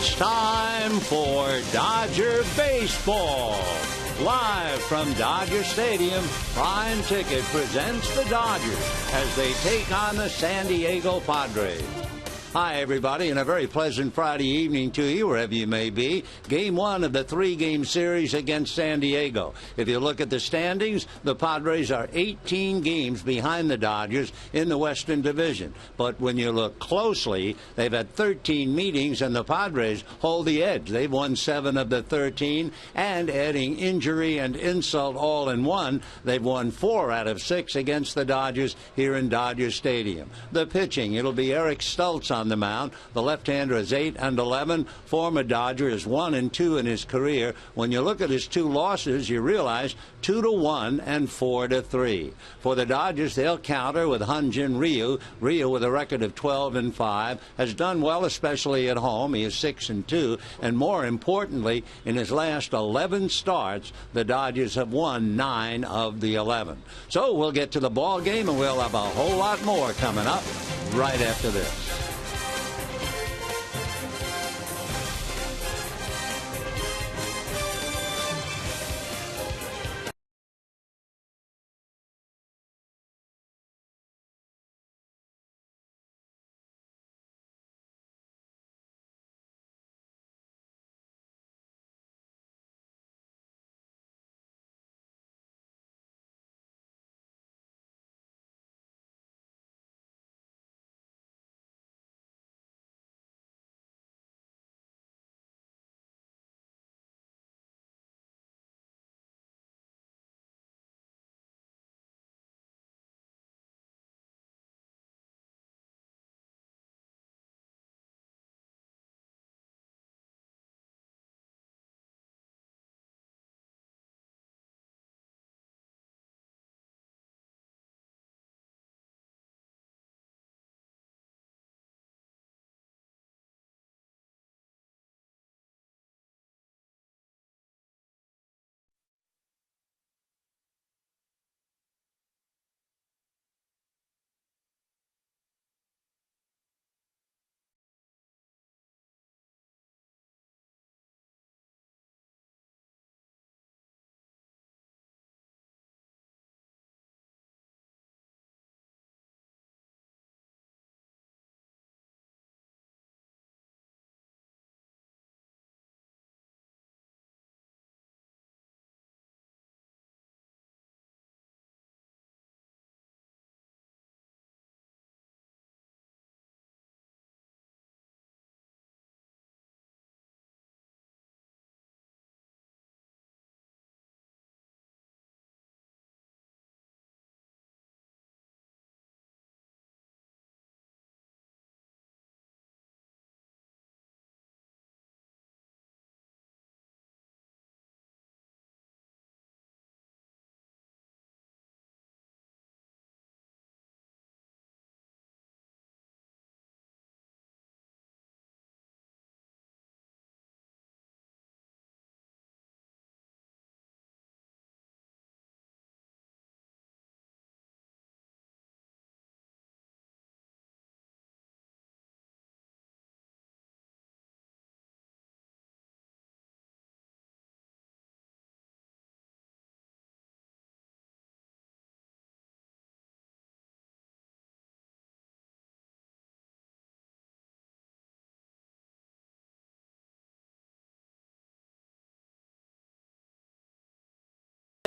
It's time for Dodger Baseball. Live from Dodger Stadium, Prime Ticket presents the Dodgers as they take on the San Diego Padres. Hi, everybody, and a very pleasant Friday evening to you, wherever you may be. Game one of the three-game series against San Diego. If you look at the standings, the Padres are 18 games behind the Dodgers in the Western Division. But when you look closely, they've had 13 meetings, and the Padres hold the edge. They've won 7 of the 13, and adding injury and insult all in one, they've won 4 out of 6 against the Dodgers here in Dodger Stadium. The pitching, it'll be Eric Stultz on the mound. The left-hander is 8-11. Former Dodger is 1-2 in his career. When you look at his 2 losses, you realize 2-1 and 4-3. For the Dodgers, they'll counter with Hyun-Jin Ryu. Ryu, with a record of 12-5, has done well, especially at home. He is 6-2, and more importantly, in his last 11 starts, the Dodgers have won 9 of the 11. So we'll get to the ball game, and we'll have a whole lot more coming up right after this.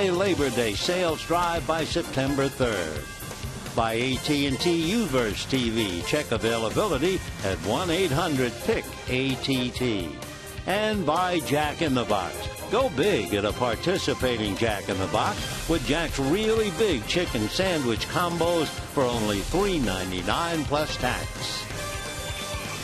Labor Day sales drive by September 3rd. By AT&T UVerse TV. Check availability at 1-800-PIC-ATT. And by Jack in the Box. Go big at a participating Jack in the Box with Jack's really big chicken sandwich combos for only $3.99 plus tax.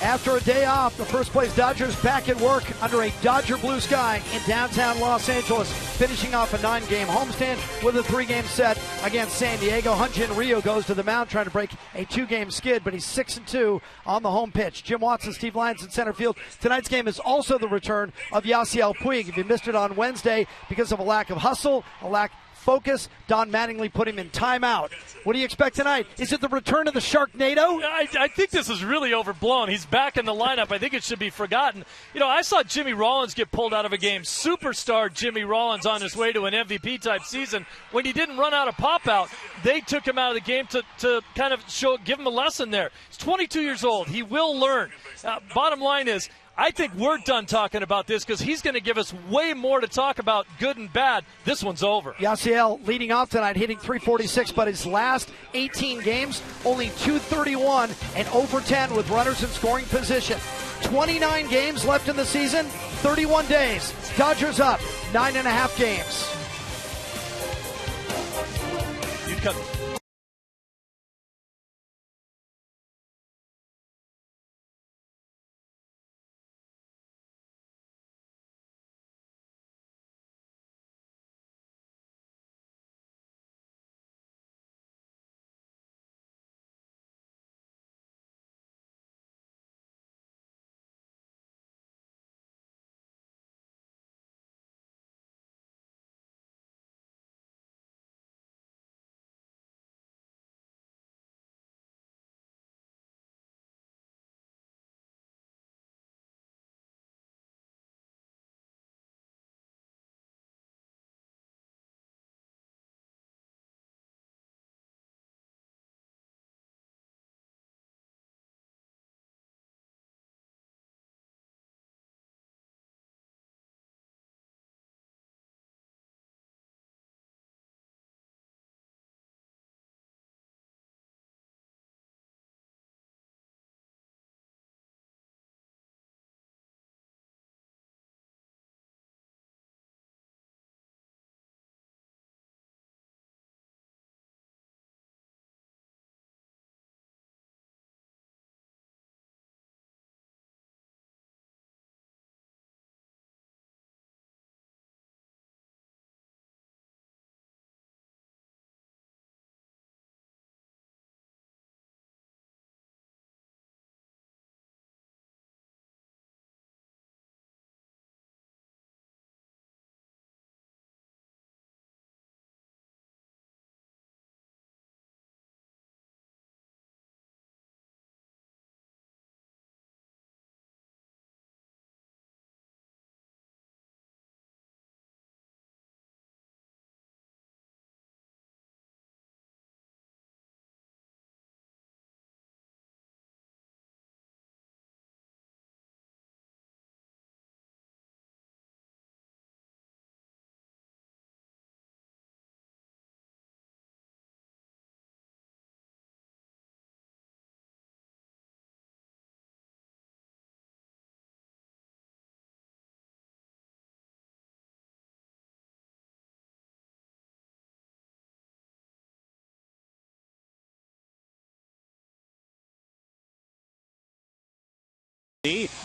After a day off, the first-place Dodgers back at work under a Dodger blue sky in downtown Los Angeles, finishing off a 9-game homestand with a 3-game set against San Diego. Hyun-Jin Ryu goes to the mound trying to break a 2-game skid, but he's 6-2 on the home pitch. Jim Watson, Steve Lyons in center field. Tonight's game is also the return of Yasiel Puig. If you missed it on Wednesday because of a lack of hustle, a lack focus. Don Mattingly put him in timeout. What do you expect tonight? Is it the return of the Sharknado? I think this is really overblown. He's back in the lineup. I think it should be forgotten. You know, I saw Jimmy Rollins get pulled out of a game. Superstar Jimmy Rollins on his way to an MVP-type season. When he didn't run out of pop-out, they took him out of the game to kind of give him a lesson there. He's 22 years old. He will learn. Bottom line is, I think we're done talking about this because he's going to give us way more to talk about, good and bad. This one's over. Yasiel leading off tonight, hitting .346, but his last 18 games, only .231 and over 10 with runners in scoring position. 29 games left in the season, 31 days. Dodgers up 9.5 games. You cut.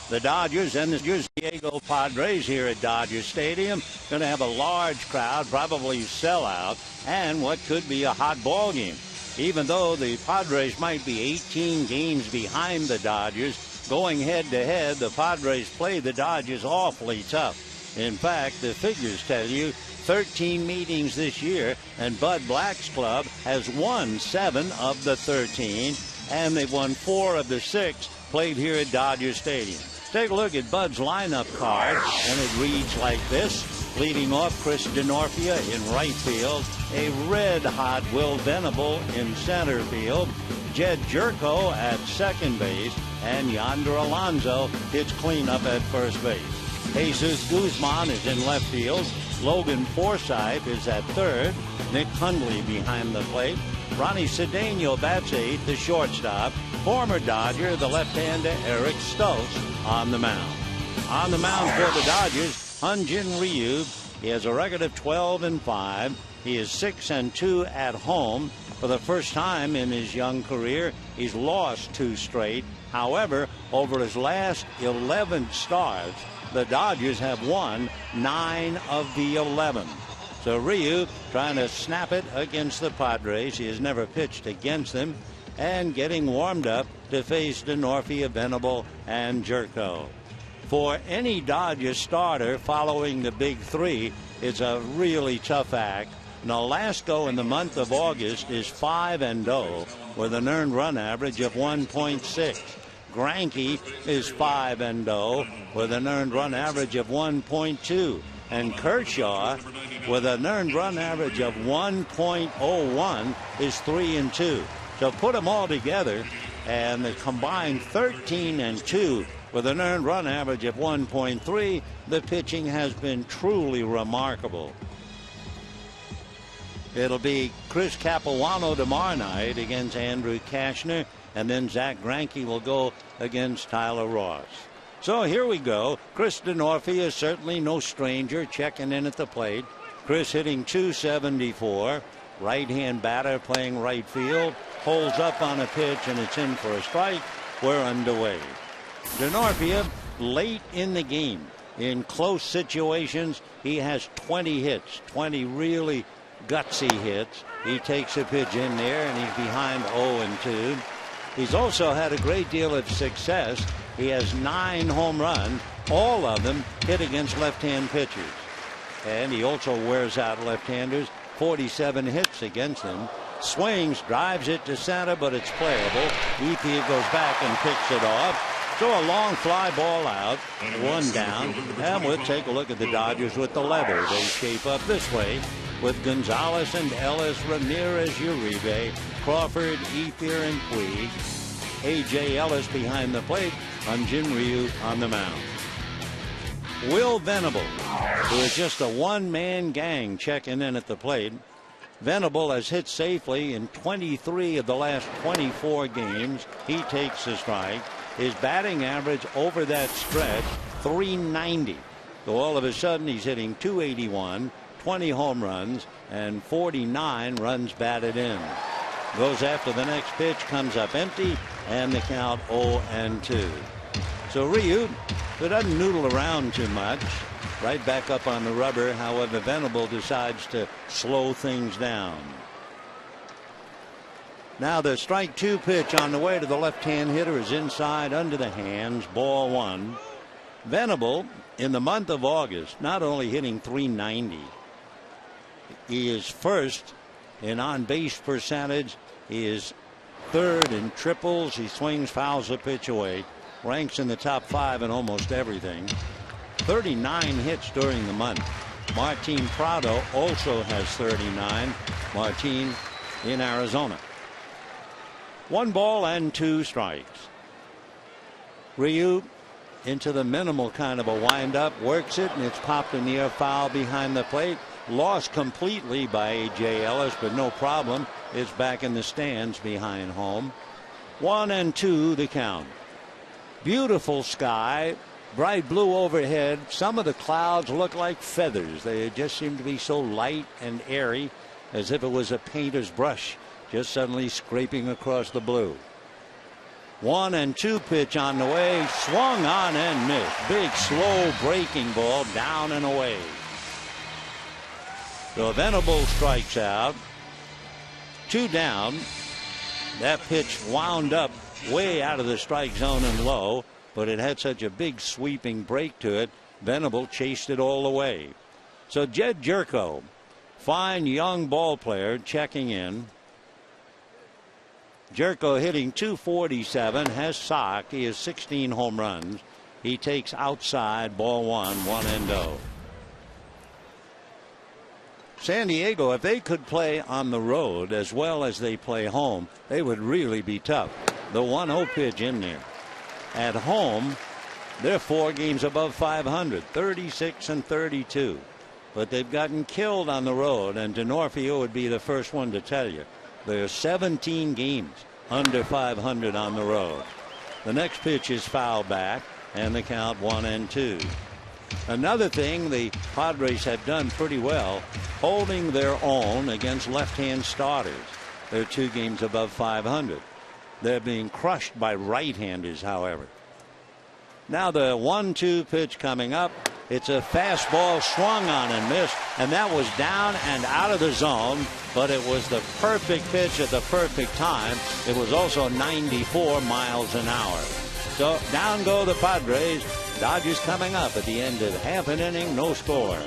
The Dodgers and the San Diego Padres here at Dodger Stadium going to have a large crowd, probably sellout, and what could be a hot ball game. Even though the Padres might be 18 games behind the Dodgers, going head-to-head, the Padres play the Dodgers awfully tough. In fact, the figures tell you 13 meetings this year, and Bud Black's club has won 7 of the 13, and they've won 4 of the 6 played here at Dodger Stadium. Take a look at Bud's lineup card, and it reads like this. Leading off, Chris DeNorfia in right field, a red-hot Will Venable in center field, Jed Jerko at second base, and Yonder Alonso hits cleanup at first base. Jesus Guzman is in left field, Logan Forsythe is at third, Nick Hundley behind the plate, Ronnie Cedeno bats eighth, the shortstop. Former Dodger, the left-hander Eric Stoltz on the mound. On the mound for the Dodgers, Hyun-Jin Ryu. He has a record of 12-5. He is 6-2 at home. For the first time in his young career, he's lost 2 straight. However, over his last 11 starts, the Dodgers have won 9 of the 11. So Ryu trying to snap it against the Padres. He has never pitched against them, and getting warmed up to face DeNorfia, Venable, and Jerko. For any Dodger starter following the big 3, it's a really tough act. Nolasco in the month of August is 5-0 with an earned run average of 1.6. Granke is 5-0 with an earned run average of 1.2. And Kershaw, with an earned run average of 1.01, is 3-2. So put them all together, and the combined 13-2 with an earned run average of 1.3. The pitching has been truly remarkable. It'll be Chris Capuano tomorrow night against Andrew Kashner, and then Zach Greinke will go against Tyler Ross. So here we go. Chris Denorfia is certainly no stranger, checking in at the plate. Chris hitting .274. Right-hand batter playing right field. Holds up on a pitch, and it's in for a strike. We're underway. Denorfia late in the game. In close situations, he has 20 hits, 20 really gutsy hits. He takes a pitch in there, and he's behind 0-2. He's also had a great deal of success. He has 9 home runs, all of them hit against left-hand pitchers. And he also wears out left-handers, 47 hits against them. Swings, drives it to center, but it's playable. EP goes back and picks it off. So a long fly ball out, 1 down. And we'll take a look at the Dodgers with the leather. They shape up this way with Gonzalez and Ellis, Ramirez, Uribe, Crawford, Ethier, and Puig. A.J. Ellis behind the plate, Hyun-Jin Ryu on the mound. Will Venable, who is just a one-man gang, checking in at the plate. Venable has hit safely in 23 of the last 24 games. He takes a strike. His batting average over that stretch, .390. So all of a sudden he's hitting .281, 20 home runs, and 49 runs batted in. Goes after the next pitch, comes up empty, and the count 0-2. So Ryu, who doesn't noodle around too much, right back up on the rubber. However, Venable decides to slow things down. Now the strike 2 pitch on the way to the left-hand hitter is inside under the hands, ball 1. Venable in the month of August not only hitting .390, he is first in on-base percentage. He is third in triples. He swings, fouls the pitch away. Ranks in the top 5 in almost everything. 39 hits during the month. Martin Prado also has 39. Martin in Arizona. 1 ball and 2 strikes. Ryu into the minimal kind of a windup, works it, and it's popped a near foul behind the plate. Lost completely by A.J. Ellis, but no problem. It's back in the stands behind home. 1-2 the count. Beautiful sky, bright blue overhead. Some of the clouds look like feathers. They just seem to be so light and airy, as if it was a painter's brush just suddenly scraping across the blue. 1-2 pitch on the way, swung on and missed. Big slow breaking ball down and away. So Venable strikes out. 2 down. That pitch wound up way out of the strike zone and low, but it had such a big sweeping break to it. Venable chased it all the way. So Jed Jerko, fine young ball player, checking in. Jerko hitting .247, has socked. He has 16 home runs. He takes outside, ball 1, 1-0. San Diego, if they could play on the road as well as they play home, they would really be tough. The 1-0 pitch in there. At home, they're 4 games above 500, 36-32. But they've gotten killed on the road, and Denorfia would be the first one to tell you. There are 17 games under 500 on the road. The next pitch is foul back, and the count 1-2. Another thing the Padres have done pretty well, holding their own against left-hand starters. They're 2 games above 500. They're being crushed by right-handers, however. Now the 1-2 pitch coming up. It's a fastball swung on and missed, and that was down and out of the zone, but it was the perfect pitch at the perfect time. It was also 94 miles an hour. So down go the Padres. Dodgers coming up at the end of half an inning, no score.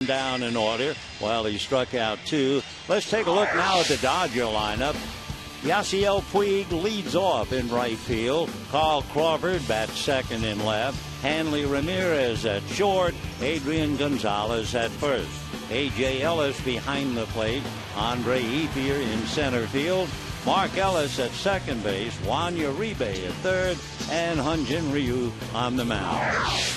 down in order while he struck out 2. Let's take a look now at the Dodger lineup. Yasiel Puig leads off in right field. Carl Crawford bats second and left. Hanley Ramirez at short. Adrian Gonzalez at first. A.J. Ellis behind the plate. Andre Ethier in center field. Mark Ellis at second base. Juan Uribe at third. And Hyun-Jin Ryu on the mound.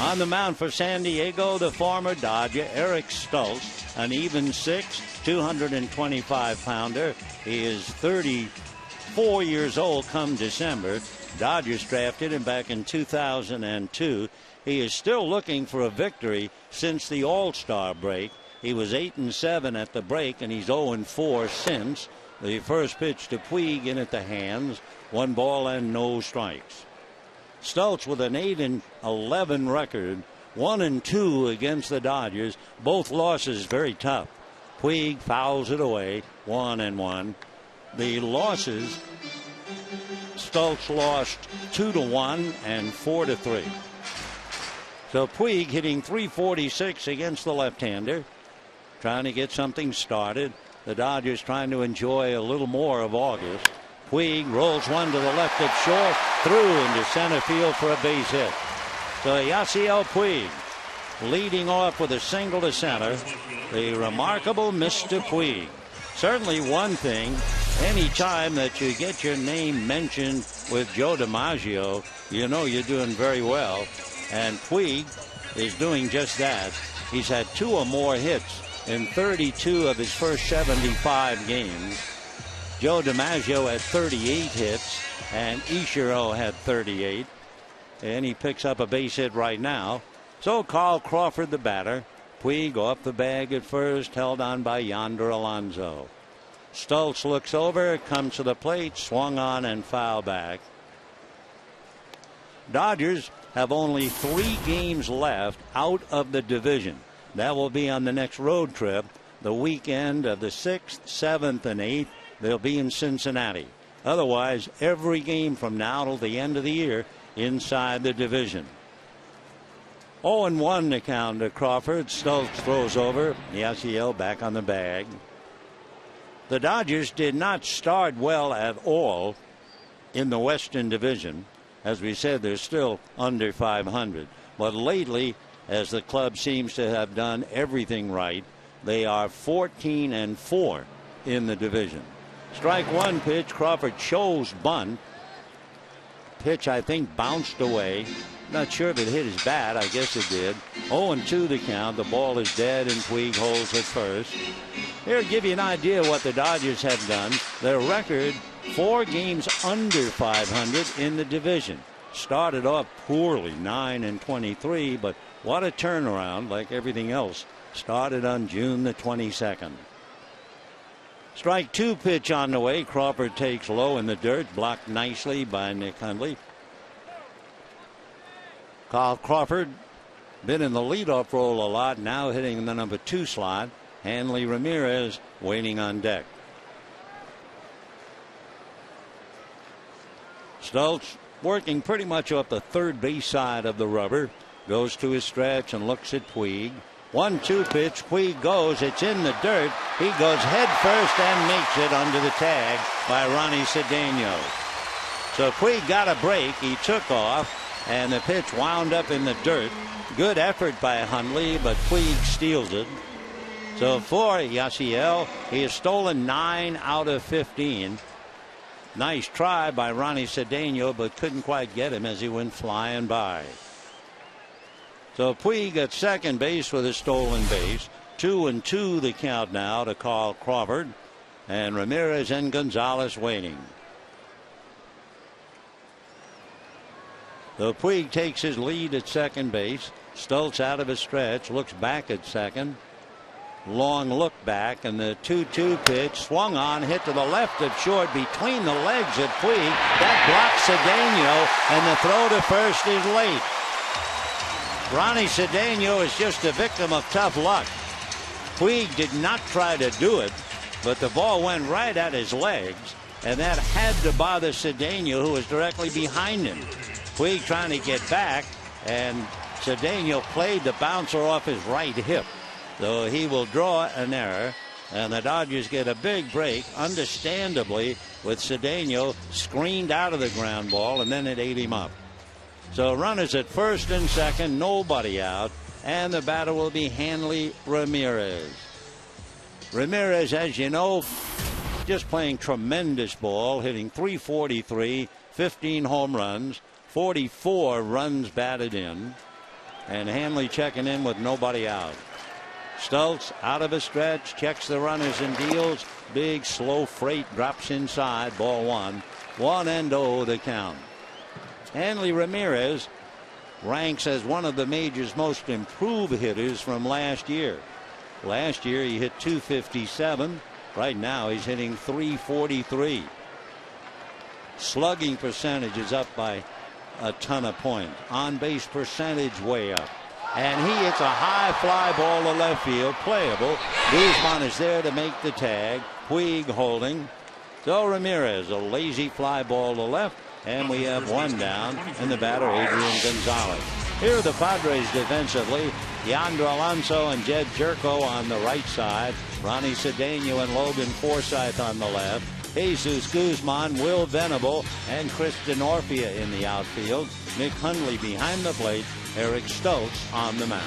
On the mound for San Diego, the former Dodger Eric Stultz, an even 6, 225-pounder. He is 34 years old come December. Dodgers drafted him back in 2002. He is still looking for a victory since the All-Star break. He was 8-7 at the break, and he's 0-4 since. The first pitch to Puig in at the hands. 1 ball and no strikes. Stultz with an 8-11 record. 1-2 against the Dodgers. Both losses very tough. Puig fouls it away. 1-1. The losses, Stultz lost 2-1 and 4-3. So Puig hitting .346 against the left-hander, trying to get something started. The Dodgers trying to enjoy a little more of August. Puig rolls one to the left at short, through into center field for a base hit. So Yasiel Puig leading off with a single to center. The remarkable Mr. Puig. Certainly one thing, any time that you get your name mentioned with Joe DiMaggio, you know you're doing very well. And Puig is doing just that. He's had 2 or more hits in 32 of his first 75 games. Joe DiMaggio had 38 hits, and Ichiro had 38. And he picks up a base hit right now. So Carl Crawford, the batter. Puig off the bag at first, held on by Yonder Alonso. Stultz looks over, comes to the plate, swung on and foul back. Dodgers have only 3 games left out of the division. That will be on the next road trip, the weekend of the 6th, 7th, and 8th. They'll be in Cincinnati. Otherwise, every game from now till the end of the year inside the division. 0-1 to count to Crawford. Stultz throws over. Yasiel back on the bag. The Dodgers did not start well at all in the Western Division. As we said, they're still under 500. But lately, as the club seems to have done everything right, they are 14-4 in the division. Strike one pitch. Crawford shows bunt. Pitch, I think, bounced away. Not sure if it hit his bat. I guess it did. 0-2 the count. The ball is dead, and Puig holds at first. Here, give you an idea what the Dodgers have done. Their record, 4 games under 500 in the division. Started off poorly, 9-23, but what a turnaround, like everything else. Started on June the 22nd. Strike 2 pitch on the way. Crawford takes low in the dirt, blocked nicely by Nick Hundley. Carl Crawford been in the leadoff role a lot, now hitting in the number 2 slot. Hanley Ramirez waiting on deck. Stultz working pretty much off the third base side of the rubber. Goes to his stretch and looks at Puig. 1-2 pitch. Puig goes. It's in the dirt. He goes head first and makes it under the tag by Ronnie Cedeno. So Puig got a break. He took off, and the pitch wound up in the dirt. Good effort by Hundley, but Puig steals it. So for Yasiel, he has stolen 9 out of 15. Nice try by Ronnie Cedeno, but couldn't quite get him as he went flying by. So Puig at second base with a stolen base. 2-2 the count now to Carl Crawford, and Ramirez and Gonzalez waiting. So Puig takes his lead at second base. Stultz out of his stretch, looks back at second. Long look back, and the 2-2 pitch swung on, hit to the left of short between the legs at Puig. That blocks Cedeno, and the throw to first is late. Ronnie Cedeno is just a victim of tough luck. Puig did not try to do it, but the ball went right at his legs, and that had to bother Cedeno, who was directly behind him. Puig trying to get back, and Cedeno played the bouncer off his right hip. So he will draw an error, and the Dodgers get a big break, understandably, with Cedeno screened out of the ground ball, and then it ate him up. So runners at first and second, nobody out, and the batter will be Hanley Ramirez. Ramirez, as you know, just playing tremendous ball, hitting .343, 15 home runs, 44 runs batted in, and Hanley checking in with nobody out. Stultz out of a stretch, checks the runners and deals. Big slow freight drops inside, ball one. 1-0 the count. Hanley Ramirez ranks as one of the major's most improved hitters from last year. Last year he hit .257. Right now he's hitting .343. Slugging percentage is up by a ton of points. On base percentage way up. And he hits a high fly ball to left field, playable. Guzman is there to make the tag. Puig holding. So Ramirez, a lazy fly ball to left, and we have one down, and the batter Adrian Gonzalez. Here are the Padres defensively. Yonder Alonso and Jed Jerko on the right side. Ronnie Cedeno and Logan Forsythe on the left. Jesus Guzman, Will Venable, and Chris Denorfia in the outfield. Nick Hundley behind the plate. Eric Stultz on the mound.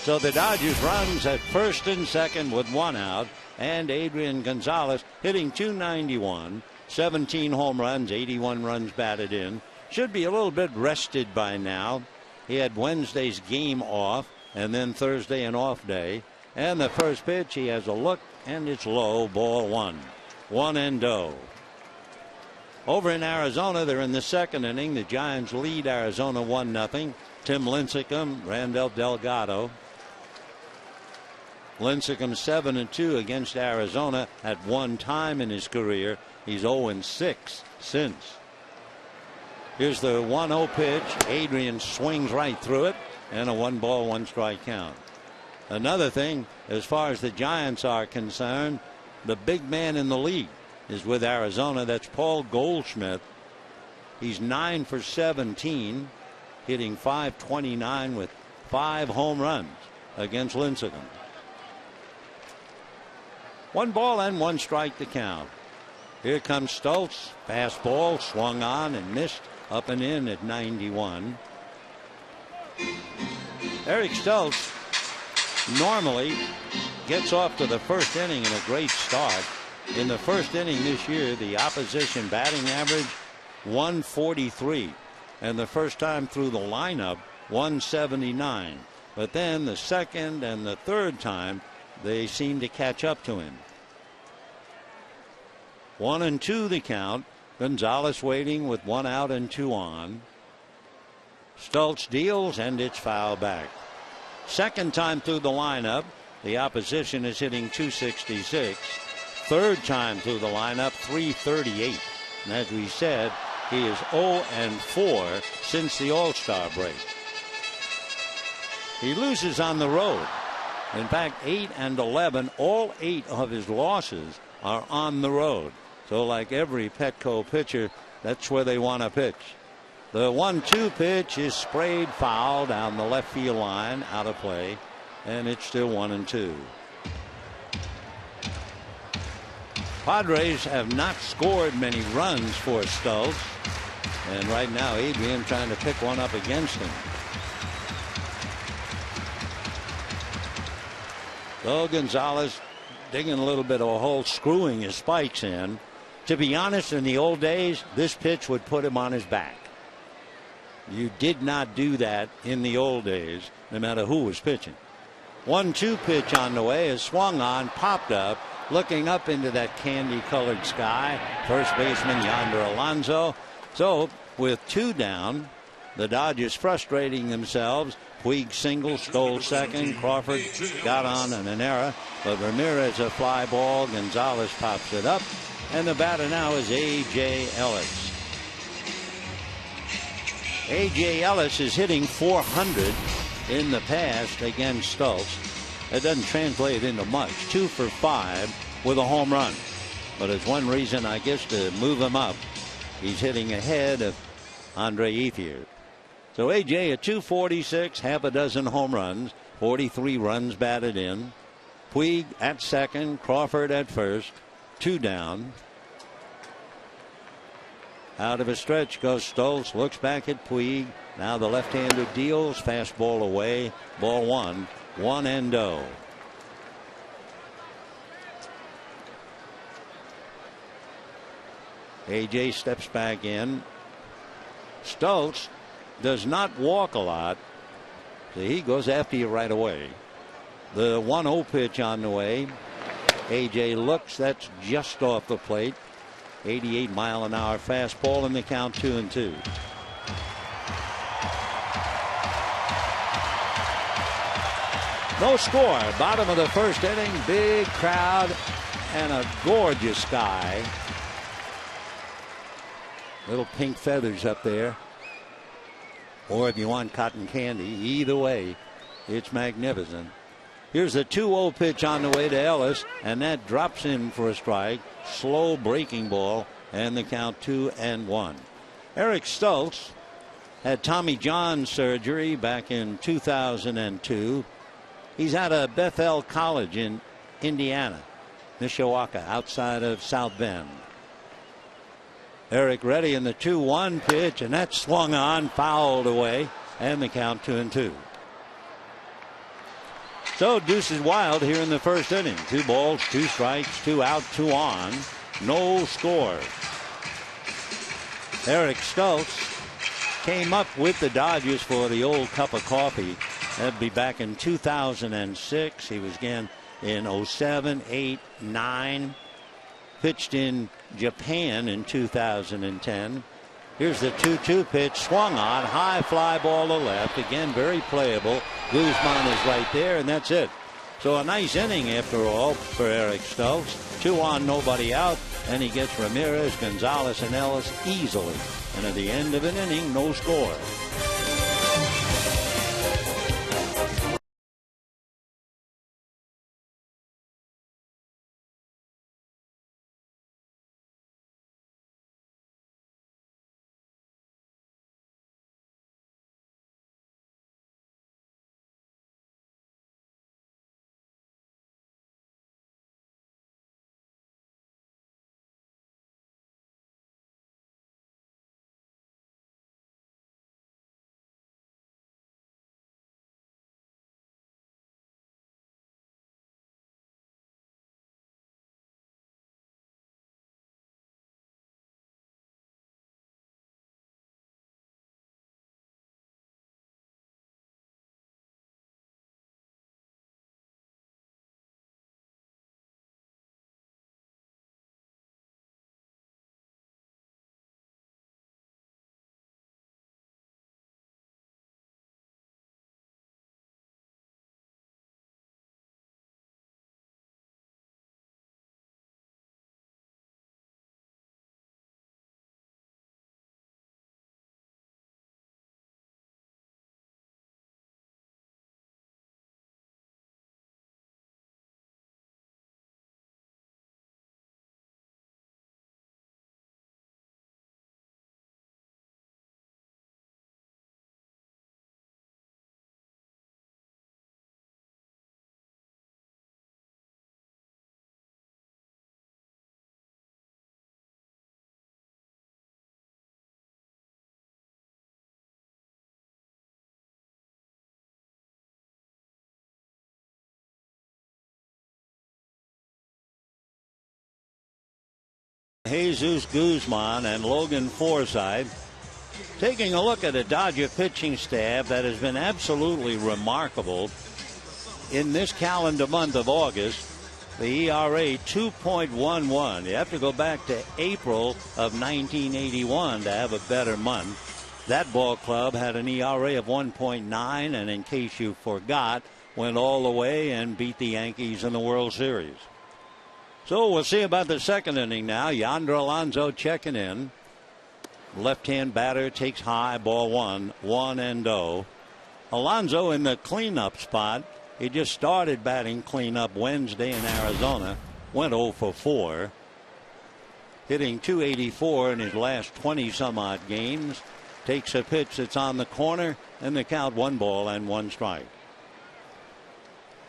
So the Dodgers runs at first and second with one out, and Adrian Gonzalez hitting .291, 17 home runs, 81 runs batted in. Should be a little bit rested by now. He had Wednesday's game off, and then Thursday an off day. And the first pitch, he has a look, and it's low, ball one. 1-0. Over in Arizona, they're in the second inning. The Giants lead Arizona 1-0. Tim Lincecum, Randall Delgado. Lincecum 7-2 against Arizona at one time in his career. He's 0-6 since. Here's the 1-0 pitch. Adrian swings right through it, and a 1-ball, 1-strike count. Another thing, as far as the Giants are concerned, the big man in the league is with Arizona. That's Paul Goldschmidt. He's 9 for 17, hitting .529 with 5 home runs against Lincecum. 1-ball and 1-strike to count. Here comes Stultz. Fastball swung on and missed, up and in at 91. Eric Stultz normally gets off to the first inning in a great start. In the first inning this year, the opposition batting average 143, and the first time through the lineup 179. But then the second and the third time they seem to catch up to him. 1-2 the count. Gonzalez waiting with 1 out and 2 on. Stultz deals, and it's foul back. Second time through the lineup, the opposition is hitting .266. Third time through the lineup, .338. And as we said, he is 0-4 since the All-Star break. He loses on the road. In fact, 8-11, all 8 of his losses are on the road. So like every Petco pitcher, that's where they want to pitch. The 1-2 pitch is sprayed foul down the left field line, out of play, and it's still 1-2. Padres have not scored many runs for Stultz, and right now Adrian trying to pick one up against him. So Gonzalez digging a little bit of a hole, screwing his spikes in. To be honest, in the old days, this pitch would put him on his back. You did not do that in the old days, no matter who was pitching. 1-2 pitch on the way is swung on, popped up, looking up into that candy-colored sky. First baseman Yonder Alonso. So with 2 down, the Dodgers frustrating themselves. Puig single, stole second. Crawford got on an error, but Ramirez a fly ball. Gonzalez pops it up, and the batter now is A.J. Ellis. A.J. Ellis is hitting .400 in the past against Stultz. It doesn't translate into much. 2 for 5 with a home run. But it's one reason, I guess, to move him up. He's hitting ahead of Andre Ethier. So A.J. at 246, half a dozen home runs, 43 runs batted in. Puig at second, Crawford at first, 2 down. Out of a stretch goes Stoltz, looks back at Puig. Now the left-hander deals, fastball away, ball 1, 1-0. A.J. steps back in. Stoltz does not walk a lot, so he goes after you right away. The 1-0 pitch on the way. A.J. looks, that's just off the plate. 88-mile-an-hour fastball, in the count 2-2. No score. Bottom of the first inning. Big crowd and a gorgeous sky. Little pink feathers up there. Or if you want cotton candy, either way, it's magnificent. Here's the 2-0 pitch on the way to Ellis, and that drops in for a strike. Slow breaking ball, and the count 2-1. Eric Stoltz had Tommy John surgery back in 2002. He's out of Bethel College in Indiana, Mishawaka, outside of South Bend. Eric ready in the 2-1 pitch, and that swung on, fouled away, and the count 2-2. So deuces wild here in the first inning. 2 balls, 2 strikes, 2 out, 2 on. No score. Eric Stoltz came up with the Dodgers for the old cup of coffee. That'd be back in 2006. He was again in 07, 8, 9. Pitched in Japan in 2010. Here's the 2-2 pitch, swung on, high fly ball to left. Again, very playable. Guzman is right there, and that's it. So a nice inning after all for Eric Stoltz. 2 on, nobody out, and he gets Ramirez, Gonzalez, and Ellis easily. And at the end of an inning, no score. Jesus Guzman and Logan Forsythe taking a look at a Dodger pitching staff that has been absolutely remarkable in this calendar month of August. The ERA 2.11. You have to go back to April of 1981 to have a better month. That ball club had an ERA of 1.9, and in case you forgot, went all the way and beat the Yankees in the World Series. So we'll see about the second inning now. Yonder Alonso checking in. Left-hand batter takes high, ball 1, 1-0. Alonso in the cleanup spot. He just started batting cleanup Wednesday in Arizona. Went 0 for 4. Hitting .284 in his last 20-some-odd games. takes a pitch that's on the corner, and the count 1-1 strike.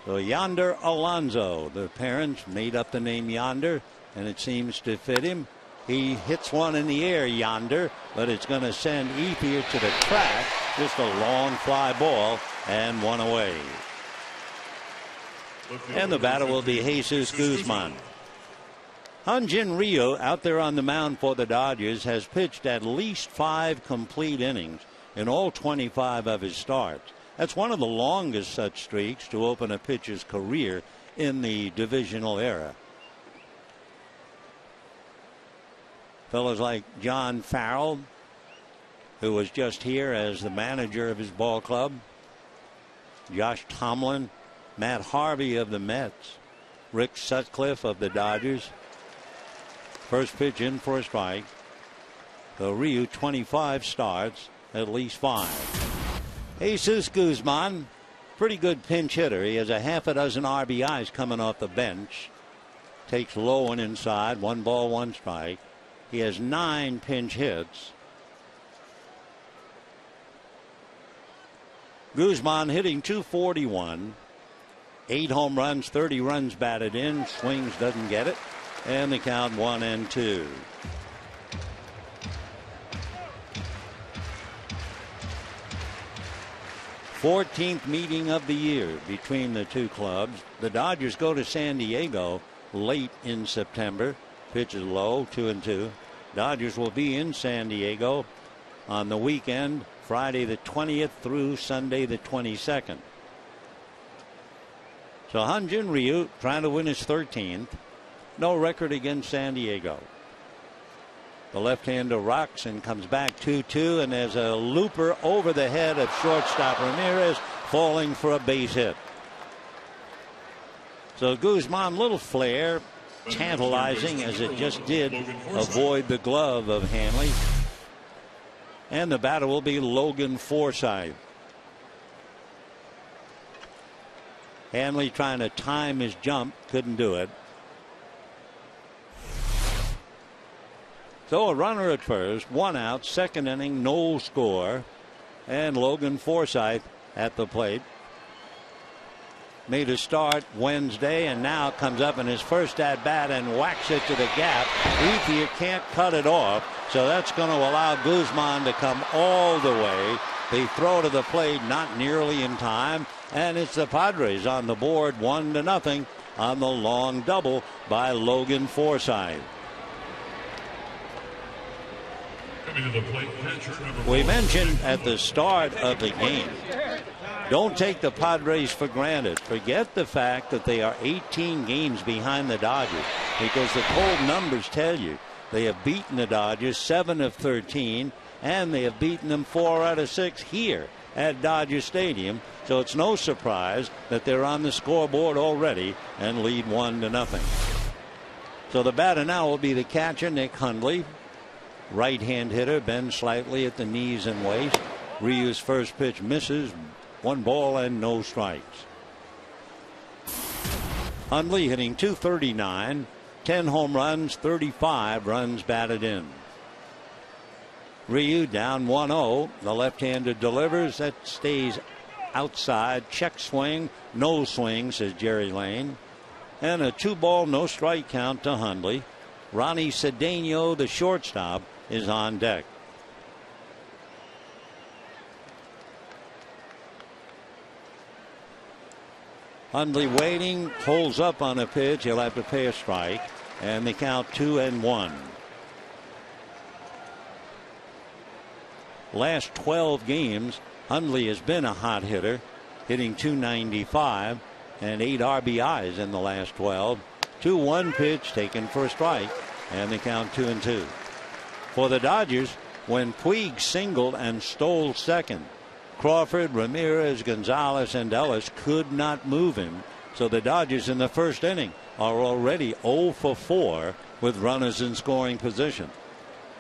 So Yonder Alonso, the parents made up the name Yonder, and it seems to fit him. He hits one in the air, Yonder, but it's going to send Ethier to the track. Just a long fly ball and one away. And the batter will be Jesus Guzman. Hyun-Jin Ryu out there on the mound for the Dodgers has pitched at least 5 complete innings in all 25 of his starts. That's one of the longest such streaks to open a pitcher's career in the divisional era. Fellows like John Farrell, who was just here as the manager of his ball club, Josh Tomlin, Matt Harvey of the Mets, Rick Sutcliffe of the Dodgers. First pitch in for a strike. The Ryu 25 starts, at least 5. Jesus Guzman, pretty good pinch hitter. He has a half a dozen RBIs coming off the bench. Takes low and inside, 1-1 strike. He has 9 pinch hits. Guzman hitting .241. 8 home runs, 30 runs batted in. Swings, doesn't get it. And the count 1-2. Fourteenth meeting of the year between the two clubs. The Dodgers go to San Diego late in September. Pitch is low, 2-2. Dodgers will be in San Diego on the weekend, Friday the 20th through Sunday the 22nd. So Hyun-Jin Ryu trying to win his 13th. No record against San Diego. The left-hander rocks and comes back 2-2, and there's a looper over the head of shortstop Ramirez, falling for a base hit. So Guzman, little flare, tantalizing as it just did avoid the glove of Hanley. And the batter will be Logan Forsythe. Hanley trying to time his jump, couldn't do it. So a runner at first, 1 out, second inning, no score. And Logan Forsythe at the plate. Made a start Wednesday and now comes up in his first at bat and whacks it to the gap. Ethier can't cut it off, so that's going to allow Guzman to come all the way. The throw to the plate not nearly in time, and it's the Padres on the board 1-0 on the long double by Logan Forsythe. We mentioned at the start of the game, don't take the Padres for granted. Forget the fact that they are 18 games behind the Dodgers, because the cold numbers tell you they have beaten the Dodgers 7 of 13, and they have beaten them 4 out of 6 here at Dodger Stadium. So it's no surprise that they're on the scoreboard already and lead 1-0. So the batter now will be the catcher, Nick Hundley. Right-hand hitter, bends slightly at the knees and waist. Ryu's first pitch misses. 1 ball and no strikes. Hundley hitting .239, 10 home runs, 35 runs batted in. Ryu down 1-0. The left-hander delivers. That stays outside. Check swing. No swing, says Jerry Lane. And a 2-ball, no strike count to Hundley. Ronnie Cedeno, the shortstop, is on deck. Hundley waiting, holds up on a pitch. He'll have to pay a strike, and they count 2-1. Last 12 games, Hundley has been a hot hitter, hitting .295 and 8 RBIs in the last 12. 2-1 pitch taken for a strike, and they count 2-2. For the Dodgers, when Puig singled and stole second, Crawford, Ramirez, Gonzalez, and Ellis could not move him. So the Dodgers in the first inning are already 0 for 4 with runners in scoring position.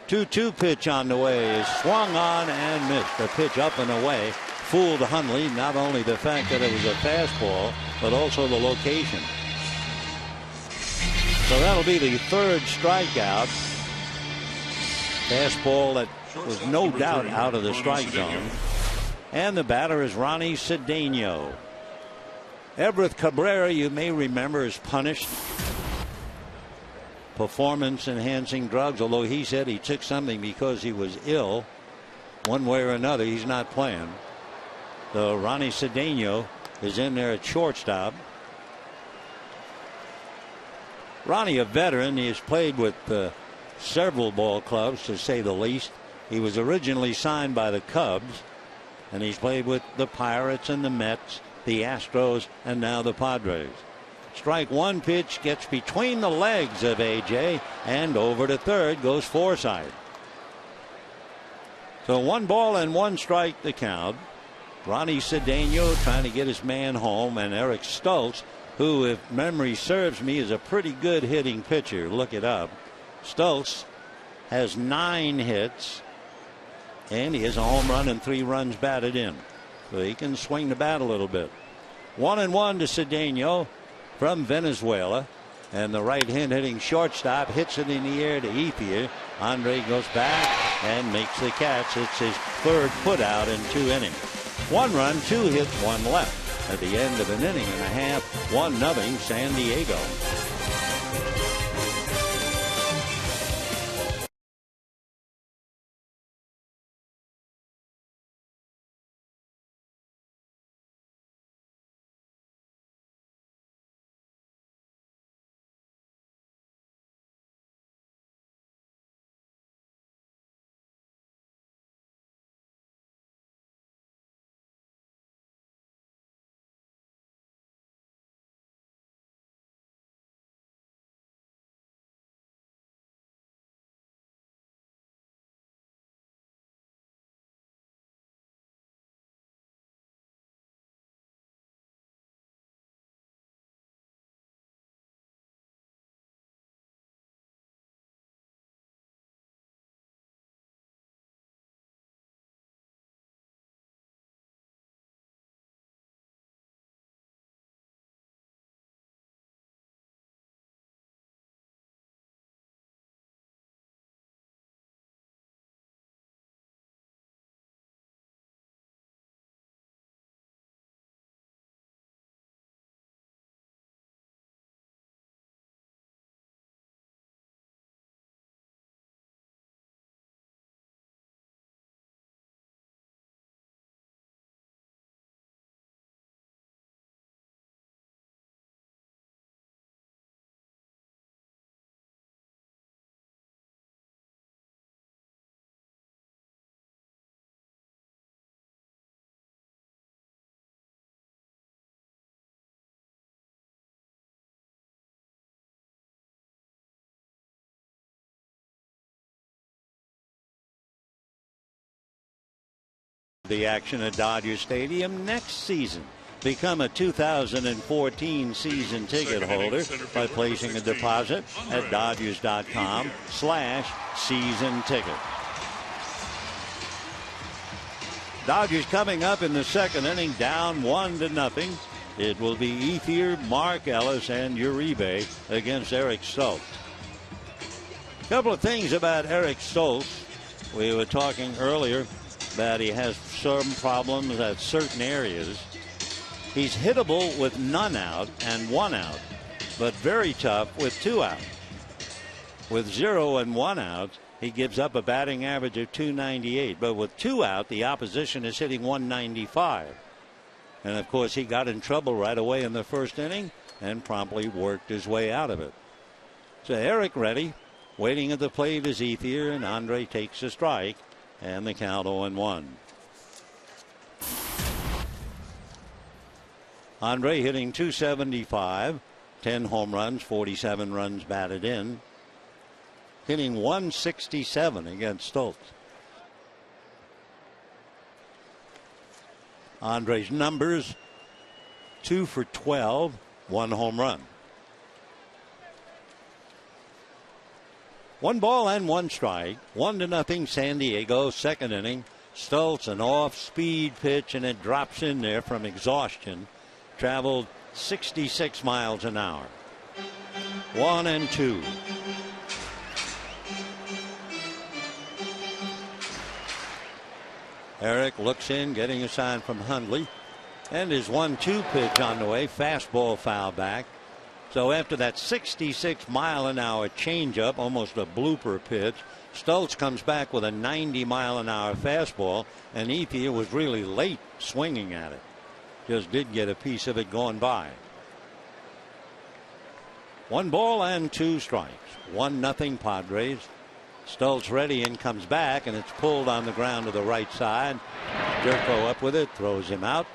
2-2 pitch on the way is swung on and missed. A pitch up and away fooled Hundley. Not only the fact that it was a fastball, but also the location. So that'll be the third strikeout. Fastball that was no doubt out of the strike zone. And the batter is Ronnie Cedeno. Everett Cabrera, you may remember, is punished. Performance-enhancing drugs, although he said he took something because he was ill. One way or another, he's not playing. So Ronnie Cedeno is in there at shortstop. Ronnie, a veteran, he has played with several ball clubs, to say the least. He was originally signed by the Cubs, and he's played with the Pirates and the Mets, the Astros, and now the Padres. Strike one, pitch gets between the legs of A.J. and over to third goes Forsythe. So 1 ball and 1 strike the count. Ronnie Cedeno trying to get his man home, and Eric Stultz, who, if memory serves me, is a pretty good hitting pitcher. Look it up. Stultz has 9 hits, and he has a home run and 3 runs batted in. So he can swing the bat a little bit. 1-1 to Cedeno from Venezuela. And the right-hand hitting shortstop hits it in the air to Ethier. Andre goes back and makes the catch. It's his 3rd putout in 2 innings. 1 run, 2 hits, 1 left. At the end of an inning and a half, 1-0 San Diego. The action at Dodger Stadium next season. Become a 2014 season ticket holder by placing a deposit at Dodgers.com/season ticket. Dodgers coming up in the 2nd inning, down 1-0. It will be Ethier, Mark Ellis, and Uribe against Eric Stultz. A couple of things about Eric Stultz. We were talking earlier that he has some problems at certain areas. He's hittable with none out and 1 out, but very tough with 2 out. With 0 and 1 out, he gives up a batting average of .298, but with 2 out, the opposition is hitting .195. And of course, he got in trouble right away in the 1st inning and promptly worked his way out of it. So Eric ready, waiting at the plate is Ethier, and Andre takes a strike. And the count 0-1. Andre hitting .275, 10 home runs, 47 runs batted in. Hitting .167 against Stultz. Andre's numbers: 2 for 12, 1 home run. 1 ball and 1 strike. 1-0 San Diego, 2nd inning. Stultz, an off-speed pitch, and it drops in there from exhaustion. Traveled 66 miles an hour. 1-2. Eric looks in, getting a sign from Hundley. And his 1-2 pitch on the way. Fastball foul back. So after that 66-mile-an-hour changeup, almost a blooper pitch, Stultz comes back with a 90-mile-an-hour fastball, and Ethier was really late swinging at it. Just did get a piece of it going by. 1 ball and 2 strikes. 1-0 Padres. Stultz ready and comes back, and it's pulled on the ground to the right side. Jerko up with it, throws him out.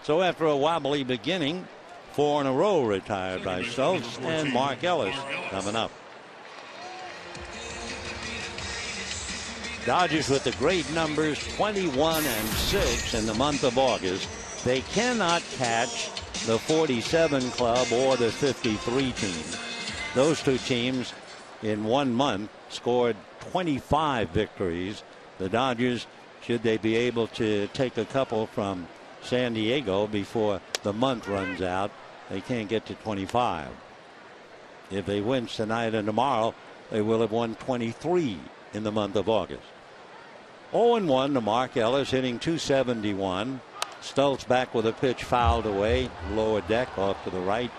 So after a wobbly beginning, 4 in a row retired by Stultz, and Mark Ellis coming up. Dodgers with the great numbers, 21-6 in the month of August. They cannot catch the 47 club or the 53 team. Those two teams in 1 month scored 25 victories. The Dodgers, should they be able to take a couple from San Diego before the month runs out, they can't get to 25. If they win tonight and tomorrow, they will have won 23 in the month of August. 0-1 to Mark Ellis, hitting .271. Stultz back with a pitch fouled away, lower deck off to the right.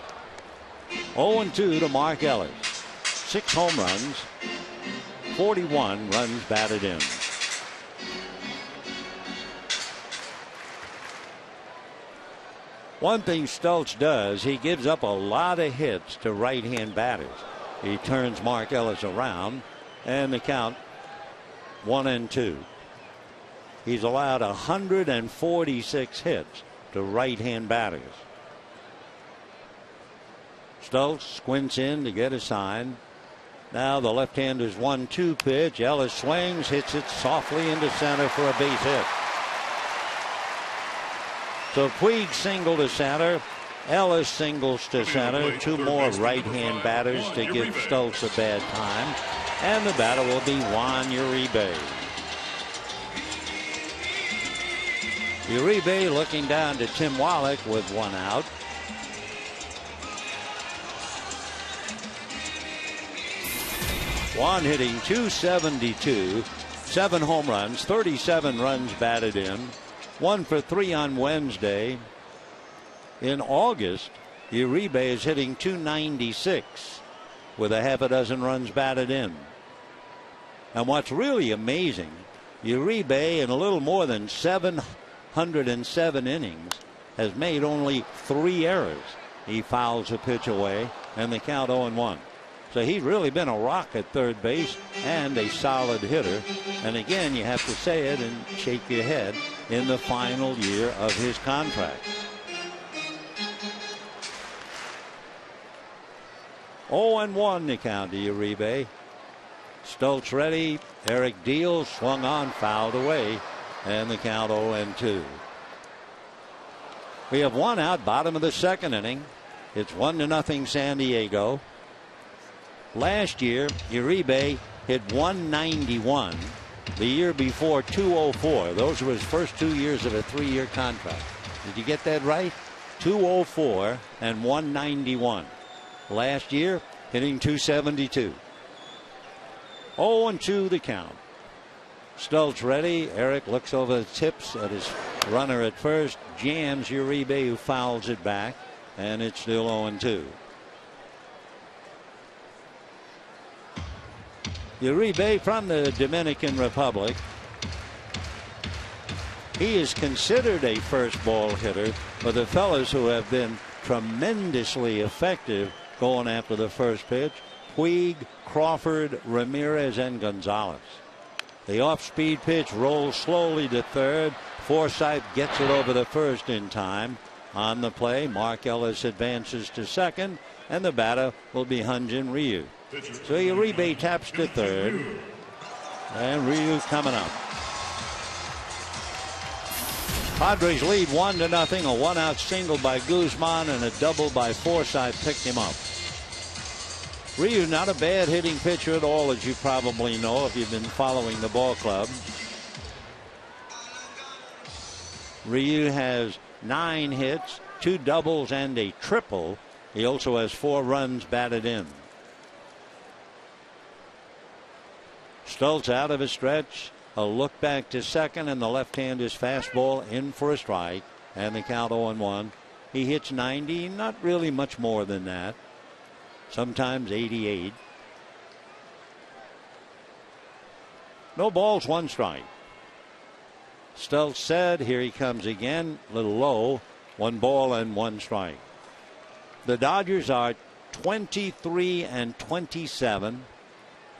0-2 to Mark Ellis. 6 home runs, 41 runs batted in. One thing Stultz does, he gives up a lot of hits to right-hand batters. He turns Mark Ellis around, and the count 1-2. He's allowed 146 hits to right-hand batters. Stultz squints in to get a sign. Now the left-hander's 1-2 pitch. Ellis swings, hits it softly into center for a base hit. So Puig single to center. Ellis singles to center. 2 more right-hand batters to give Stultz a bad time. And the batter will be Juan Uribe. Uribe looking down to Tim Wallach with 1 out. Juan hitting .272, 7 home runs, 37 runs batted in, 1 for 3 on Wednesday. In August, Uribe is hitting .296 with a half a dozen runs batted in. And what's really amazing, Uribe in a little more than 707 innings has made only 3 errors. He fouls a pitch away, and the count 0-1. So he's really been a rock at third base and a solid hitter. And again, you have to say it and shake your head, in the final year of his contract. 0-1 the count to Uribe. Stultz ready. Eric Deal swung on, fouled away, and the count 0-2. We have 1 out, bottom of the 2nd inning. It's 1-0 San Diego. Last year, Uribe hit 191. The year before, 204. Those were his first 2 years of a 3-year contract. Did you get that right? 204 and 191. Last year, hitting .272. 0-2 the count. Stultz ready. Eric looks over the tips at his runner at first. Jams Uribe, who fouls it back. And it's still 0-2. Uribe from the Dominican Republic. He is considered a first ball hitter, but the fellas who have been tremendously effective going after the first pitch: Puig, Crawford, Ramirez, and Gonzalez. The off-speed pitch rolls slowly to third. Forsythe gets it over the first in time. On the play, Mark Ellis advances to second, and the batter will be Hyun-Jin Ryu. So Uribe taps to third, and Ryu coming up. Padres lead 1-0. A 1-out single by Guzman and a double by Forsythe picked him up. Ryu, not a bad hitting pitcher at all, as you probably know if you've been following the ball club. Ryu has 9 hits, 2 doubles, and a triple. He also has 4 runs batted in. Stultz out of his stretch, A look back to second, and the left-hander's fastball in for a strike, and the count 0-1. He hits 90, not really much more than that. Sometimes 88. No balls, 1 strike. Stultz said, here he comes again, a little low, 1 ball and 1 strike. The Dodgers are 23-27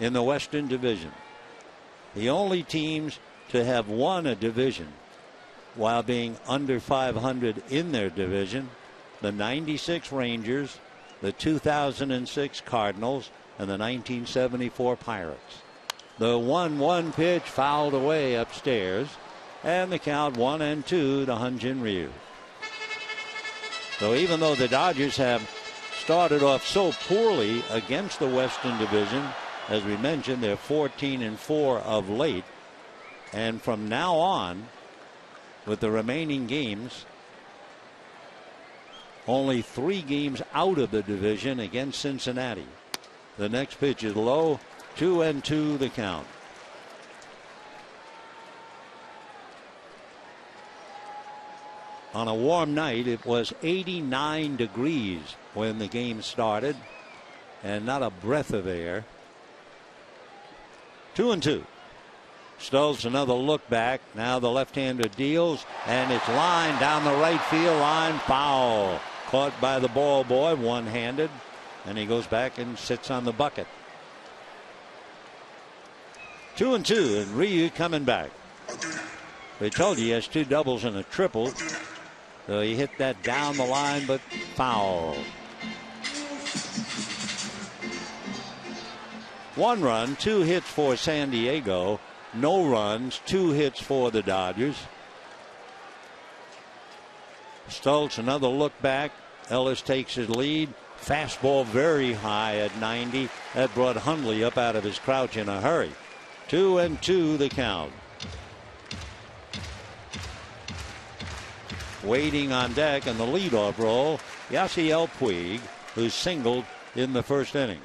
in the Western Division. The only teams to have won a division while being under 500 in their division, the 96 Rangers, the 2006 Cardinals, and the 1974 Pirates. The 1-1 pitch fouled away upstairs, and the count 1-2 to Hyun-Jin Ryu. So even though the Dodgers have started off so poorly against the Western Division, as we mentioned, they're 14-4 of late, and from now on, with the remaining games, only 3 games out of the division against Cincinnati. The next pitch is low, 2-2 the count. On a warm night, it was 89 degrees when the game started, and not a breath of air. 2-2. Stultz, another look back. Now the left-hander deals, and it's lined down the right field line. Foul. Caught by the ball boy, one-handed, and he goes back and sits on the bucket. 2-2, and Ryu coming back. They told you he has 2 doubles and a triple. So he hit that down the line, but foul. 1 run, 2 hits for San Diego. No runs, 2 hits for the Dodgers. Stultz, another look back. Ellis takes his lead. Fastball very high at 90. That brought Hundley up out of his crouch in a hurry. 2-2 the count. Waiting on deck in the leadoff role, Yasiel Puig, who singled in the first inning.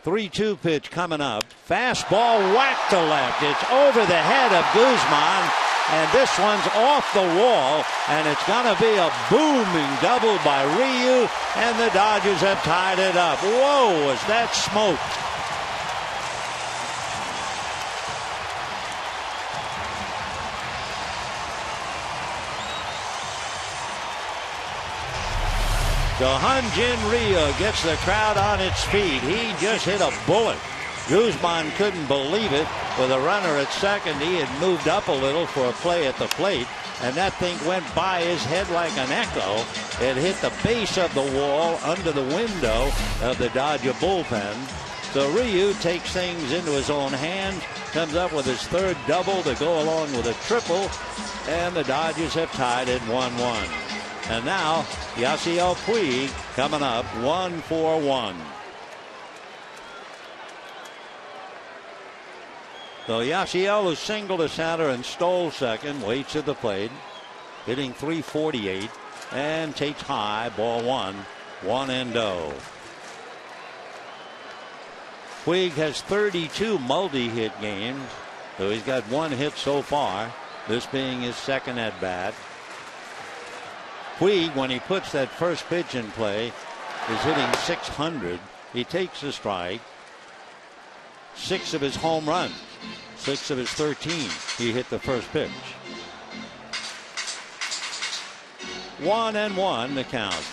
3-2 pitch coming up. Fastball whacked to left. It's over the head of Guzman, and this one's off the wall, and it's going to be a booming double by Ryu, and the Dodgers have tied it up. Whoa, was that smoke? So Hyun-Jin Ryu gets the crowd on its feet. He just hit a bullet. Guzman couldn't believe it. With a runner at second, he had moved up a little for a play at the plate, and that thing went by his head like an echo. It hit the base of the wall under the window of the Dodger bullpen. So Ryu takes things into his own hands, comes up with his 3rd double to go along with a triple, and the Dodgers have tied it 1-1. And now Yasiel Puig coming up 1-for-1. So Yasiel, who singled to center and stole second, waits at the plate, hitting .348, and takes high, ball 1, 1-0. Puig has 32 multi-hit games, so he's got 1 hit so far, this being his 2nd at bat. Puig, when he puts that first pitch in play, is hitting .600. He takes a strike. 6 of his home runs, 6 of his 13, he hit the first pitch. 1-1 the count.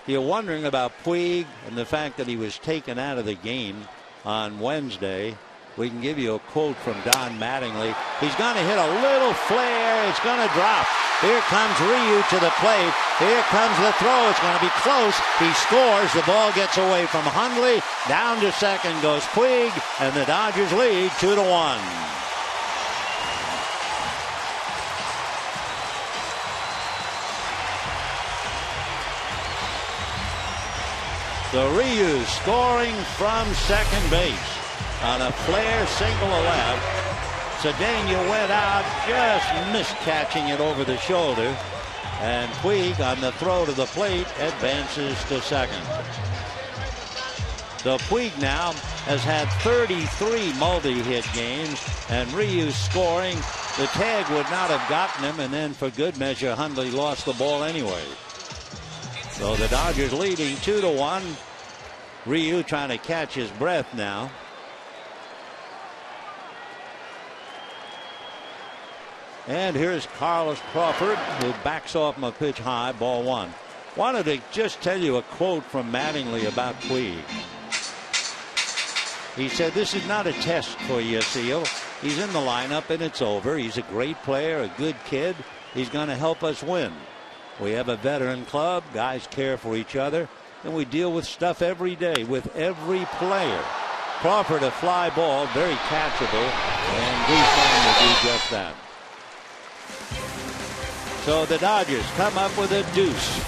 You're wondering about Puig and the fact that he was taken out of the game on Wednesday. We can give you a quote from Don Mattingly. He's going to hit a little flare. It's going to drop. Here comes Ryu to the plate. Here comes the throw. It's going to be close. He scores. The ball gets away from Hundley. Down to second goes Puig, and the Dodgers lead 2-1. So Ryu scoring from second base on a flare single to left. Cedeno went out, just missed catching it over the shoulder, and Puig on the throw to the plate advances to second. So Puig now has had 33 multi-hit games, and Ryu scoring. The tag would not have gotten him, and then for good measure, Hundley lost the ball anyway. So the Dodgers leading 2-1. Ryu trying to catch his breath now. And here's Carlos Crawford, who backs off him a pitch high, ball one. Wanted to just tell you a quote from Mattingly about Puig. He said, "This is not a test for Yasiel. He's in the lineup and it's over. He's a great player, a good kid. He's going to help us win. We have a veteran club. Guys care for each other. And we deal with stuff every day with every player." Crawford, a fly ball, very catchable, and Dufresne will do just that. So the Dodgers come up with a deuce.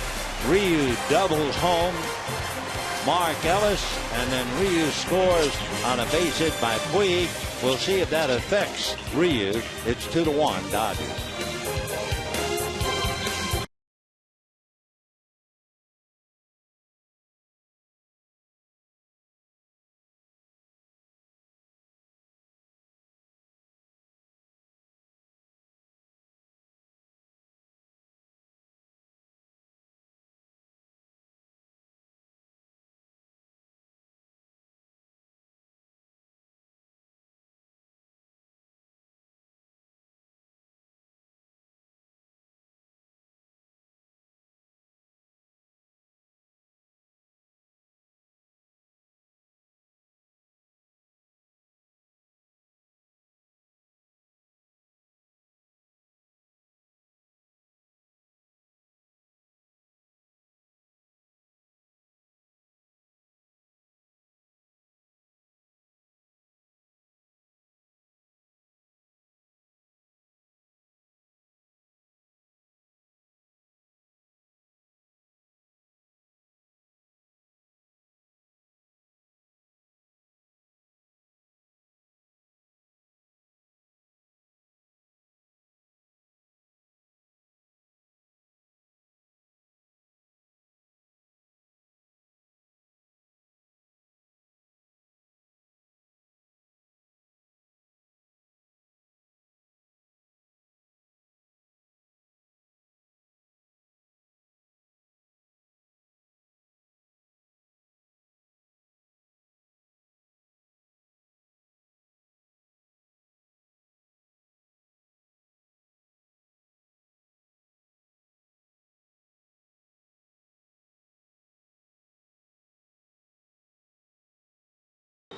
Ryu doubles home Mark Ellis, and then Ryu scores on a base hit by Puig. We'll see if that affects Ryu. It's 2-1 Dodgers.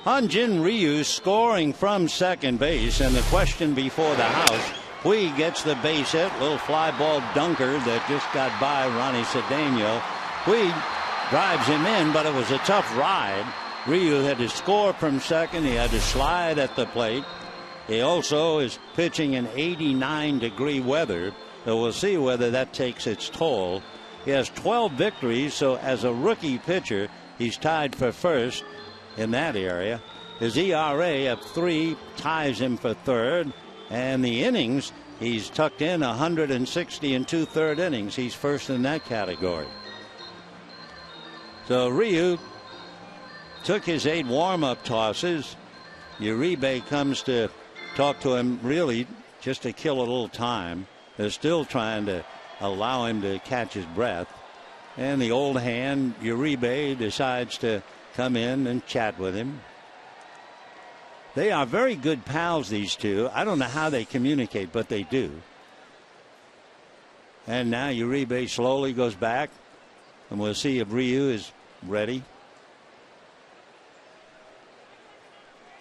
Hyun-Jin Ryu scoring from second base, and the question before the house, Puig gets the base hit, little fly ball dunker that just got by Ronnie Cedeno. Puig drives him in, but it was a tough ride. Ryu had to score from second. He had to slide at the plate. He also is pitching in 89-degree weather, so we'll see whether that takes its toll. He has 12 victories, so as a rookie pitcher, he's tied for first in that area. His ERA of 3 ties him for third, and the innings, he's tucked in 160 and 2/3 innings. He's first in that category. So Ryu took his 8 warm-up tosses. Uribe comes to talk to him, really just to kill a little time. They're still trying to allow him to catch his breath, and the old hand Uribe decides to come in and chat with him. They are very good pals, these two. I don't know how they communicate, but they do. And now Uribe slowly goes back, and we'll see if Ryu is ready.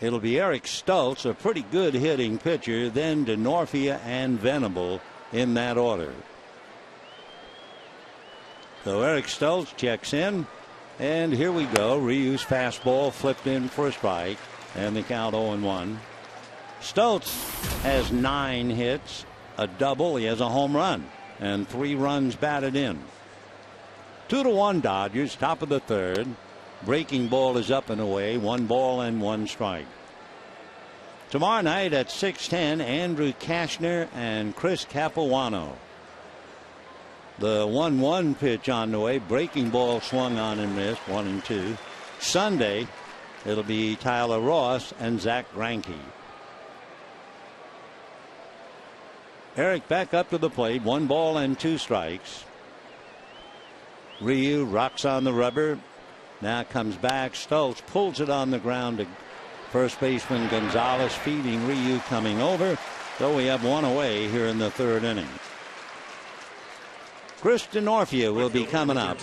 It'll be Eric Stultz, a pretty good hitting pitcher, then DeNorfia and Venable in that order. So Eric Stultz checks in. And here we go. Ryu's fastball flipped in for a strike, and the count 0-1. Stultz has 9 hits, a double. He has a home run, and 3 runs batted in. 2-1 Dodgers, top of the third. Breaking ball is up and away. 1 ball and 1 strike. Tomorrow night at 6:10, Andrew Kashner and Chris Capuano. The 1-1 pitch on the way. Breaking ball swung on and missed. 1-2. Sunday, It'll be Tyler Ross and Zach Greinke. Eric back up to the plate. 1 ball and 2 strikes. Ryu rocks on the rubber. Now comes back. Stoltz pulls it on the ground to first baseman Gonzalez, feeding Ryu coming over. So we have 1 away here in the 3rd inning. Chris Denorfia will be coming up.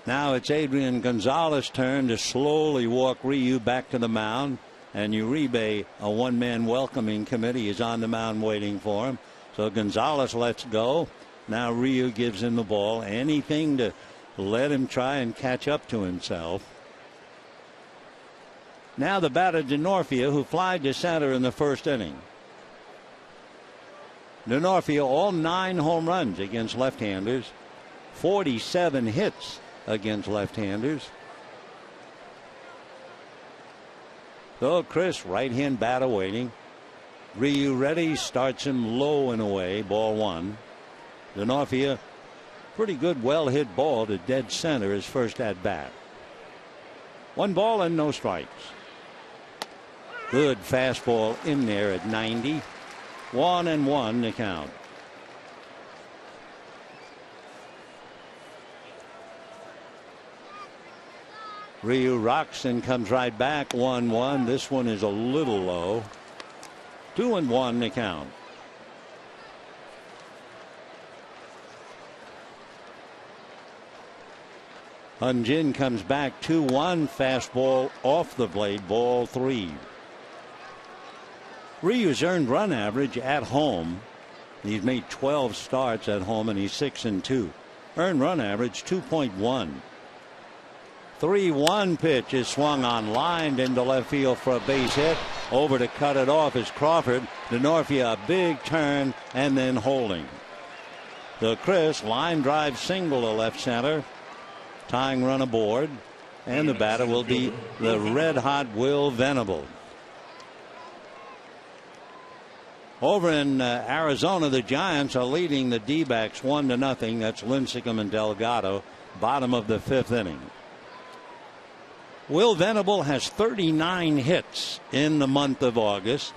Now it's Adrian Gonzalez's turn to slowly walk Ryu back to the mound. And Uribe, a 1-man welcoming committee, is on the mound waiting for him. So Gonzalez lets go. Now Ryu gives him the ball. Anything to let him try and catch up to himself. Now the batter Denorfia, who flied to center in the 1st inning. Denorfia, all 9 home runs against left-handers, 47 hits against left-handers. So Chris, right-hand batter waiting. Ryu ready, starts him low and away, ball 1. Denorfia, pretty good, well-hit ball to dead center his first at-bat. 1 ball and no strikes. Good fastball in there at 90. 1-1 to count. Ryu rocks and comes right back. 1-1. This one is a little low. 2-1 to count. Hyun-jin comes back. 2-1. Fastball off the blade. Ball 3. Ryu's earned run average at home. He's made 12 starts at home and he's 6-2. Earned run average 2.1. 3-1 pitch is swung on, lined into left field for a base hit. Over to cut it off is Crawford. Denorfia, a big turn and then holding. The Chris line drive single to left center. Tying run aboard. And the batter will be the red hot Will Venable. Over in Arizona, the Giants are leading the D-backs 1-0. That's Lincecum and Delgado. Bottom of the 5th inning. Will Venable has 39 hits in the month of August.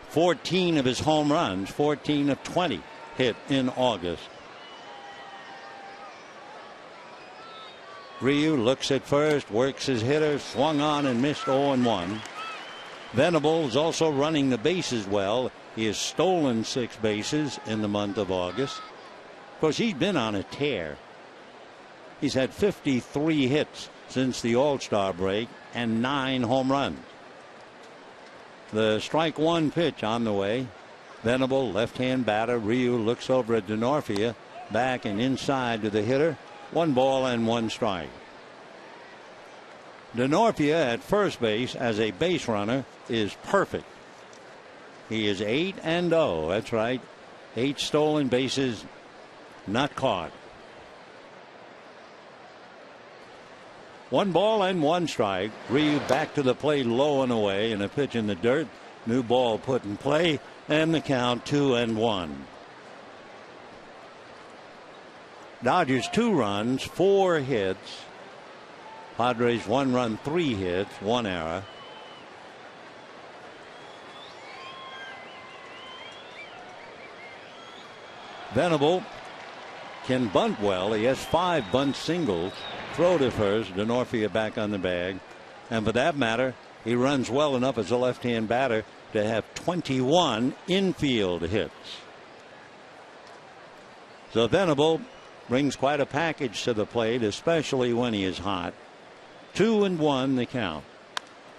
14 of his home runs, 14 of 20 hit in August. Ryu looks at first, works his hitter, swung on and missed 0-1. Venable is also running the bases well. He has stolen 6 bases in the month of August. Of course, he's been on a tear. He's had 53 hits since the All-Star break and 9 home runs. The strike 1 pitch on the way. Venable, left-hand batter. Ryu looks over at Denorfia. Back and inside to the hitter. 1 ball and 1 strike. Denorfia at first base as a base runner is perfect. He is 8-0. That's right. 8 stolen bases not caught. 1 ball and 1 strike. Ryu back to the plate, low and away, and a pitch in the dirt. New ball put in play, and the count 2-1. Dodgers 2 runs, 4 hits. Padres 1 run, 3 hits, 1 error. Venable can bunt well. He has 5 bunt singles. Throw to first. Denorfia back on the bag. And for that matter, he runs well enough as a left-hand batter to have 21 infield hits. So Venable brings quite a package to the plate, especially when he is hot. 2-1 the count.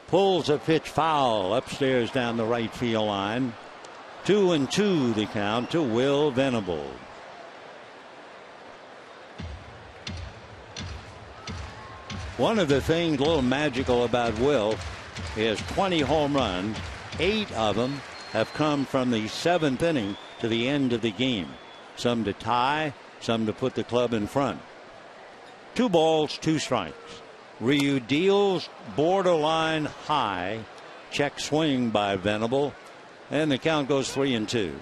Pulls a pitch foul upstairs down the right field line. 2-2 the count to Will Venable. One of the things a little magical about Will is 20 home runs. 8 of them have come from the 7th inning to the end of the game. Some to tie, some to put the club in front. 2 balls, 2 strikes. Ryu deals borderline high. Check swing by Venable. And the count goes 3-2.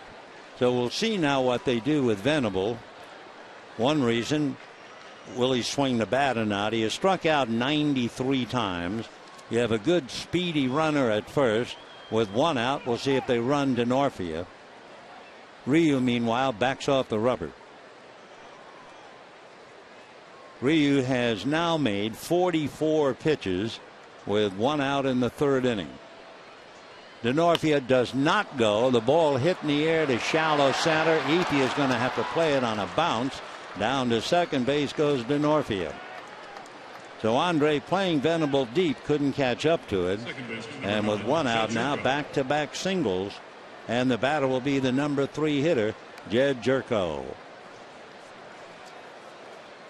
So we'll see now what they do with Venable. One reason will he swing the bat or not? He has struck out 93 times. You have a good speedy runner at first. With one out, we'll see if they run DeNorfia. Ryu, meanwhile, backs off the rubber. Ryu has now made 44 pitches with one out in the third inning. DeNorfia does not go. The ball hit in the air to shallow center. Ethi is going to have to play it on a bounce. Down to second base goes DeNorfia. So Andre, playing Venable deep, couldn't catch up to it. And with one out now, back-to-back singles. And the batter will be the number 3 hitter, Jed Jerko.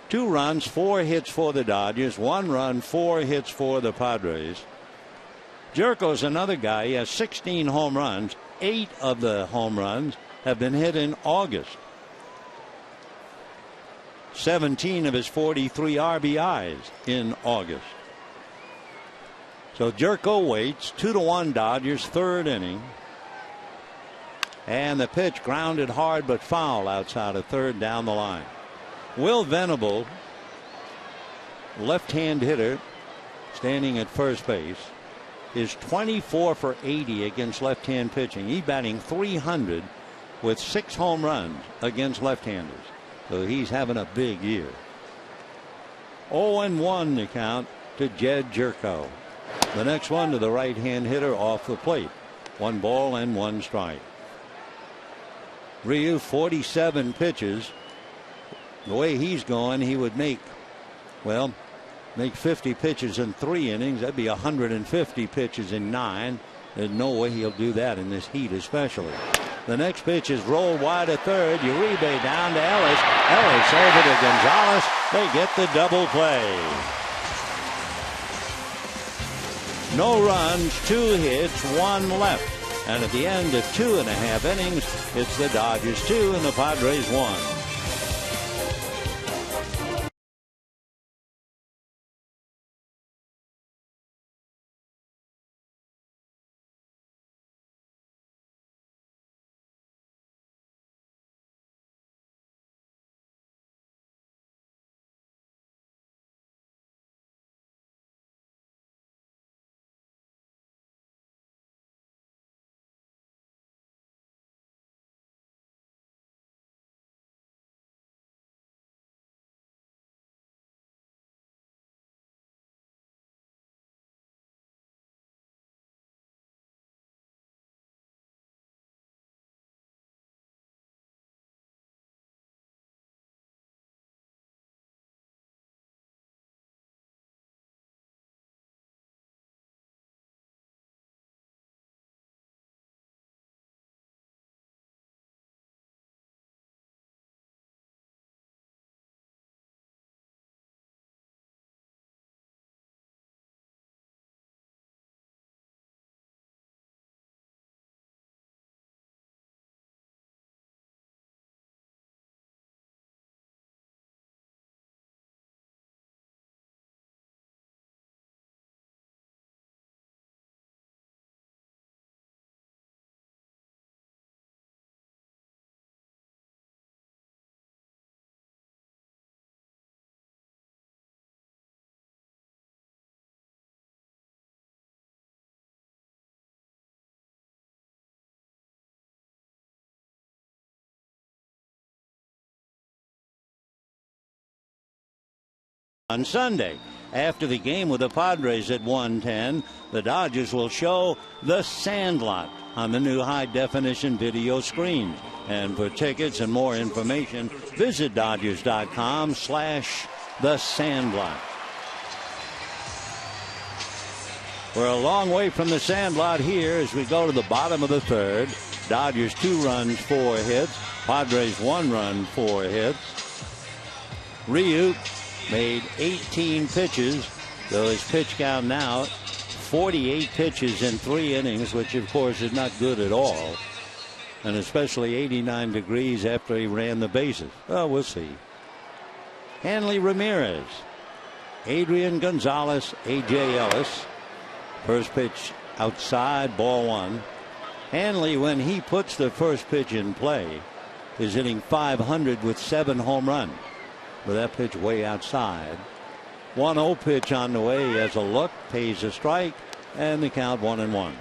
2 runs, 4 hits for the Dodgers. 1 run, 4 hits for the Padres. Jerko's another guy. He has 16 home runs. 8 of the home runs have been hit in August. 17 of his 43 RBIs in August. So Jerko waits. 2-1 Dodgers, third inning. And the pitch grounded hard but foul outside of third down the line. Will Venable, left-hand hitter, standing at first base, is 24 for 80 against left-hand pitching. He's batting .300 with 6 home runs against left-handers. So he's having a big year. 0-1 the count to Jed Jerko. The next one to the right-hand hitter off the plate. 1 ball and 1 strike. Ryu, 47 pitches. The way he's going, he would make 50 pitches in 3 innings. That'd be 150 pitches in 9. There's no way he'll do that in this heat, especially. The next pitch is rolled wide to third. Uribe down to Ellis. Ellis over to Gonzalez. They get the double play. No runs, 2 hits, 1 left. And at the end of 2.5 innings, it's the Dodgers 2 and the Padres 1. On Sunday, after the game with the Padres at 1:10, the Dodgers will show The Sandlot on the new high-definition video screens. And for tickets and more information, visit Dodgers.com/The Sandlot. We're a long way from The Sandlot here as we go to the bottom of the third. Dodgers 2 runs, 4 hits. Padres 1 run, 4 hits. Ryu made 18 pitches, though his pitch count now 48 pitches in 3 innings, which of course is not good at all, and especially 89 degrees after he ran the bases. Well, we'll see. Hanley Ramirez, Adrian Gonzalez, A.J. Ellis. First pitch outside, ball 1. Hanley, when he puts the first pitch in play, is hitting .500 with 7 home runs. with that pitch way outside. 1-0 pitch on the way. He has a look, pays a strike, and the count 1-1.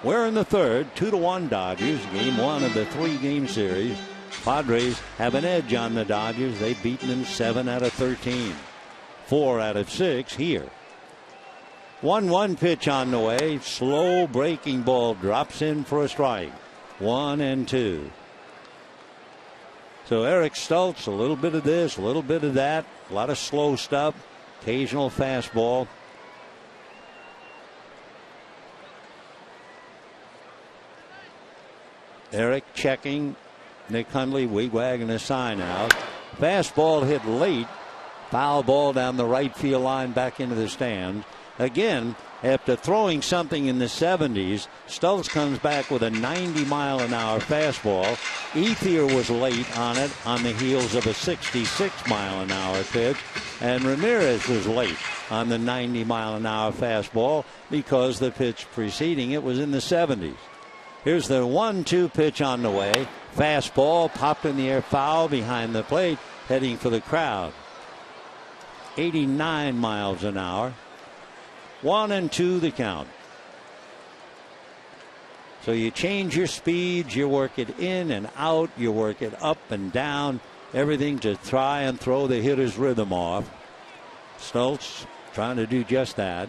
We're in the third, 2-1 Dodgers. Game 1 of the 3-game series. Padres have an edge on the Dodgers. They've beaten them 7 out of 13. 4 out of 6 here. 1-1 pitch on the way. Slow breaking ball drops in for a strike. 1-2. So Eric Stults, a little bit of this, a little bit of that, a lot of slow stuff, occasional fastball. Eric checking. Nick Hundley wig-wagging a sign out. Fastball hit late. Foul ball down the right field line back into the stands. Again, after throwing something in the 70s, Stults comes back with a 90-mile-an-hour fastball. Ethier was late on it on the heels of a 66-mile-an-hour pitch. And Ramirez was late on the 90-mile-an-hour fastball because the pitch preceding it was in the 70s. Here's the 1-2 pitch on the way. Fastball popped in the air, foul behind the plate, heading for the crowd. 89 miles an hour. 1-2 the count. So you change your speeds, you work it in and out, you work it up and down, everything to try and throw the hitter's rhythm off. Stults trying to do just that.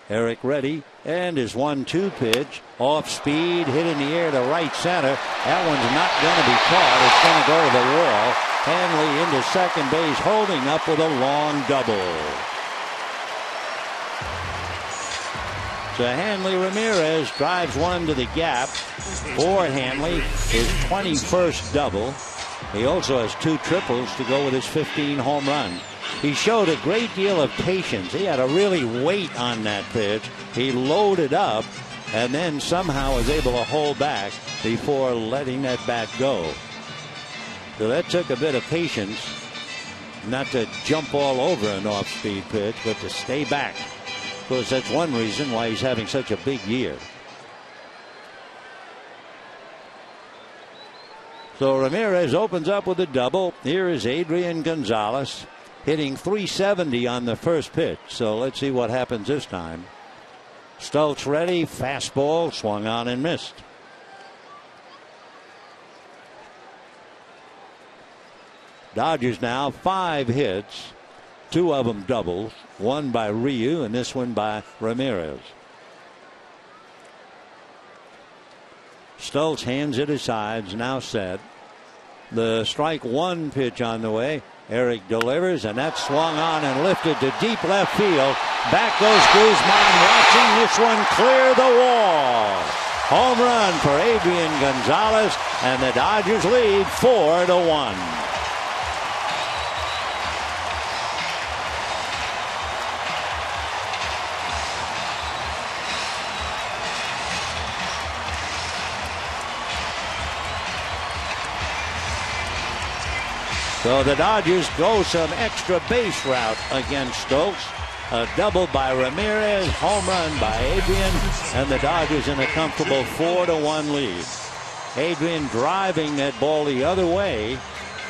Eric ready, and his 1-2 pitch, off speed, hit in the air to right center. That one's not going to be caught. It's going to go to the wall. Hanley into second base, holding up with a long double. So Hanley Ramirez drives one to the gap for Hanley, his 21st double. He also has 2 triples to go with his 15 home runs. He showed a great deal of patience. He had to really wait on that pitch. He loaded up and then somehow was able to hold back before letting that bat go. So that took a bit of patience, not to jump all over an off-speed pitch, but to stay back. Of course, that's one reason why he's having such a big year. So Ramirez opens up with a double. Here is Adrian Gonzalez, hitting .370 on the first pitch. So let's see what happens this time. Stults ready. Fastball swung on and missed. Dodgers now 5 hits, 2 of them doubles, 1 by Ryu and this one by Ramirez. Stults hands it aside, now set. The strike 1 pitch on the way. Eric delivers, and that swung on and lifted to deep left field. Back goes Guzman, watching this one clear the wall. Home run for Adrian Gonzalez, and the Dodgers lead 4-1. So the Dodgers go some extra base route against Stokes. A double by Ramirez, home run by Adrian, and the Dodgers in a comfortable 4-1 lead. Adrian driving that ball the other way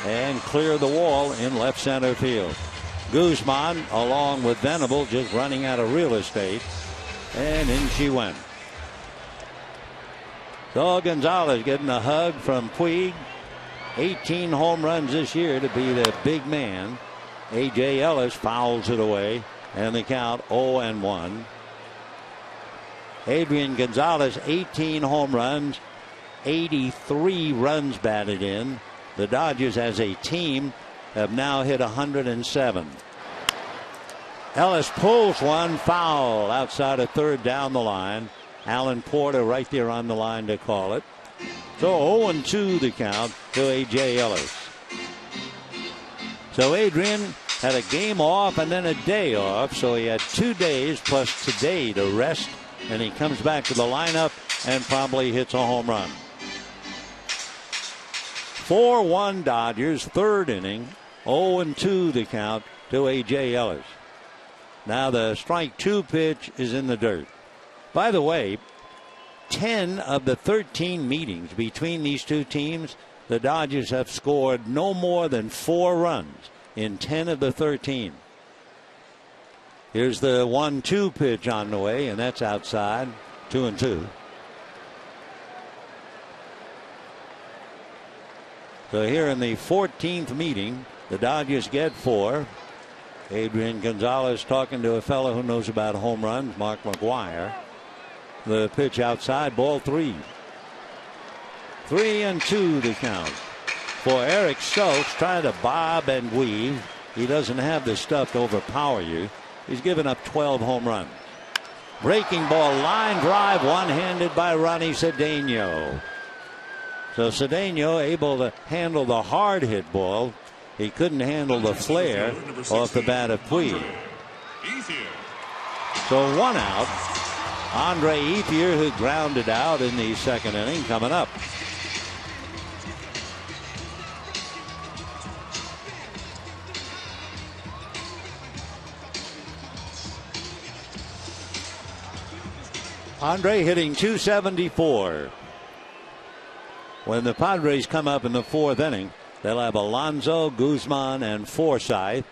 and clear the wall in left center field. Guzman along with Venable just running out of real estate, and in she went. So Gonzalez getting a hug from Puig. 18 home runs this year to be the big man. A.J. Ellis fouls it away, and the count 0-1. Adrian Gonzalez, 18 home runs, 83 runs batted in. The Dodgers as a team have now hit 107. Ellis pulls one, foul outside of third down the line. Alan Porter right there on the line to call it. So 0-2 the count to A.J. Ellis. So Adrian had a game off and then a day off. So he had 2 days plus today to rest. And he comes back to the lineup and probably hits a home run. 4-1 Dodgers, third inning. 0-2 the count to A.J. Ellis. Now the strike 2 pitch is in the dirt. By the way, 10 of the 13 meetings between these two teams, the Dodgers have scored no more than 4 runs in 10 of the 13. Here's the 1-2 pitch on the way, and that's outside. 2-2. So here in the 14th meeting, the Dodgers get 4. Adrian Gonzalez talking to a fellow who knows about home runs, Mark McGuire. The pitch outside, ball 3. 3-2 the count. For Eric Stokes, trying to bob and weave. He doesn't have the stuff to overpower you. He's given up 12 home runs. Breaking ball, line drive, one-handed by Ronnie Cedeno. So Cedeno able to handle the hard hit ball. He couldn't handle the flare off the bat of Puig. So 1 out. Andre Ethier, who grounded out in the 2nd inning, coming up. Andre hitting .274. When the Padres come up in the 4th inning, they'll have Alonso, Guzman, and Forsythe.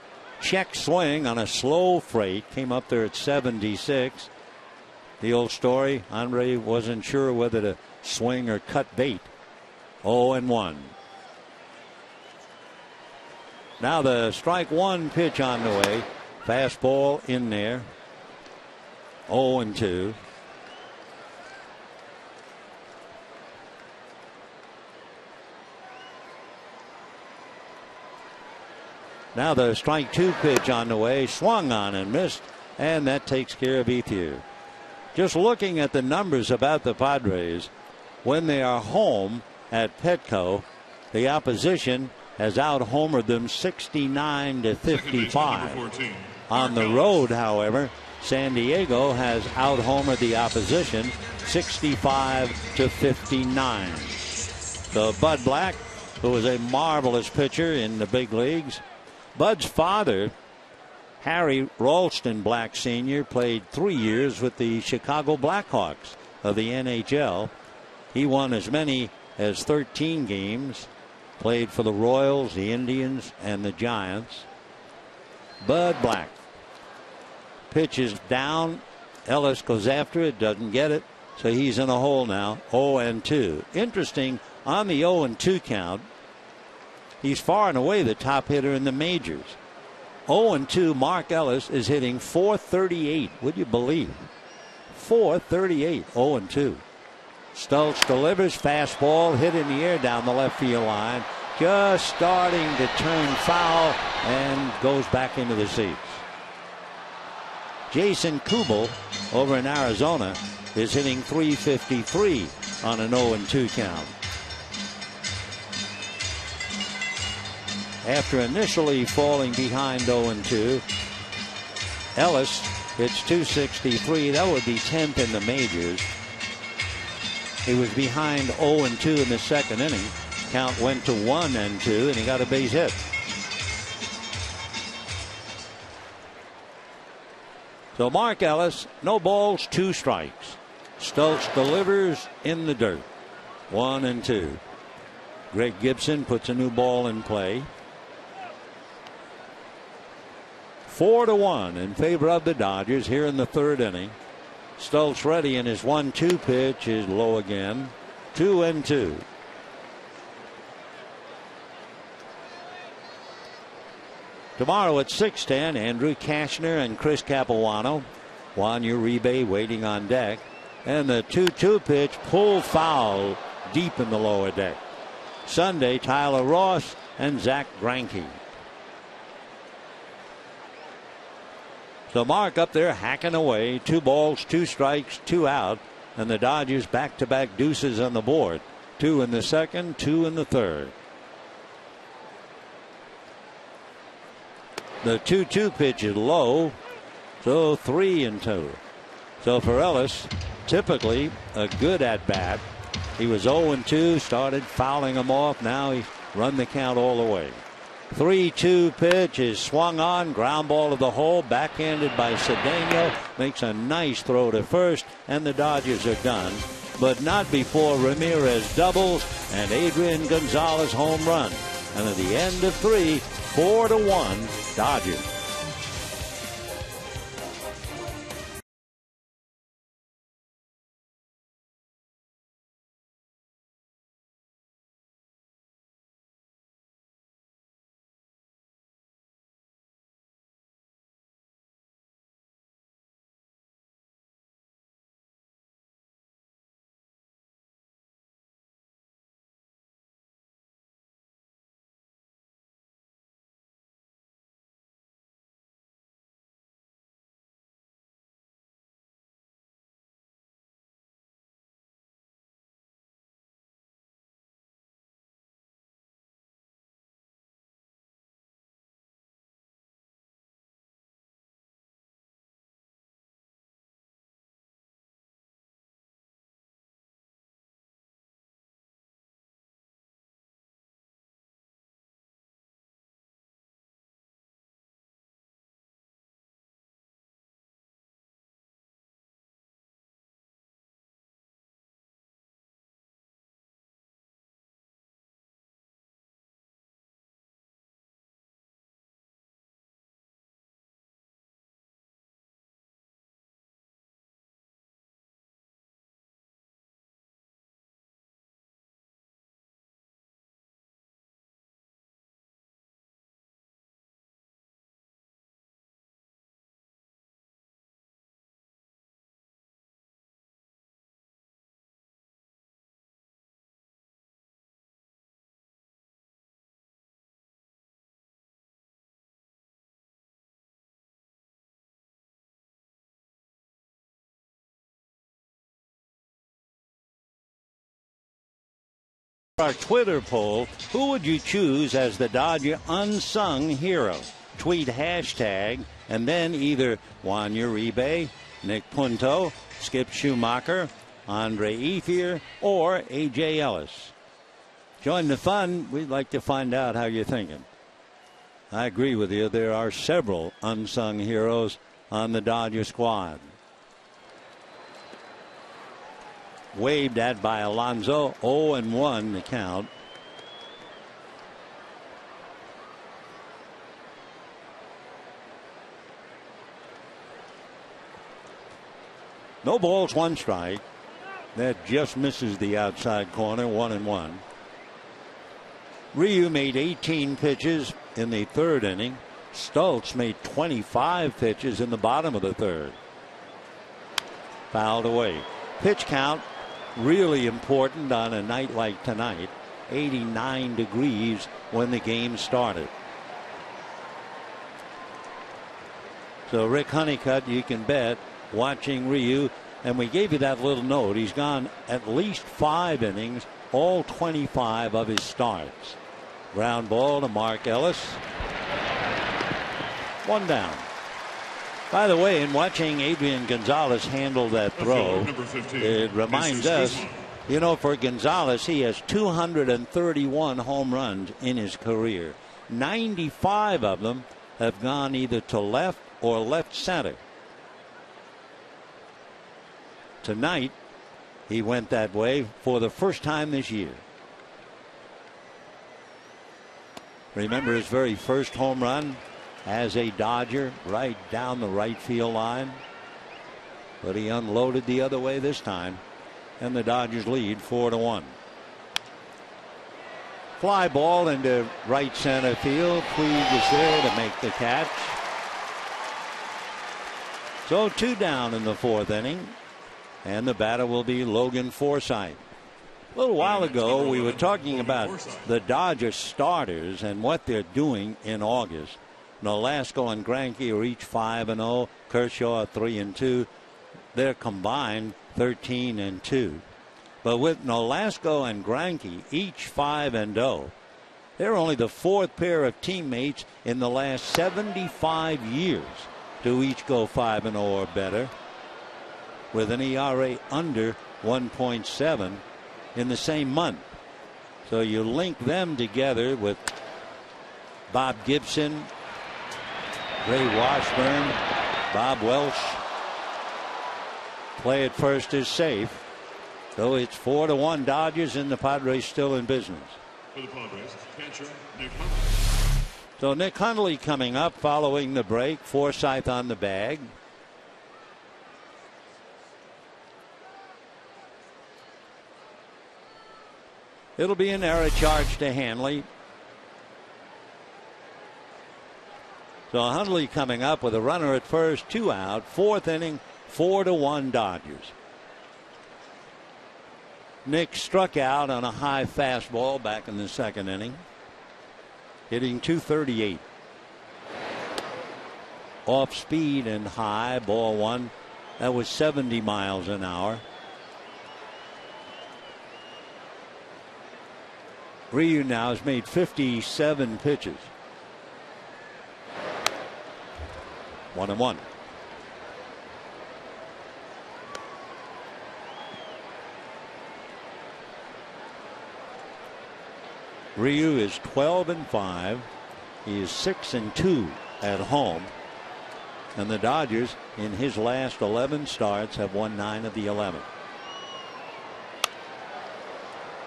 Check swing on a slow freight. Came up there at 76. The old story, Andre wasn't sure whether to swing or cut bait. 0-1. Now the strike 1 pitch on the way. Fastball in there. 0-2. Now the strike 2 pitch on the way, swung on and missed, and that takes care of Ethier. Just looking at the numbers about the Padres, when they are home at Petco, the opposition has out-homered them 69-55. On the road, however, San Diego has out-homered the opposition 65-59. So Bud Black, who was a marvelous pitcher in the big leagues. Bud's father, Harry Ralston Black Sr., played 3 years with the Chicago Blackhawks of the NHL. He won as many as 13 games, played for the Royals, the Indians, and the Giants. Bud Black. Pitch is down. Ellis goes after it, doesn't get it, so he's in a hole now. 0-2. Interesting, on the 0-2 count, he's far and away the top hitter in the majors. 0-2, Mark Ellis is hitting .438. Would you believe? .438, 0-2. Stoltz delivers, fastball hit in the air down the left field line. Just starting to turn foul and goes back into the seats. Jason Kubel over in Arizona is hitting .353 on an 0-2 count. After initially falling behind 0-2, Ellis hits .263. That would be 10th in the majors. He was behind 0-2 in the 2nd inning. Count went to 1-2, and he got a base hit. So Mark Ellis, no balls, 2 strikes. Stoltz delivers in the dirt. 1-2. Greg Gibson puts a new ball in play. 4-1 in favor of the Dodgers here in the 3rd inning. Stoltz ready, and his 1-2 pitch is low again. 2-2. Tomorrow at 6:10, Andrew Kashner and Chris Capuano. Juan Uribe waiting on deck. And the 2-2 pitch pulled foul deep in the lower deck. Sunday, Tyler Ross and Zach Greinke. So Mark up there hacking away. 2 balls, 2 strikes, 2 out. And the Dodgers back-to-back deuces on the board. 2 in the 2nd, 2 in the 3rd. The 2-2 pitch is low. So 3-2. So for Ellis, typically a good at-bat. He was 0-2, started fouling him off. Now he's run the count all the way. 3-2 pitch is swung on, ground ball to the hole, backhanded by Cedeno, makes a nice throw to first, and the Dodgers are done. but not before Ramirez doubles and Adrian Gonzalez home run. And at the end of 3, 4-1 Dodgers. Our Twitter poll, who would you choose as the Dodger unsung hero? Tweet hashtag and then either Juan Uribe, Nick Punto, Skip Schumacher, Andre Ethier, or A.J. Ellis. Join the fun. We'd like to find out how you're thinking. I agree with you. There are several unsung heroes on the Dodger squad. Waved at by Alonso, 0-1 the count. No balls, 1 strike. That just misses the outside corner, 1-1. Ryu made 18 pitches in the 3rd inning. Stultz made 25 pitches in the bottom of the 3rd. Fouled away. Pitch count. Really important on a night like tonight. 89 degrees when the game started. So Rick Honeycutt, you can bet, watching Ryu, and we gave you that little note. He's gone at least 5 innings, all 25 of his starts. Ground ball to Mark Ellis. 1 down. By the way, in watching Adrian Gonzalez handle that throw, it reminds us, you know, for Gonzalez, he has 231 home runs in his career. 95 of them have gone either to left or left center. Tonight, he went that way for the first time this year. Remember his very first home run as a Dodger, right down the right field line. But he unloaded the other way this time, and the Dodgers lead 4-1. Fly ball into right center field. Puig is there to make the catch. So 2 down in the 4th inning, and the batter will be Logan Forsythe. A little while ago, we were talking about the Dodgers starters and what they're doing in August. Nolasco and Greinke are each 5-0. Kershaw 3-2. They're combined 13-2. But with Nolasco and Greinke each 5-0, they're only the 4th pair of teammates in the last 75 years to each go 5-0 or better, with an ERA under 1.7 in the same month. So you link them together with Bob Gibson, Ray Washburn, Bob Welch. Play at first is safe. So it's 4-1 Dodgers, and the Padres still in business. For the Padres, catcher Nick Hundley. So Nick Hundley coming up following the break. Forsythe on the bag. It'll be an error charge to Hanley. So Hundley coming up with a runner at first, 2 out, 4th inning, 4-1 Dodgers. Nick struck out on a high fastball back in the 2nd inning, hitting .238. Off speed and high, ball 1. That was 70 miles an hour. Ryu now has made 57 pitches. 1-1. Ryu is 12-5. He is 6-2 at home. And the Dodgers, in his last 11 starts, have won 9 of the 11.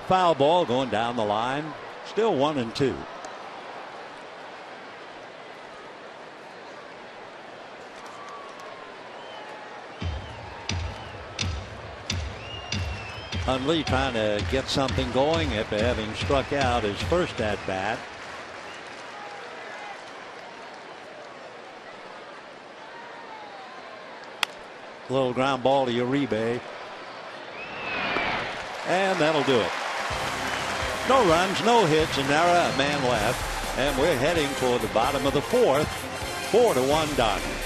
Foul ball going down the line. Still 1-2. Hundley trying to get something going after having struck out his first at bat. Little ground ball to Uribe. And that'll do it. No runs, no hits, and now a man left. And we're heading for the bottom of the 4th. 4-1 Dodgers.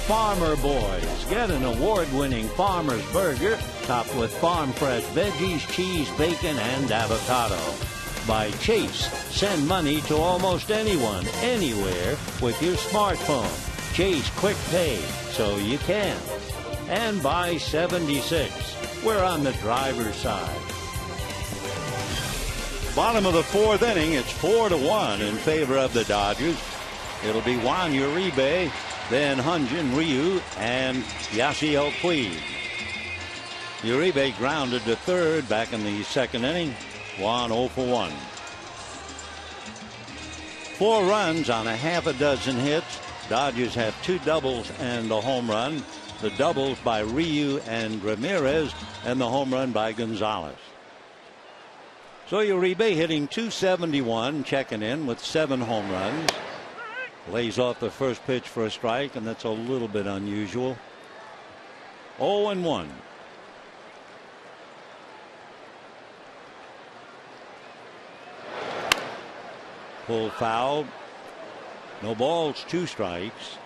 Farmer Boys. Get an award-winning Farmer's Burger topped with farm fresh veggies, cheese, bacon, and avocado. By Chase. Send money to almost anyone, anywhere with your smartphone. Chase Quick Pay, so you can. And by 76. We're on the driver's side. Bottom of the 4th inning, it's 4-1 in favor of the Dodgers. It'll be Juan Uribe, then Hyun-Jin Ryu, and Yasiel Puig. Uribe grounded to third back in the 2nd inning. Juan 0 for 1. 4 runs on a half a dozen hits. Dodgers have 2 doubles and a home run. The doubles by Ryu and Ramirez, and the home run by Gonzalez. So Uribe hitting .271, checking in with 7 home runs. Lays off the first pitch for a strike, and that's a little bit unusual. 0-1. Pull foul. No balls, 2 strikes.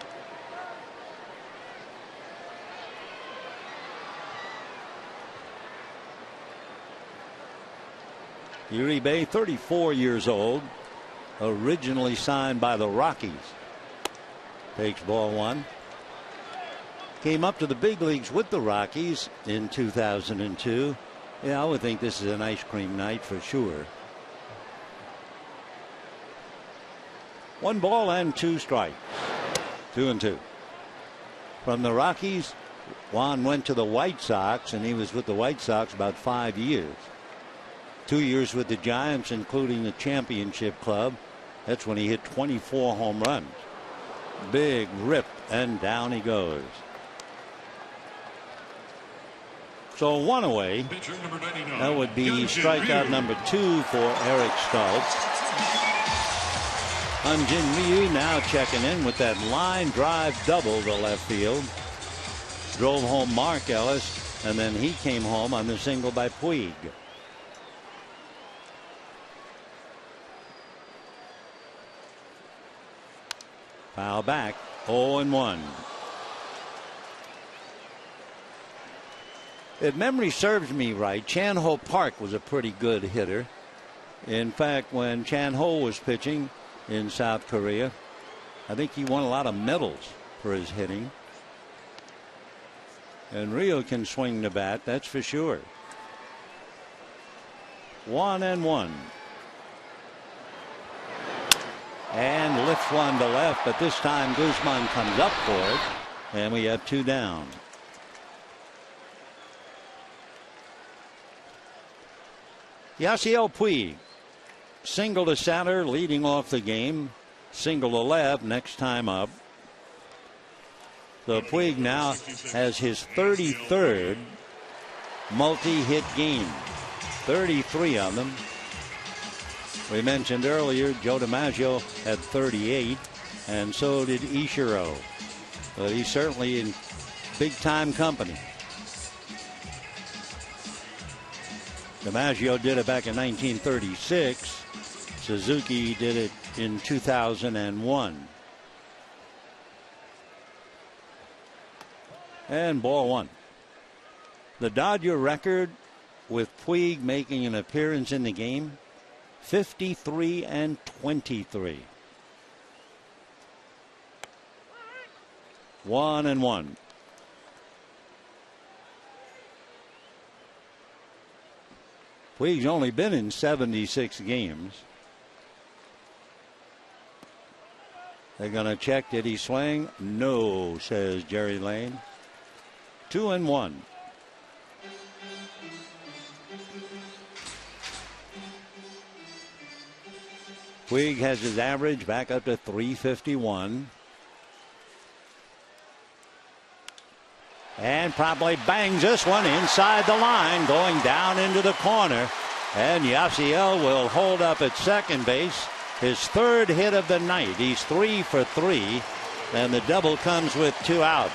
Uribe, 34 years old, originally signed by the Rockies. Takes ball one. Came up to the big leagues with the Rockies in 2002. Yeah, I would think this is an ice cream night for sure. 1 ball and 2 strikes. 2-2. From the Rockies, Juan went to the White Sox, and he was with the White Sox about 5 years. 2 years with the Giants, including the championship club. That's when he hit 24 home runs. Big rip, and down he goes. So 1 away. That would be strikeout number 2 for Eric Stultz. Hyun-Jin Ryu now checking in with that line drive double to left field. Drove home Mark Ellis, and then he came home on the single by Puig. Foul back, 0-1. If memory serves me right, Chan-Ho Park was a pretty good hitter. In fact, when Chan-Ho was pitching in South Korea, I think he won a lot of medals for his hitting. And Rio can swing the bat, that's for sure. 1-1. And lifts one to left, but this time Guzman comes up for it, and we have 2 down. Yasiel Puig, single to center, leading off the game. Single to left, next time up. So Puig now has his 33rd multi-hit game. 33 of them. We mentioned earlier Joe DiMaggio had 38, and so did Ichiro. But he's certainly in big-time company. DiMaggio did it back in 1936. Suzuki did it in 2001. And ball one. The Dodger record with Puig making an appearance in the game, 53-23. 1-1. Puig's only been in 76 games. They're going to check. Did he swing? No, says Jerry Lane. 2-1. Puig has his average back up to 351. And probably bangs this one inside the line, going down into the corner. And Yasiel will hold up at second base. His 3rd hit of the night. He's 3 for 3. And the double comes with 2 out.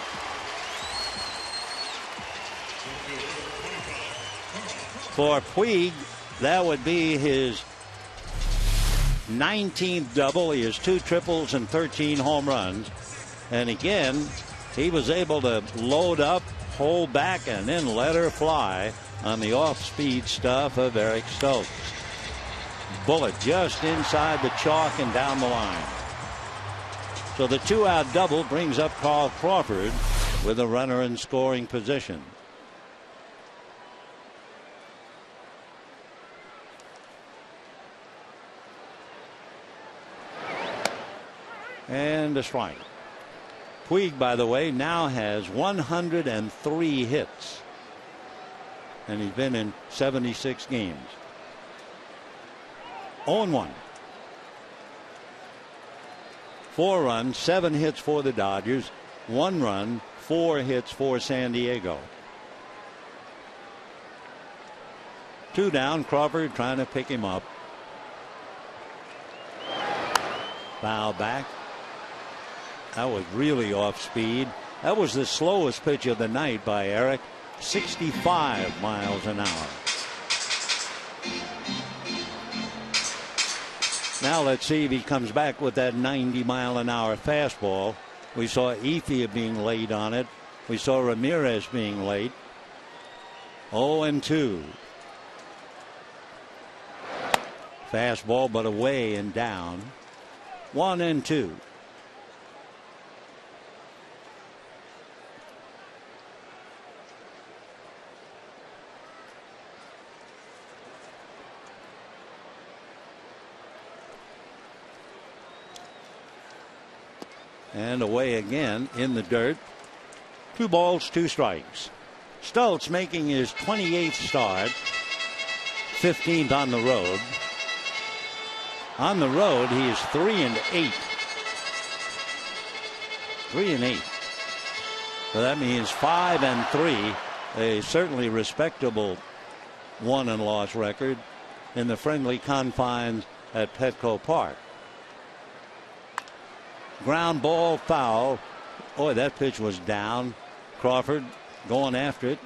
For Puig, that would be his 19th double. He has 2 triples and 13 home runs. And again, he was able to load up, hold back, and then let her fly on the off-speed stuff of Eric Stultz. Bullet just inside the chalk and down the line. So the 2-out double brings up Carl Crawford with a runner in scoring position. And a strike. Puig, by the way, now has 103 hits. And he's been in 76 games. 0-1. 4 runs, 7 hits for the Dodgers. 1 run, 4 hits for San Diego. 2 down. Crawford trying to pick him up. Foul back. That was really off speed. That was the slowest pitch of the night by Eric. 65 miles an hour. Now let's see if he comes back with that 90-mile-an-hour fastball. We saw Ethia being late on it. We saw Ramirez being late. 0-2. Fastball, but away and down. 1-2. And away again in the dirt. 2 balls, 2 strikes. Stultz making his 28th start, 15th on the road. On the road, he is 3-8. 3-8. So that means 5-3, a certainly respectable won-and-loss record in the friendly confines at Petco Park. Ground ball, foul. Boy, that pitch was down. Crawford going after it,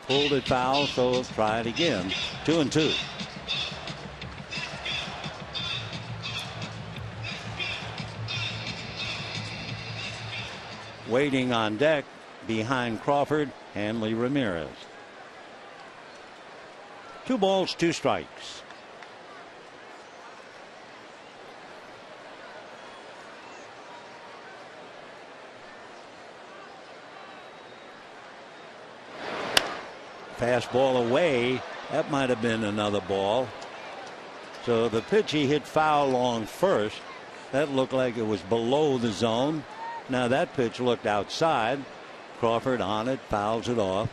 pulled it foul, so try it again. 2-2. Waiting on deck behind Crawford, Hanley Ramirez. 2 balls, 2 strikes. Fastball away. That might have been another ball. So the pitch he hit foul on first, that looked like it was below the zone. Now that pitch looked outside. Crawford on it, fouls it off.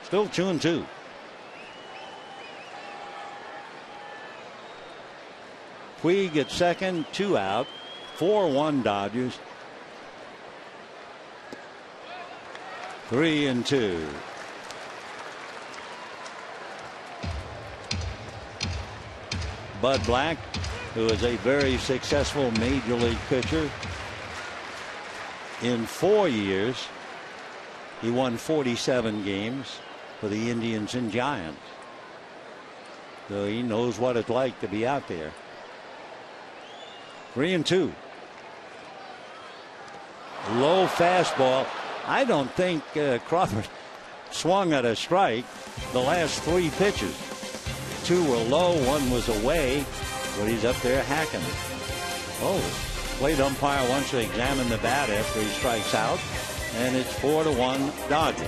Still 2-2. Puig at second, 2 out. 4-1 Dodgers. 3-2. Bud Black, who is a very successful major league pitcher. In 4 years, he won 47 games for the Indians and Giants. So he knows what it's like to be out there. 3-2. Low fastball. I don't think Crawford swung at a strike the last 3 pitches. 2 were low, 1 was away, but he's up there hacking. Oh, plate umpire wants to examine the bat after he strikes out, and it's 4-1 Dodgers.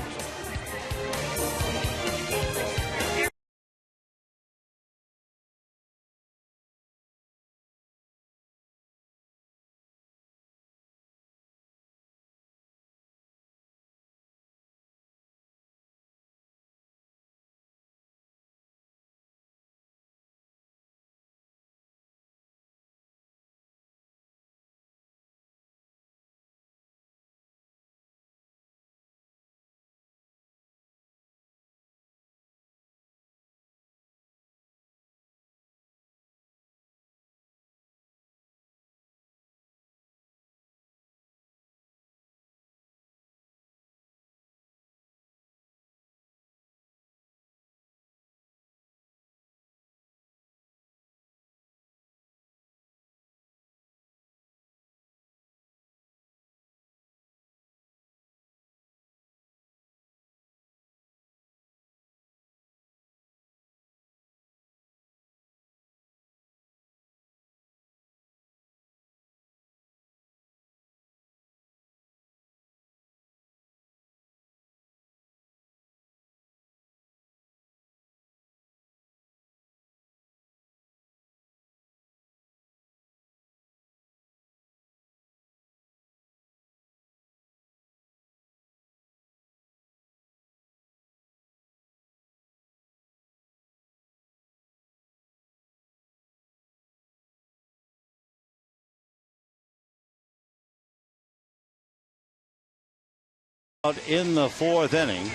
Out in the 4th inning,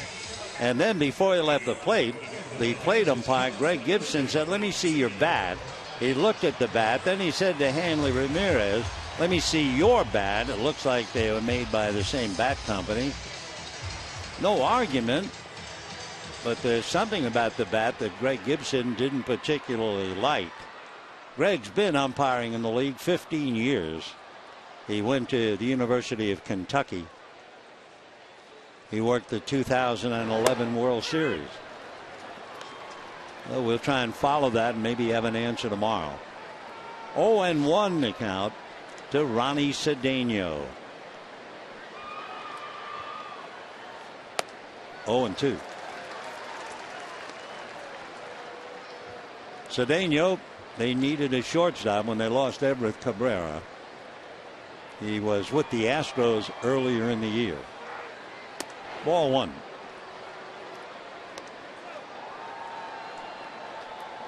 and then before he left the plate umpire Greg Gibson said, "Let me see your bat." He looked at the bat, then he said to Hanley Ramirez, "Let me see your bat." It looks like they were made by the same bat company. No argument, but there's something about the bat that Greg Gibson didn't particularly like. Greg's been umpiring in the league 15 years. He went to the University of Kentucky. He worked the 2011 World Series. Well, we'll try and follow that and maybe have an answer tomorrow. 0-1 the count to Ronnie Cedeno. 0-2. Cedeno, they needed a shortstop when they lost Everett Cabrera. He was with the Astros earlier in the year. Ball one.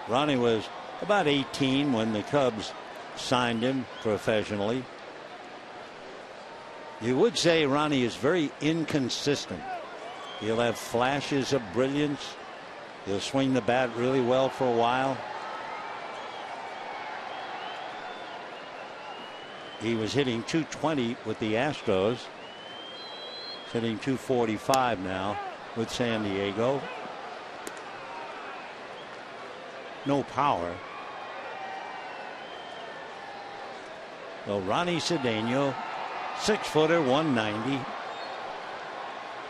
Ronnie was about 18 when the Cubs signed him professionally. You would say Ronnie is very inconsistent. He'll have flashes of brilliance. He'll swing the bat really well for a while. He was hitting .220 with the Astros. He's hitting .245 now with San Diego. No power. So Ronnie Cedeno, 6-footer, 190.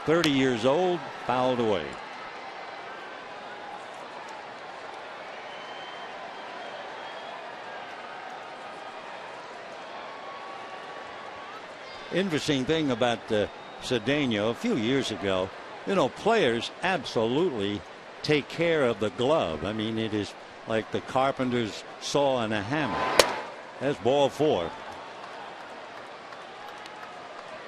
30 years old, fouled away. Interesting thing about Cedeno, a few years ago, players absolutely take care of the glove. I mean, it is like the carpenter's saw and a hammer. That's ball four.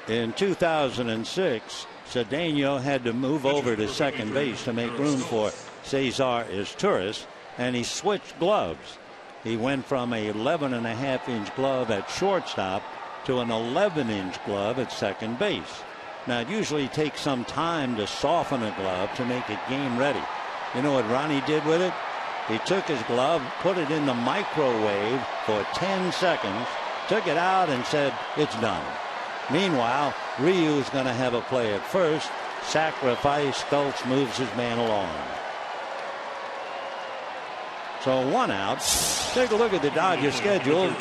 In 2006, Cedeno had to move over to second base to make room for Cesar Izturis, and he switched gloves. He went from a 11.5-inch glove at shortstop to an 11-inch glove at second base. Now, it usually takes some time to soften a glove to make it game ready. You know what Ronnie did with it? He took his glove, put it in the microwave for 10 seconds, took it out and said, it's done. Meanwhile, Ryu is going to have a play at first. Sacrifice. Stoltz moves his man along. So 1 out. Take a look at the Dodgers schedule.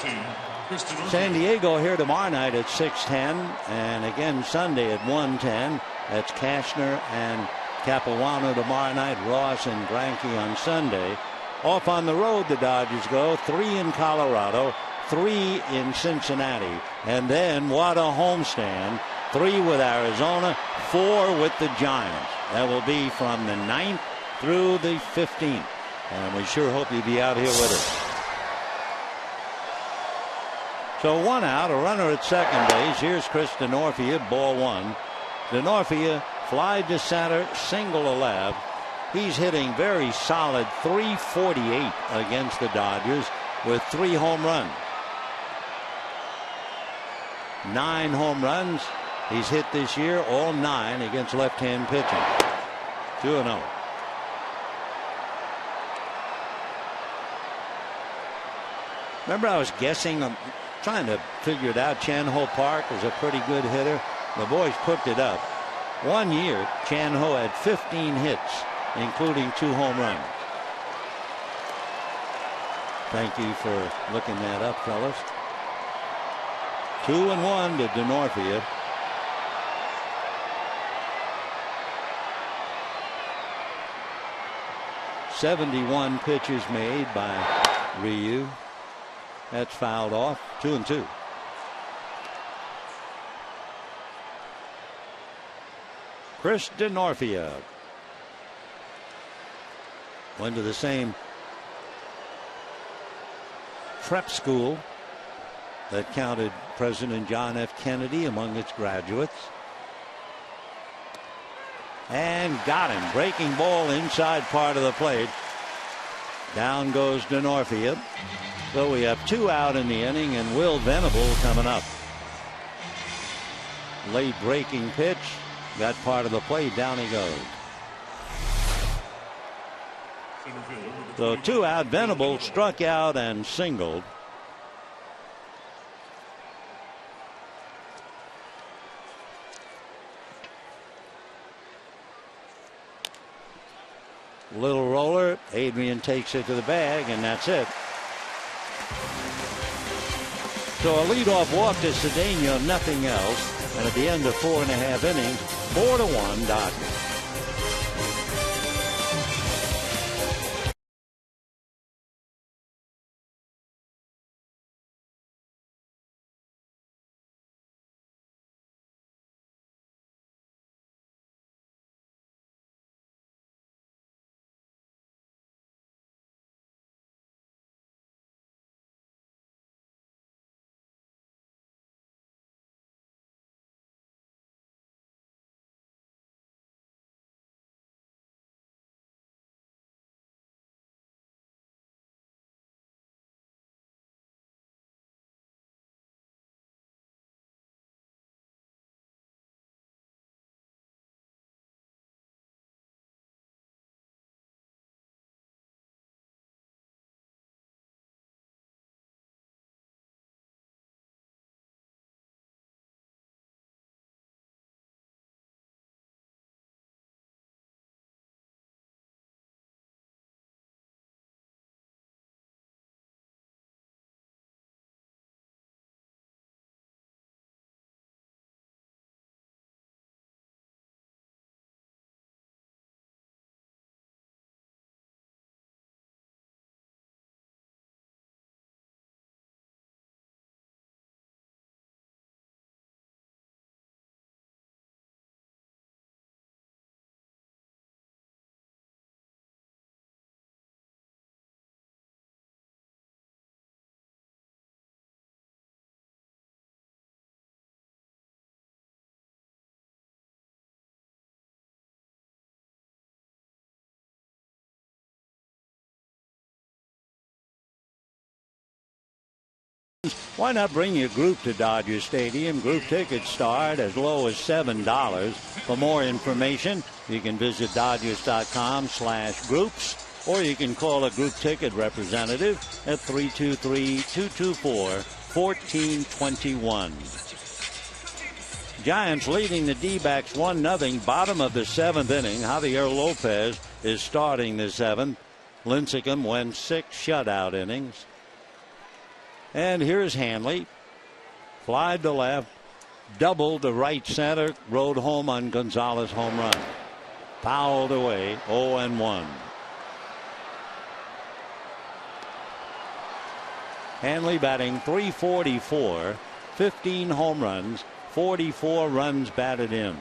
San Diego here tomorrow night at 6:10, and again Sunday at 1:10. That's Cashner and Capuano tomorrow night. Ross and Greinke on Sunday. Off on the road the Dodgers go. 3 in Colorado, 3 in Cincinnati, and then what a homestand. 3 with Arizona, 4 with the Giants. That will be from the 9th through the 15th, and we sure hope you'll be out here with us. So 1 out, a runner at second base. Here's Chris Denorfia, ball 1. Denorfia fly to center, single to left. He's hitting very solid .348 against the Dodgers with 3 home runs. 9 home runs he's hit this year, all 9 against left-hand pitching. 2-0. Remember, I was guessing, trying to figure it out. Chan-Ho Park was a pretty good hitter. The boys cooked it up. 1 year, Chan-Ho had 15 hits, including 2 home runs. Thank you for looking that up, fellas. 2-1 to Denorfia. .71 pitches made by Ryu. That's fouled off. 2-2. Chris Denorfia went to the same prep school that counted President John F. Kennedy among its graduates. And got him. Breaking ball inside part of the plate. Down goes Denorfia. So we have 2 out in the inning, and Will Venable coming up. Late breaking pitch. Got part of the plate. Down he goes. So 2 out. Venable struck out and singled. Little roller. Adrian takes it to the bag, and that's it. So a leadoff walk to Cedeno, nothing else. And at the end of 4.5 innings, 4-1 Dodgers. Why not bring your group to Dodger Stadium? Group tickets start as low as $7. For more information, you can visit Dodgers.com/groups, or you can call a group ticket representative at 323-224-1421. Giants leading the D-backs 1-0, bottom of the 7th inning. Javier Lopez is starting the 7th. Lincecum went 6 shutout innings. And here's Hanley. Flied to left, doubled to right center, rode home on Gonzalez home run. Fouled away, 0-1. Hanley batting .344, 15 home runs, 44 runs batted in.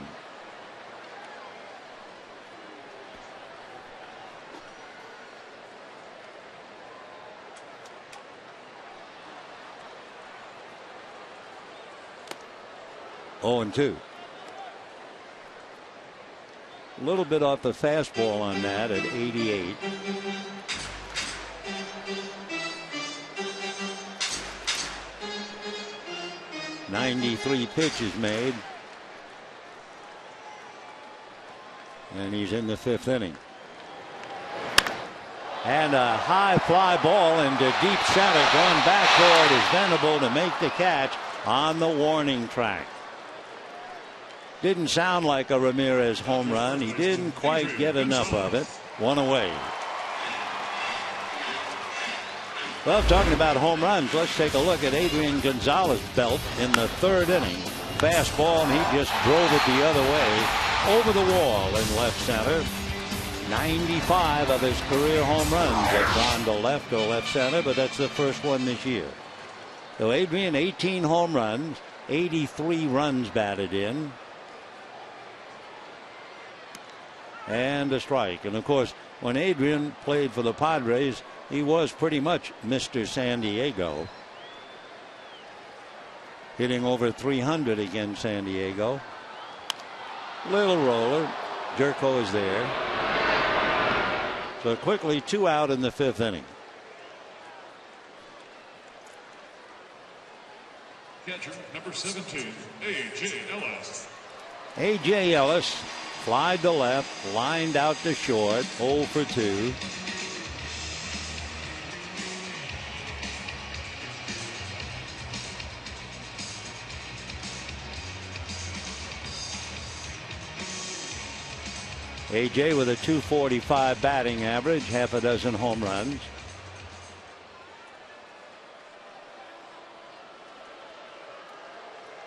Oh, and 2. A little bit off the fastball on that at 88. .93 pitches made. And he's in the 5th inning. And a high fly ball into deep center, going back toward his Venable to make the catch on the warning track. Didn't sound like a Ramirez home run. He didn't quite get enough of it. 1 away. Well, talking about home runs, let's take a look at Adrian Gonzalez's belt in the 3rd inning. Fastball, and he just drove it the other way over the wall in left center. 95 of his career home runs have gone to left or left center, but that's the first one this year. So Adrian, 18 home runs, 83 runs batted in. And a strike. And of course, when Adrian played for the Padres, he was pretty much Mr. San Diego. Hitting over 300 against San Diego. Little roller. Jerko is there. So quickly 2 out in the 5th inning. Catcher number 17, A.J. Ellis. A.J. Ellis flied to left, lined out to short, 0 for 2. A.J. with a .245 batting average, half a dozen home runs.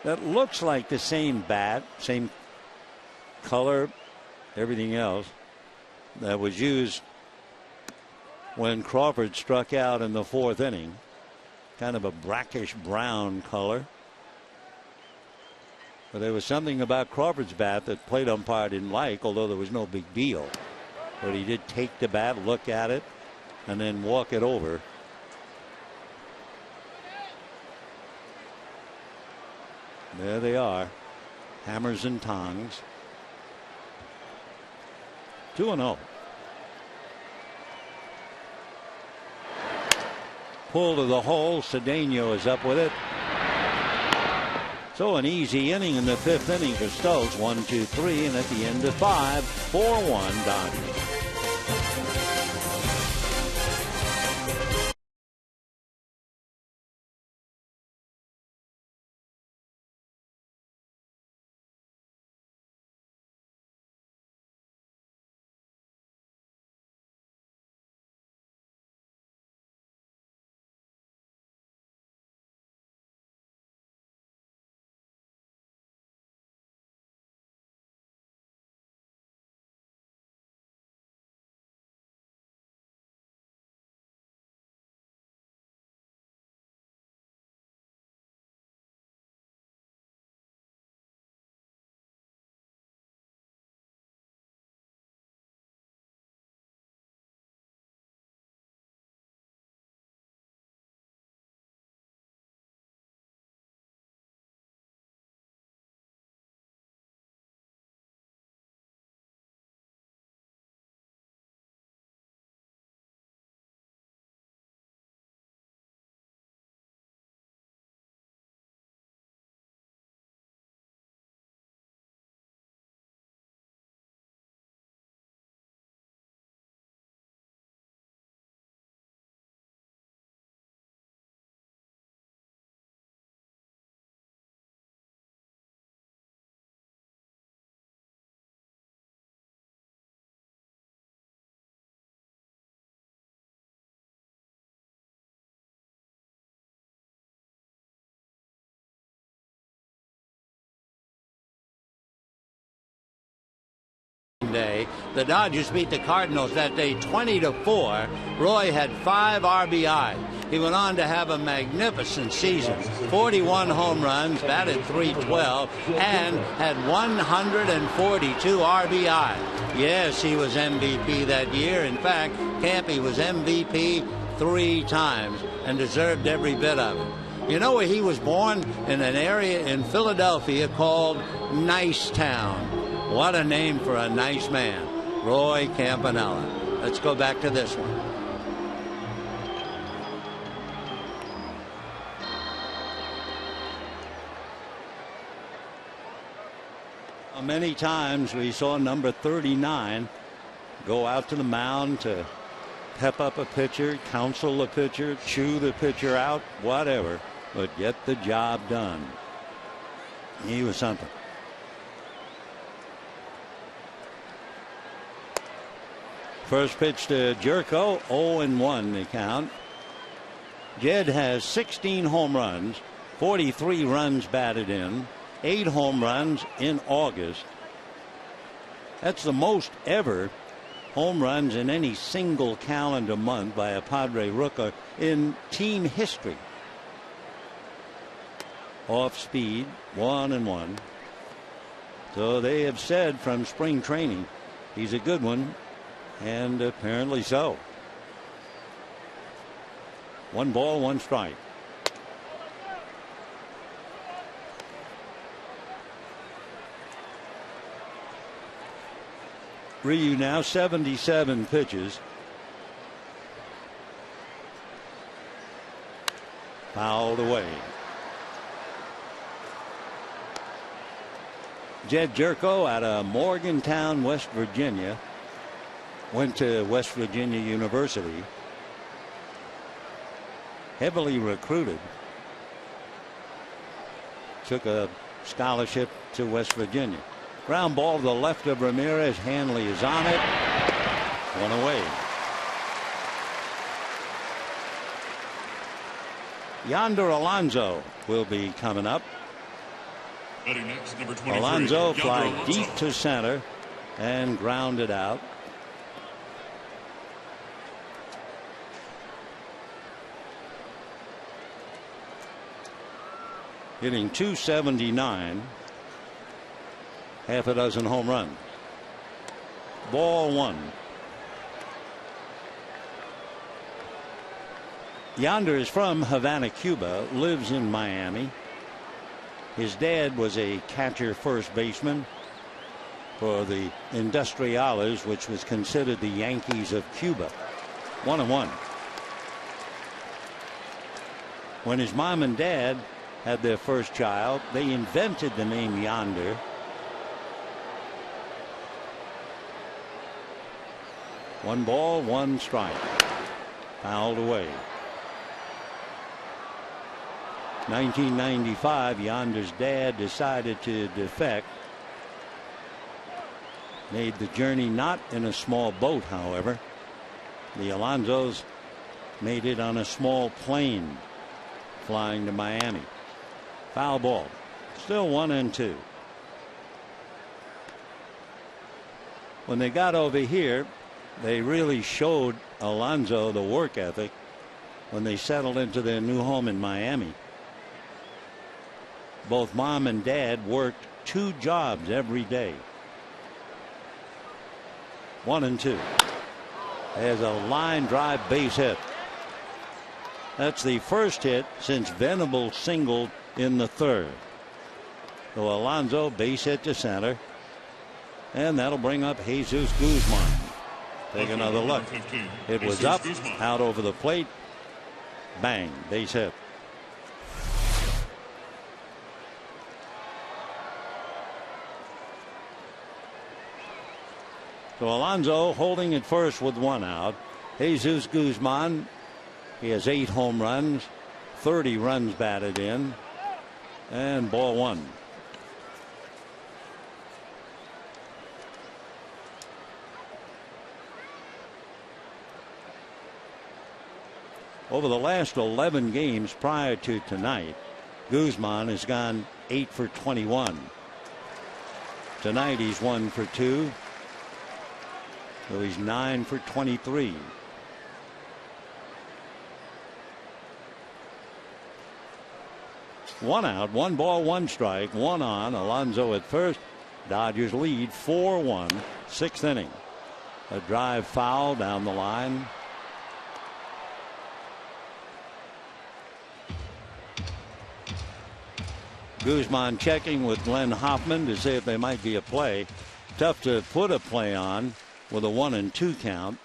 That looks like the same bat, same color, everything else that was used when Crawford struck out in the 4th inning. Kind of a brackish brown color. But there was something about Crawford's bat that plate umpire didn't like, although there was no big deal. But he did take the bat, look at it, and then walk it over. There they are. Hammers and tongs. 2-0. Pull to the hole. Cedeno is up with it. So an easy inning in the 5th inning for Stokes. 1, 2, 3, and at the end of 5, 4-1 Dodgers. important day. The Dodgers beat the Cardinals that day 20-4. Roy had 5 RBI. He went on to have a magnificent season. 41 home runs, batted .312, and had 142 RBI. Yes, he was MVP that year. In fact, Campy was MVP 3 times and deserved every bit of it. You know where he was born? In an area in Philadelphia called Nice Town. What a name for a nice man. Roy Campanella. Let's go back to this one. Many times we saw number 39 go out to the mound to pep up a pitcher, counsel a pitcher, chew the pitcher out, whatever, but get the job done. He was something. First pitch to Jerko, 0-1 the count. Jed has 16 home runs, 43 runs batted in, 8 home runs in August. That's the most ever home runs in any single calendar month by a Padre rookie in team history. Off speed, 1-1. So they have said from spring training he's a good one, and apparently so. 1 ball, 1 strike. Ryu now 77 pitches. Fouled away. Jed Jerko out of Morgantown, West Virginia. Went to West Virginia University. Heavily recruited. Took a scholarship to West Virginia. Ground ball to the left of Ramirez. Hanley is on it. 1 away. Yonder Alonso will be coming up. Next, number 23, Alonso fly Alonso. deep to center and grounded out. Hitting .279. Half a dozen home runs. Ball 1. Yonder is from Havana, Cuba, lives in Miami. His dad was a catcher first baseman for the Industriales, which was considered the Yankees of Cuba. 1-1. When his mom and dad had their first child, they invented the name Yonder. One ball, 1 strike. Fouled away. 1995, Yonder's dad decided to defect. Made the journey not in a small boat, however. The Alonsos made it on a small plane flying to Miami. Foul ball. Still 1-2. When they got over here, they really showed Alonso the work ethic when they settled into their new home in Miami. Both mom and dad worked 2 jobs every day. 1-2. There's a line drive base hit. That's the first hit since Venable singled in the 3rd. So Alonso base hit to center, and that'll bring up Jesus Guzman. Take another look. It was up, out over the plate. Bang, base hit. So Alonso holding at first with 1 out. Jesus Guzman, he has 8 home runs, 30 runs batted in, and ball 1. Over the last 11 games prior to tonight, Guzman has gone 8 for 21. Tonight he's 1 for 2. So he's 9 for 23. One out, 1 ball, 1 strike, 1 on. Alonso at first. Dodgers lead 4-1, 6th inning. A drive foul down the line. Guzman checking with Glenn Hoffman to see if there might be a play. Tough to put a play on with a 1-2 count.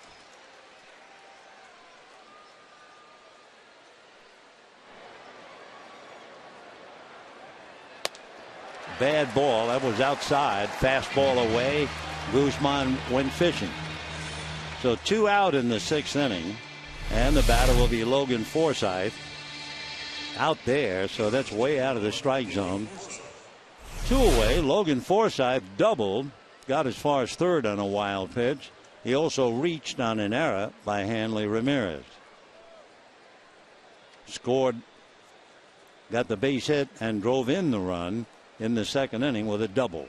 Bad ball. That was outside. Fastball away. Guzman went fishing. So 2 out in the 6th inning. And the batter will be Logan Forsythe. Out there. So that's way out of the strike zone. 2 away. Logan Forsythe doubled. Got as far as third on a wild pitch. He also reached on an error by Hanley Ramirez. Scored. Got the base hit and drove in the run in the 2nd inning with a double.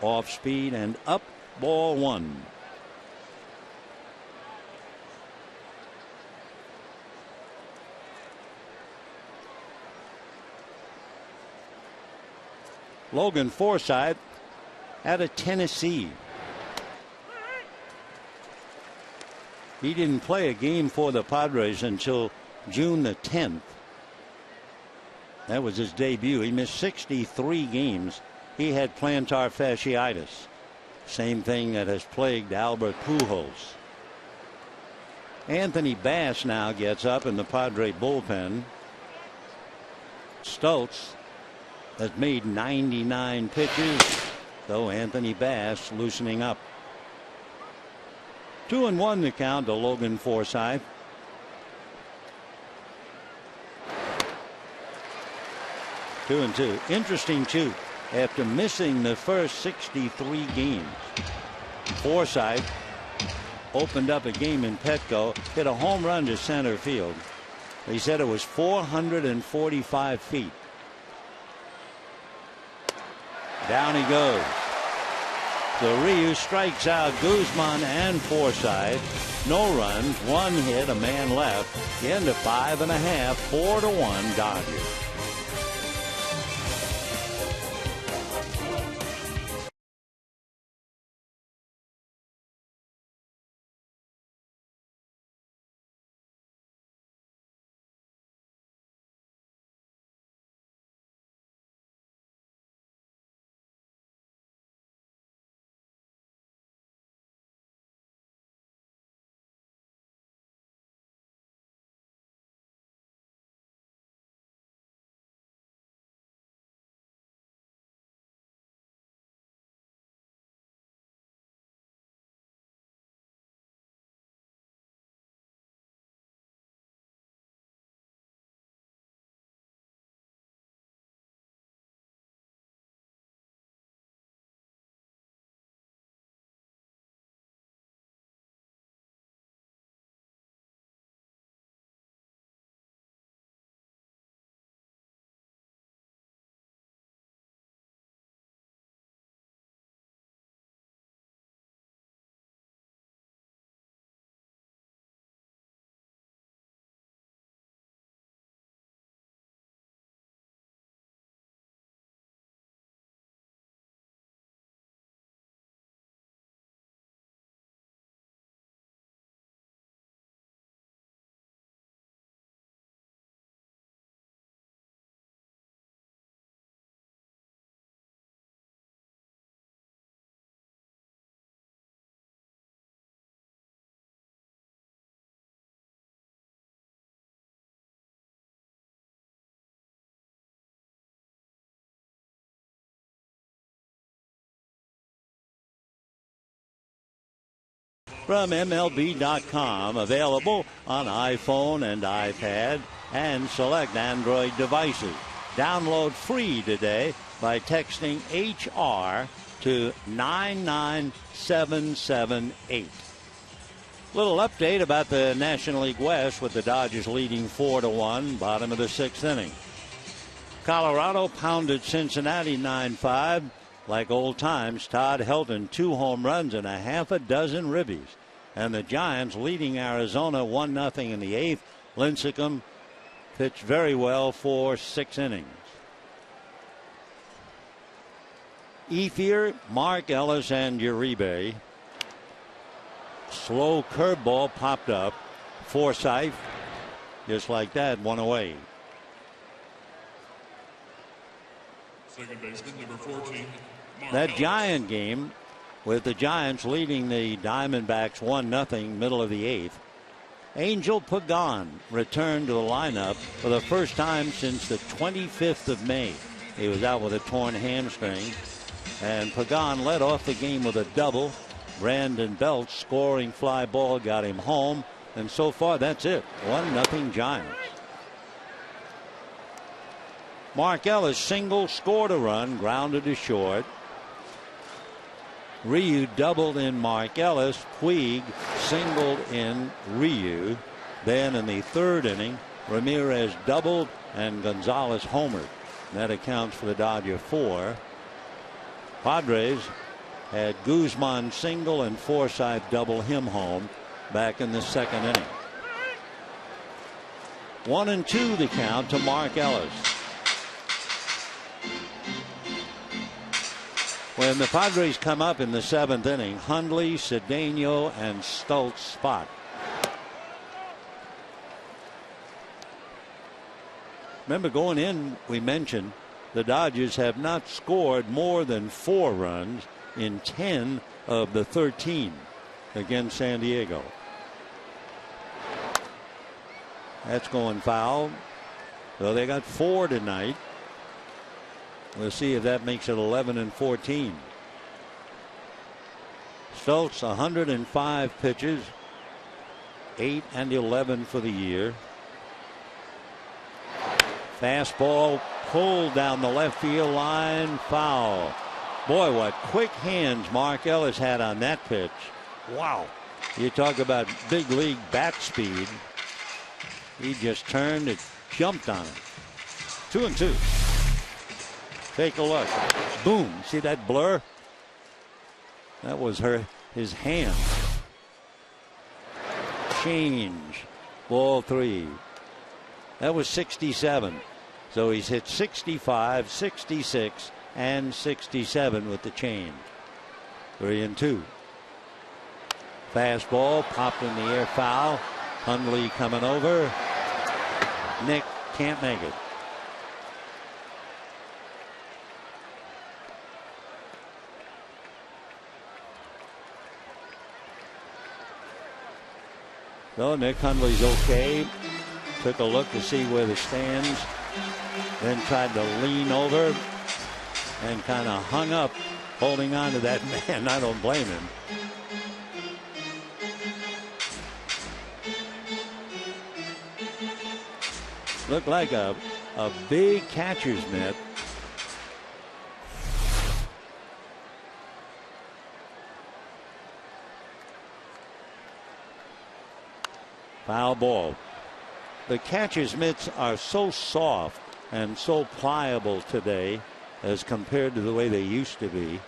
Off speed and up, ball 1. Logan Forsythe out of Tennessee. He didn't play a game for the Padres until June the 10th. That was his debut. He missed 63 games. He had plantar fasciitis. Same thing that has plagued Albert Pujols. Anthony Bass now gets up in the Padre bullpen. Stoltz has made 99 pitches, though Anthony Bass loosening up. 2-1 the count to Logan Forsythe. Two and two. Interesting too. After missing the first 63 games, Forsythe opened up a game in Petco, hit a home run to center field. He said it was 445 feet. Down he goes. So Ryu strikes out Guzman and Forsythe. No runs, 1 hit, a man left. The end of 5 1/2, 4-1 Dodgers. From MLB.com, available on iPhone and iPad and select Android devices. Download free today by texting HR to 99778. Little update about the National League West with the Dodgers leading 4-1, bottom of the 6th inning. Colorado pounded Cincinnati 9-5. like old times. Todd Helton, 2 home runs and a half a dozen ribbies. And the Giants leading Arizona 1-0 in the 8th. Lincecum pitched very well for 6 innings. Ethier, Mark Ellis, and Uribe. Slow curveball popped up. Forsythe, just like that, 1 away. Second baseman, number 14. That Giant game, with the Giants leading the Diamondbacks 1-0, middle of the 8th. Angel Pagan returned to the lineup for the first time since the 25th of May. He was out with a torn hamstring. And Pagan led off the game with a double. Brandon Belt scoring fly ball got him home. And so far, that's it. 1-0 Giants. Mark Ellis single, scored a run, grounded to short. Ryu doubled in Mark Ellis. Puig singled in Ryu. Then in the 3rd inning, Ramirez doubled and Gonzalez homered. That accounts for the Dodger 4. Padres had Guzman single and Forsythe double him home back in the 2nd inning. 1-2 the count to Mark Ellis. When the Padres come up in the 7th inning, Hundley, Cedeno, and Stultz spot. Remember, going in, we mentioned the Dodgers have not scored more than 4 runs in 10 of the 13 against San Diego. That's going foul. So they got 4 tonight. We'll see if that makes it 11-14. Stultz 105 pitches, 8-11 for the year. Fastball pulled down the left field line, foul. Boy, what quick hands Mark Ellis had on that pitch. Wow. You talk about big league bat speed. He just turned and jumped on it. 2-2. Take a look. Boom. See that blur? That was his hand. Change. Ball 3. That was 67. So he's hit 65, 66, and 67 with the change. 3-2. Fastball popped in the air, foul. Hundley coming over. Nick can't make it. So Nick Hundley's okay. Took a look to see where the stands. Then tried to lean over and kind of hung up holding on to that man. I don't blame him. Looked like a big catcher's mitt. Foul ball. The catcher's mitts are so soft and so pliable today as compared to the way they used to be.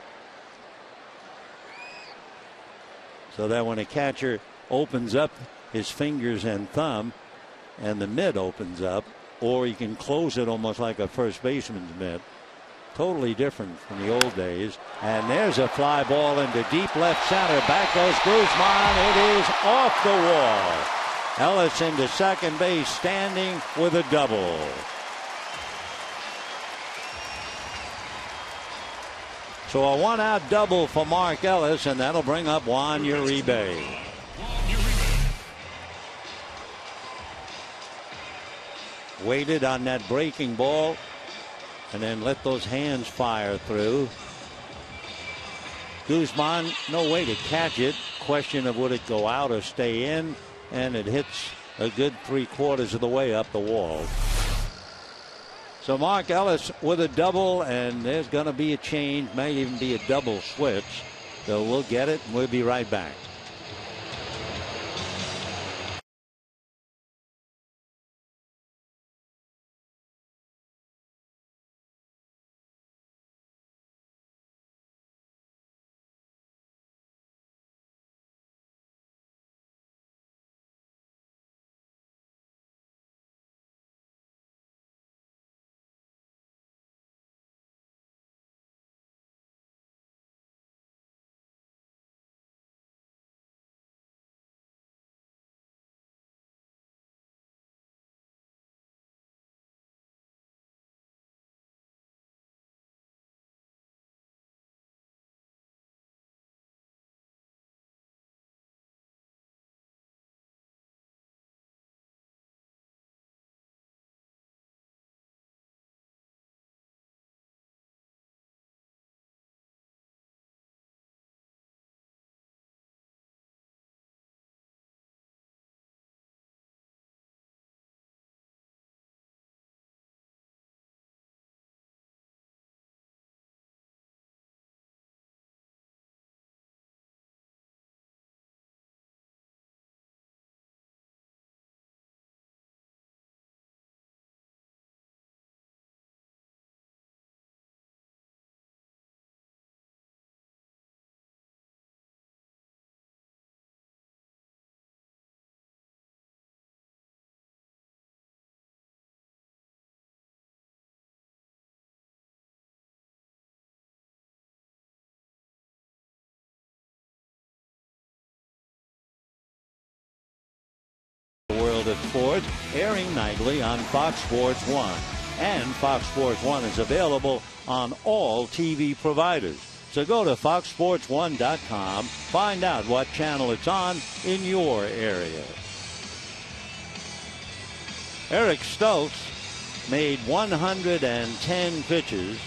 So that when a catcher opens up his fingers and thumb and the mitt opens up, or you can close it almost like a first baseman's mitt. Totally different from the old days. And there's a fly ball into deep left center. Back goes Guzman. It is off the wall. Ellis into second base, standing with a double. So a 1-out double for Mark Ellis, and that'll bring up Juan Uribe. Waited on that breaking ball and then let those hands fire through. Guzman, no way to catch it. Question of would it go out or stay in, and it hits a good 3/4 of the way up the wall. So Mark Ellis with a double, and there's going to be a change, may even be a double switch. So we'll get it, and we'll be right back. of sports, airing nightly on Fox Sports 1. And Fox Sports 1 is available on all TV providers. So go to foxsports1.com, find out what channel it's on in your area. Eric Stokes made 110 pitches.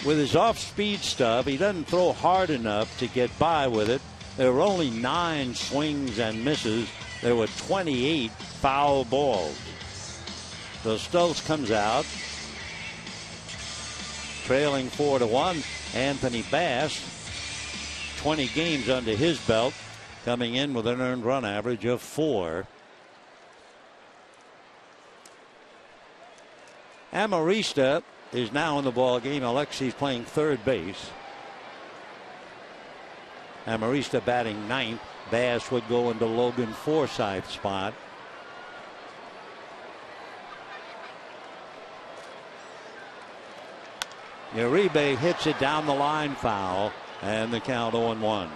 With his off-speed stuff, he doesn't throw hard enough to get by with it. There were only 9 swings and misses. There were 28 foul balls. So Stokes comes out, trailing 4-1. Anthony Bass, 20 games under his belt, coming in with an earned run average of 4. Amarista is now in the ball game. Alexi's playing third base. Amarista batting ninth. Bass would go into Logan Forsythe's spot. Uribe hits it down the line, foul, and the count 0-1.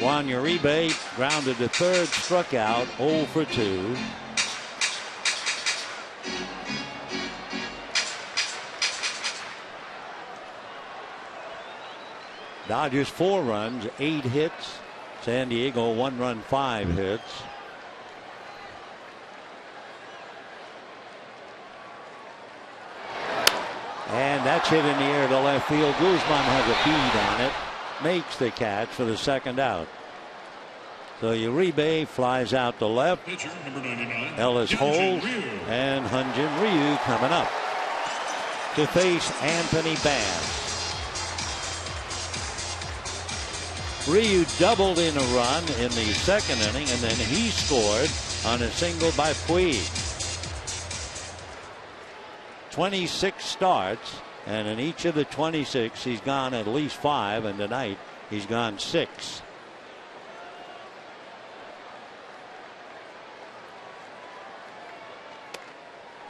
Juan Uribe grounded to third, struck out, 0 for 2. Dodgers 4 runs, 8 hits. San Diego 1 run, 5 hits. And that's hit in the air to left field. Guzman has a bead on it. Makes the catch for the second out. So Uribe flies out to left. Pitcher, number 99. Ellis holds. And Hyun-Jin Ryu coming up to face Anthony Bass. Ryu doubled in a run in the second inning, and then he scored on a single by Puig. 26 starts, and in each of the 26 he's gone at least 5, and tonight he's gone 6.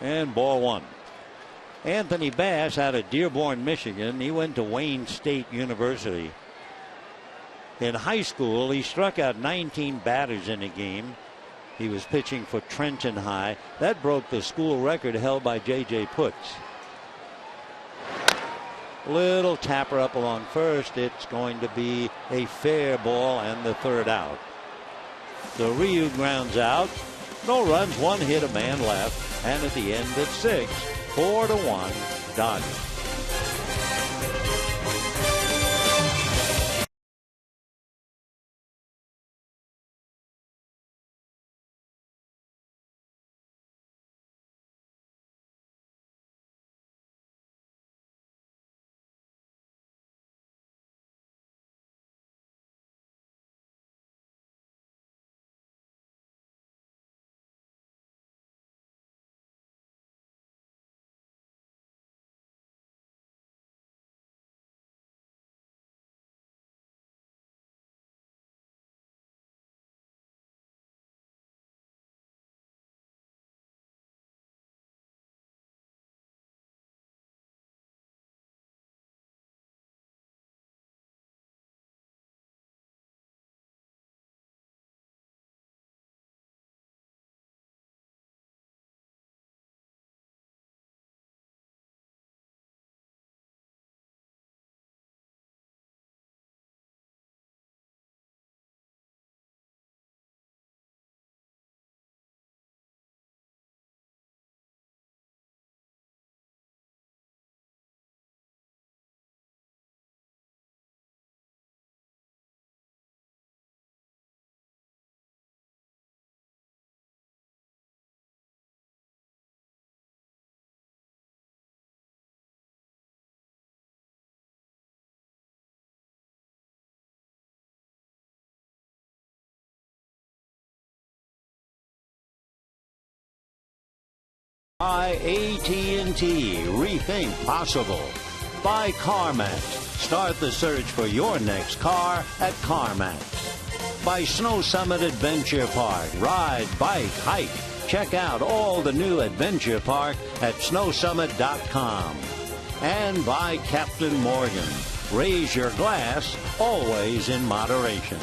And ball 1. Anthony Bass out of Dearborn, Michigan. He went to Wayne State University. In high school, he struck out 19 batters in a game. He was pitching for Trenton High. That broke the school record held by J.J. Putz. Little tapper up along first. It's going to be a fair ball and the third out. So Ryu grounds out. No runs, 1 hit, a man left. And at the end it's 6. 4-1 Dodgers. By AT&T, rethink possible. By CarMax, start the search for your next car at CarMax. By Snow Summit Adventure Park, ride, bike, hike. Check out all the new Adventure Park at snowsummit.com. And by Captain Morgan, raise your glass, always in moderation.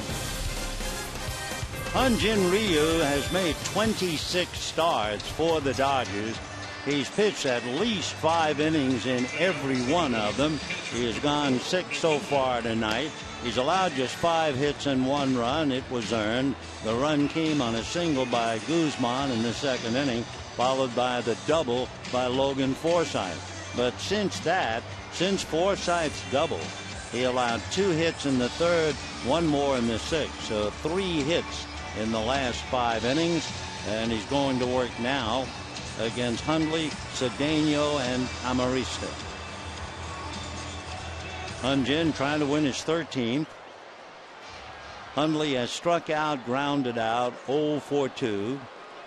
Hyun-Jin Ryu has made 26 starts for the Dodgers. He's pitched at least 5 innings in every one of them. He has gone 6 so far tonight. He's allowed just 5 hits and 1 run. It was earned. The run came on a single by Guzman in the 2nd inning, followed by the double by Logan Forsythe. But since Forsythe's double, he allowed 2 hits in the 3rd, 1 more in the 6th. So 3 hits in the last 5 innings, and he's going to work now against Hundley, Cedeno, and Amarista. Hyun-Jin trying to win his 13th. Hundley has struck out, grounded out, 0 for 2.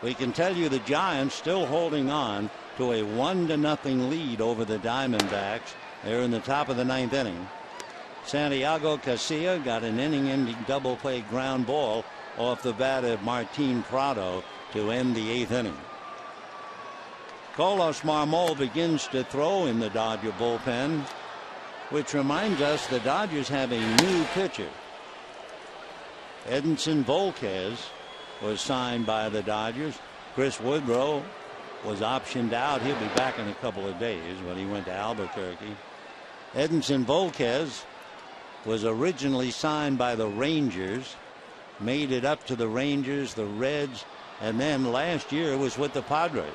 We can tell you the Giants still holding on to a 1-0 lead over the Diamondbacks. They're in the top of the 9th inning. Santiago Casilla got an inning-ending double play ground ball off the bat of Martin Prado to end the 8th inning. Carlos Marmol begins to throw in the Dodger bullpen, which reminds us the Dodgers have a new pitcher. Edinson Volquez was signed by the Dodgers. Chris Woodrow was optioned out. He'll be back in a couple of days when he went to Albuquerque. Edinson Volquez was originally signed by the Rangers, made it up to the Rangers, the Reds, and then last year was with the Padres.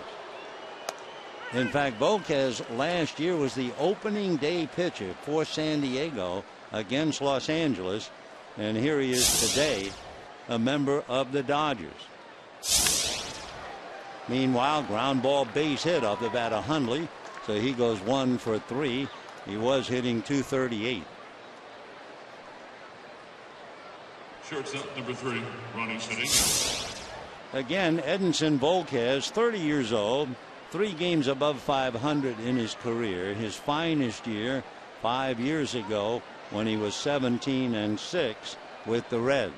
In fact, Volquez last year was the opening day pitcher for San Diego against Los Angeles, and here he is today, a member of the Dodgers. Meanwhile, ground ball base hit off the bat of Hundley, so he goes 1 for 3. He was hitting .238. Shortstop number 3, Ronnie Cedeno. Again, Edinson Volquez, 30 years old, 3 games above 500 in his career. His finest year 5 years ago when he was 17-6 with the Reds.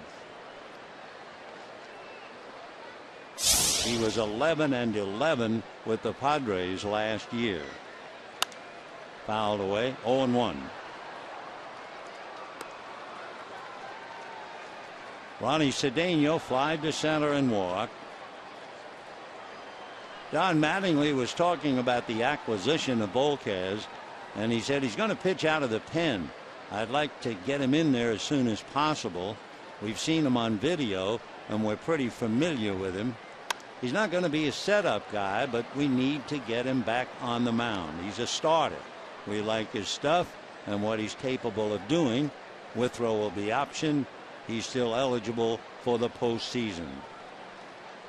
He was 11-11 with the Padres last year. Fouled away, 0-1. Ronnie Cedeno flied to center and walked. Don Mattingly was talking about the acquisition of Volquez, and he said he's going to pitch out of the pen. I'd like to get him in there as soon as possible. We've seen him on video, and we're pretty familiar with him. He's not going to be a setup guy, but we need to get him back on the mound. He's a starter. We like his stuff and what he's capable of doing. Withrow will be optioned. He's still eligible for the postseason.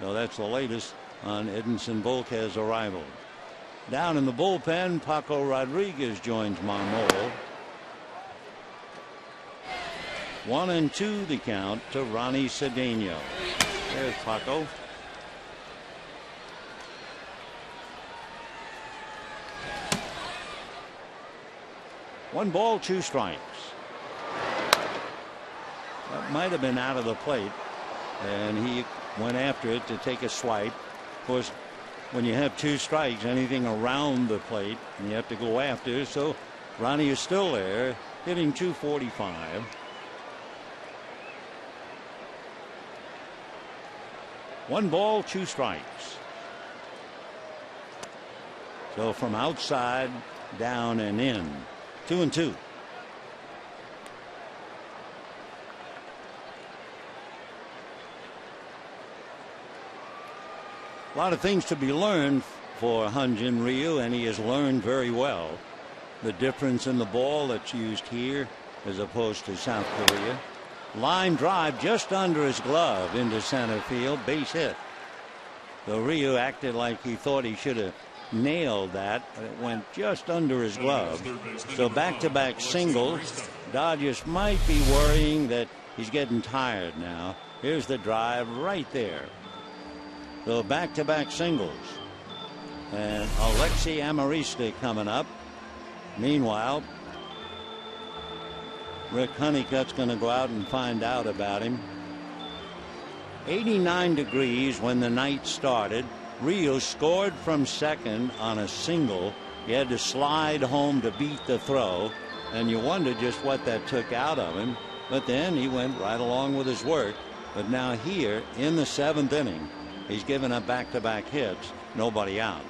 So that's the latest on Edinson Volquez's arrival. Down in the bullpen, Paco Rodriguez joins Marmol. 1-2 the count to Ronnie Cedeno. There's Paco. One ball, 2 strikes. That might have been out of the plate, and he went after it to take a swipe. Of course, when you have 2 strikes, anything around the plate, and you have to go after. So Ronnie is still there, hitting .245. One ball, 2 strikes. So from outside, down and in. 2-2. A lot of things to be learned for Hyun-Jin Ryu, and he has learned very well. The difference in the ball that's used here as opposed to South Korea. Line drive just under his glove into center field, base hit. So Ryu acted like he thought he should have nailed that, but it went just under his glove. So back-to-back singles. Dodgers might be worrying that he's getting tired now. Here's the drive right there. So back-to-back singles. And Alexi Amarista coming up. Meanwhile, Rick Honeycutt's going to go out and find out about him. 89 degrees when the night started. Ryu scored from second on a single. He had to slide home to beat the throw, and you wonder just what that took out of him. But then he went right along with his work But now here in the 7th inning, he's given up back-to-back hits, nobody out.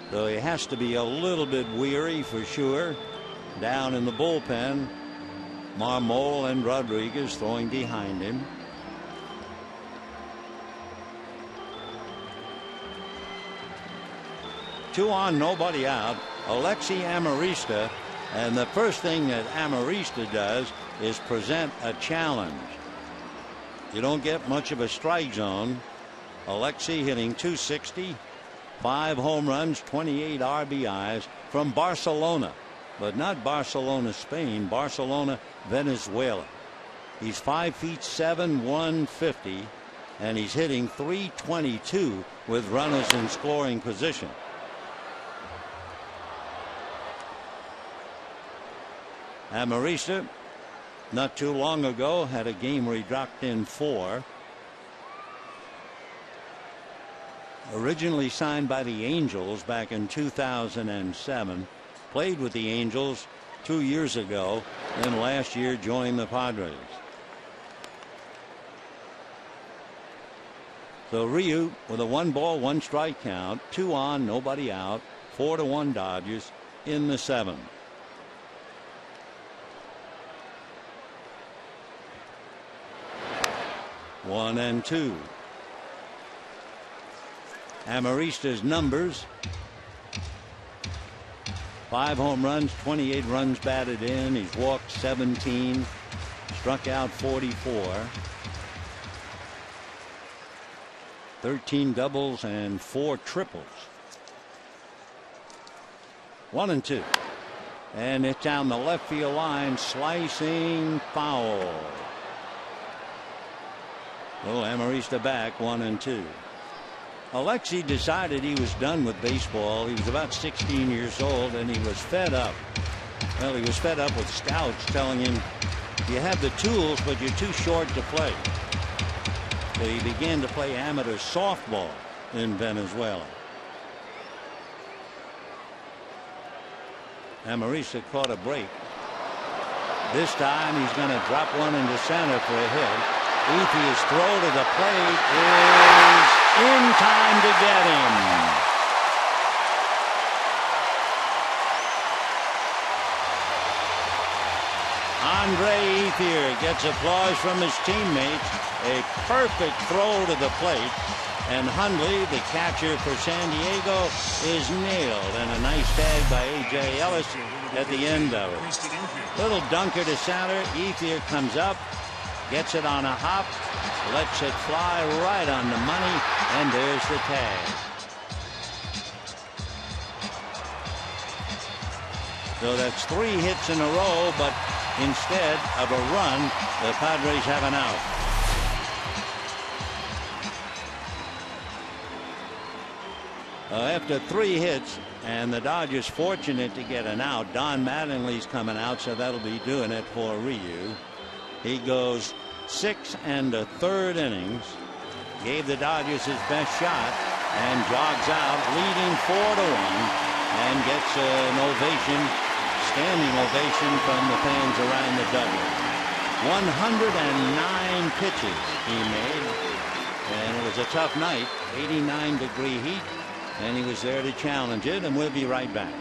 So he has to be a little bit weary for sure. Down in the bullpen, Marmol and Rodriguez throwing behind him. Two on, nobody out. Alexi Amarista, and the first thing that Amarista does is present a challenge. You don't get much of a strike zone. Alexi hitting .260, 5 home runs, 28 RBIs from Barcelona, but not Barcelona, Spain, Barcelona, Venezuela. He's 5'7", 150, and he's hitting .322 with runners in scoring position. Amarista, not too long ago, had a game where he dropped in 4. Originally signed by the Angels back in 2007. Played with the Angels 2 years ago. Then last year joined the Padres. So Ryu with a 1-ball, 1-strike count. 2 on, nobody out. 4-1 Dodgers in the 7th. 1-2. Amarista's numbers: 5 home runs, 28 runs batted in. He's walked 17, struck out 44, 13 doubles and 4 triples. 1-2, and it's down the left field line, slicing foul. Well, Amarista back, 1-2. Alexi decided he was done with baseball. He was about 16 years old, and he was fed up. Well, he was fed up with scouts telling him, you have the tools, but you're too short to play. So he began to play amateur softball in Venezuela. Amarista caught a break. This time he's going to drop one into center for a hit. Ethia's throw to the plate is in time to get him. Andre Ethier gets applause from his teammates. A perfect throw to the plate. And Hundley, the catcher for San Diego, is nailed. And a nice tag by A.J. Ellis at the end of it. Little dunker to center. Ethier comes up. Gets it on a hop, lets it fly right on the money, and there's the tag. So that's 3 hits in a row, but instead of a run, the Padres have an out. After 3 hits, and the Dodgers fortunate to get an out, Don Mattingly's coming out, so that'll be doing it for Ryu. He goes 6 1/3 innings, gave the Dodgers his best shot, and jogs out leading 4-1, and gets an ovation, standing ovation from the fans around the dugout. 109 pitches he made, and it was a tough night, 89-degree heat, and he was there to challenge it, and we'll be right back.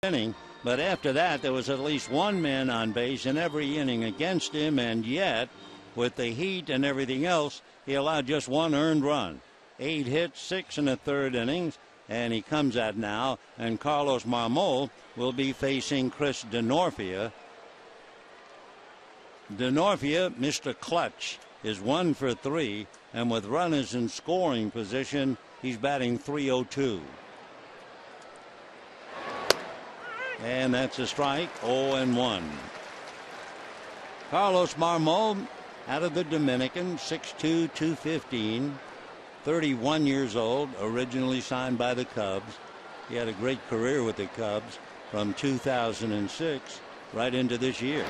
inning. But after that, there was at least one man on base in every inning against him, and yet, with the heat and everything else, he allowed just one earned run. 8 hits, 6 in the third innings, and he comes at now, and Carlos Marmol will be facing Chris Denorfia. Denorfia, Mr. Clutch, is 1 for 3, and with runners in scoring position, he's batting .302. And that's a strike, 0-1. Carlos Marmol, out of the Dominican, 6'2", 215, 31 years old, originally signed by the Cubs. He had a great career with the Cubs from 2006 right into this year.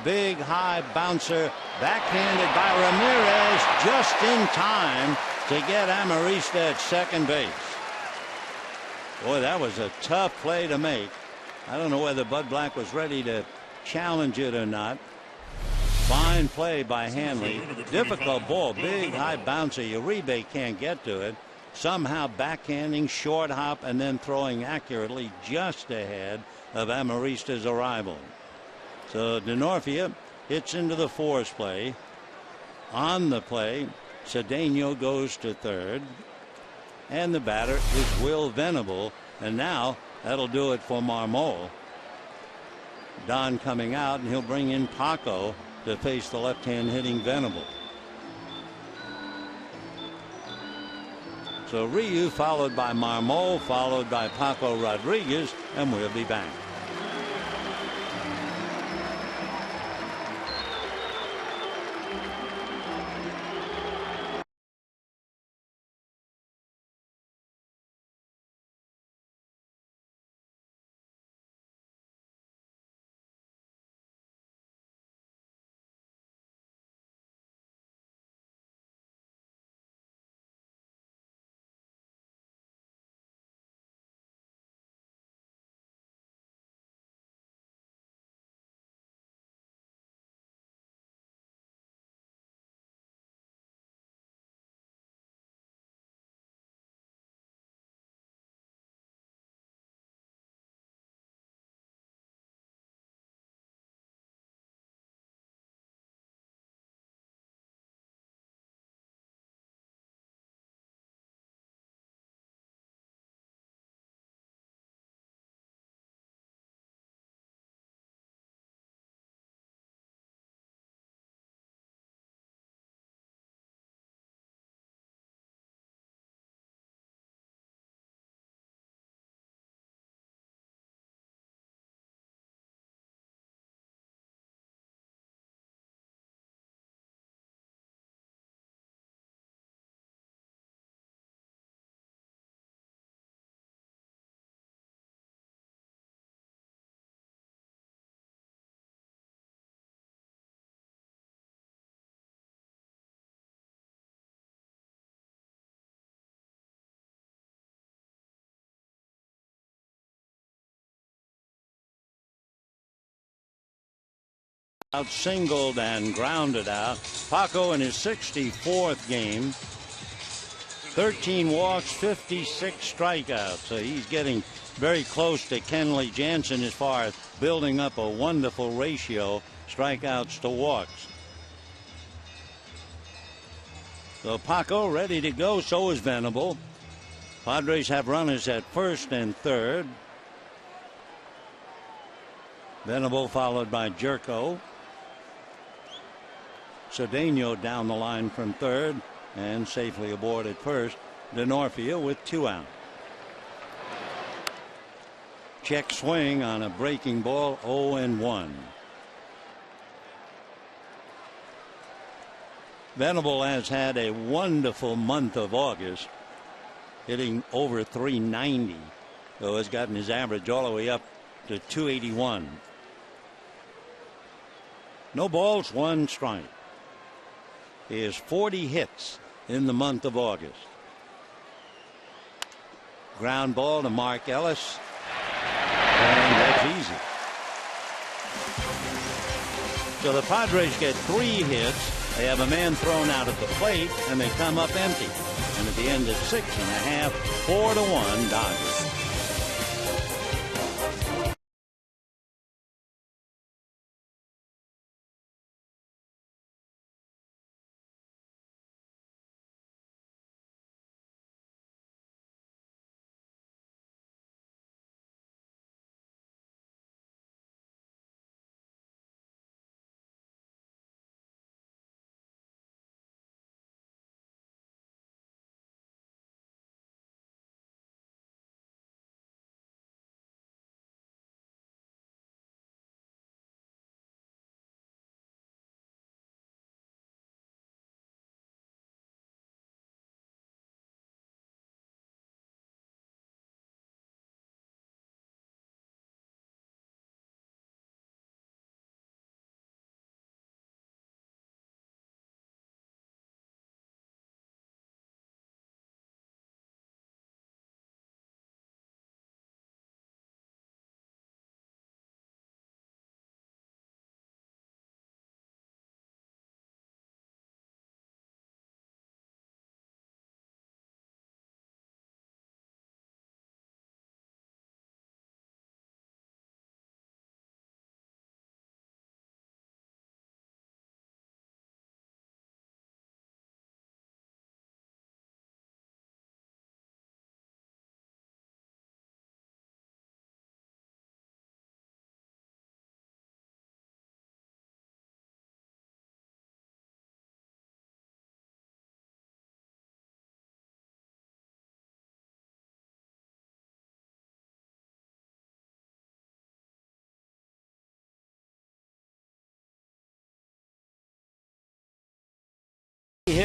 Big high bouncer, backhanded by Ramirez, just in time to get Amarista at second base. Boy, that was a tough play to make. I don't know whether Bud Black was ready to challenge it or not. Fine play by Hanley. Difficult ball, big high bouncer. Uribe can't get to it. Somehow backhanding, short hop, and then throwing accurately just ahead of Amarista's arrival. So Denorfia hits into the force play. On the play, Cedeno goes to third. And the batter is Will Venable. And now that'll do it for Marmol. Don coming out, and he'll bring in Paco to face the left-hand hitting Venable. So Ryu followed by Marmol, followed by Paco Rodriguez, and we'll be back. Out singled and grounded out. Paco in his 64th game. 13 walks, 56 strikeouts. So he's getting very close to Kenley Jansen as far as building up a wonderful ratio, strikeouts to walks. So Paco ready to go. So is Venable. Padres have runners at first and third. Venable followed by Jerko. Cedeno down the line from third and safely aboard at first. Denorfia with 2 out. Check swing on a breaking ball, 0-1. Venable has had a wonderful month of August, hitting over .390, so has gotten his average all the way up to .281. No balls, 1 strike. He has 40 hits in the month of August. Ground ball to Mark Ellis, and that's easy. So the Padres get 3 hits. They have a man thrown out at the plate, and they come up empty. And at the end of 6 1/2, 4-1 Dodgers.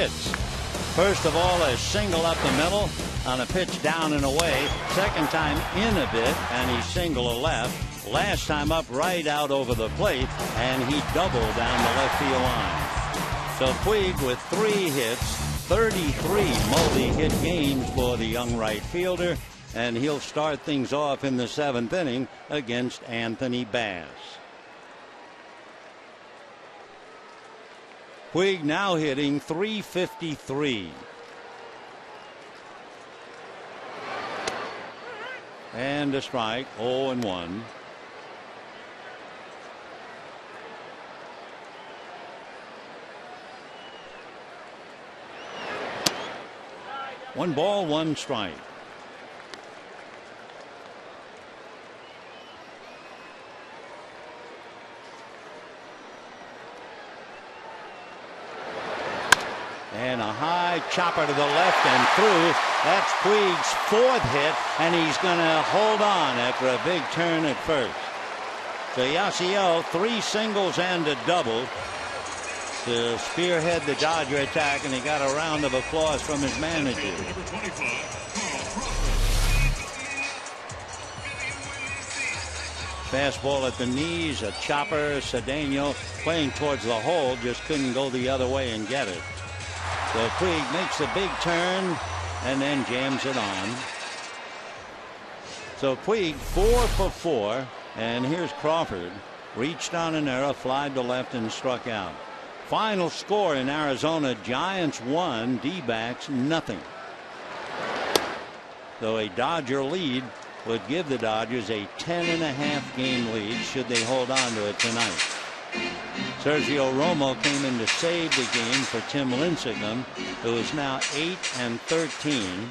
hits. First of all, a single up the middle on a pitch down and away. Second time in a bit, and he single left. Last time up right out over the plate, and he doubled down the left field line. So Puig with 3 hits, 33 multi-hit games for the young right fielder, and he'll start things off in the 7th inning against Anthony Bass. Puig now hitting .353. And a strike, 0-1. One ball, one strike. And a high chopper to the left and through. That's Puig's 4th hit, and he's going to hold on after a big turn at first. So Yasiel, 3 singles and a double to spearhead the Dodger attack, and he got a round of applause from his manager. Fastball at the knees, a chopper. Cedeno playing towards the hole, just couldn't go the other way and get it. So Puig makes a big turn and then jams it on. So Puig 4 for 4, and here's Crawford. Reached on an error, flied to left and struck out. Final score in Arizona: Giants 1, D-backs nothing. So a Dodger lead would give the Dodgers a 10.5 game lead should they hold on to it tonight. Sergio Romo came in to save the game for Tim Lincecum, who is now 8-13.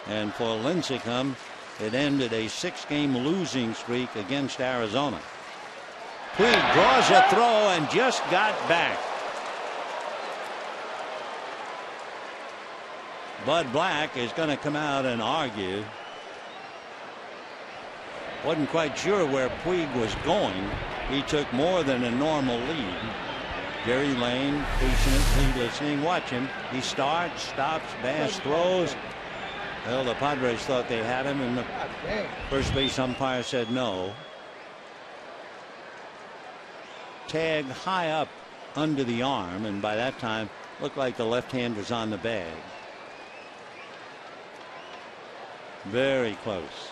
And for Lincecum, it ended a 6-game losing streak against Arizona. Puig draws a throw and just got back. Bud Black is going to come out and argue. Wasn't quite sure where Puig was going. He took more than a normal lead. Jerry Lane patiently listening. Watch him. He starts, stops, Bass throws. Well, the Padres thought they had him, and the first base umpire said no. Tag high up under the arm, and by that time looked like the left hand was on the bag. Very close.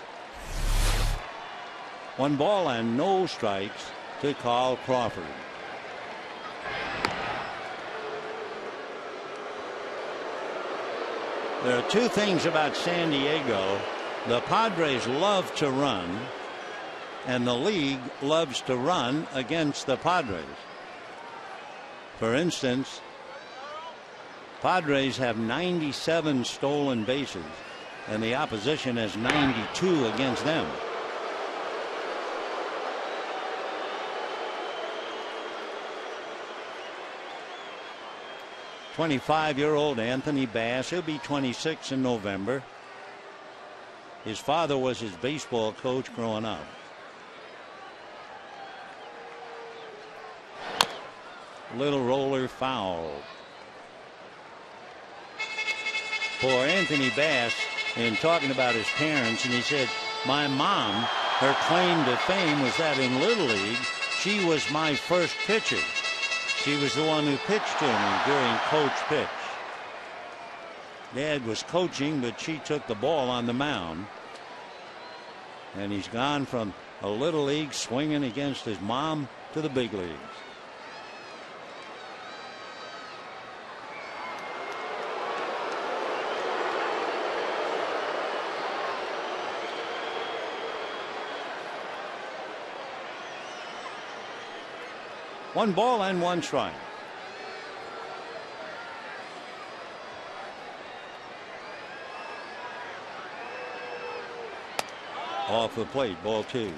1 ball and no strikes to Carl Crawford. There are 2 things about San Diego. The Padres love to run, and the league loves to run against the Padres. For instance, Padres have 97 stolen bases, and the opposition has 92 against them. 25-year-old Anthony Bass, he'll be 26 in November. His father was his baseball coach growing up. Little roller foul. For Anthony Bass, in talking about his parents, and he said, my mom, her claim to fame was that in Little League, she was my first pitcher. She was the one who pitched to me during coach pitch. Dad was coaching, but she took the ball on the mound. And he's gone from a Little League swinging against his mom to the big leagues. One ball and one strike. Off the plate, ball 2.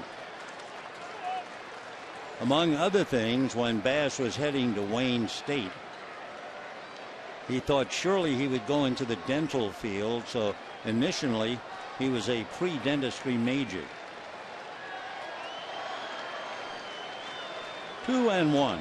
Among other things, when Bass was heading to Wayne State, he thought surely he would go into the dental field, so initially he was a pre-dentistry major. 2-1.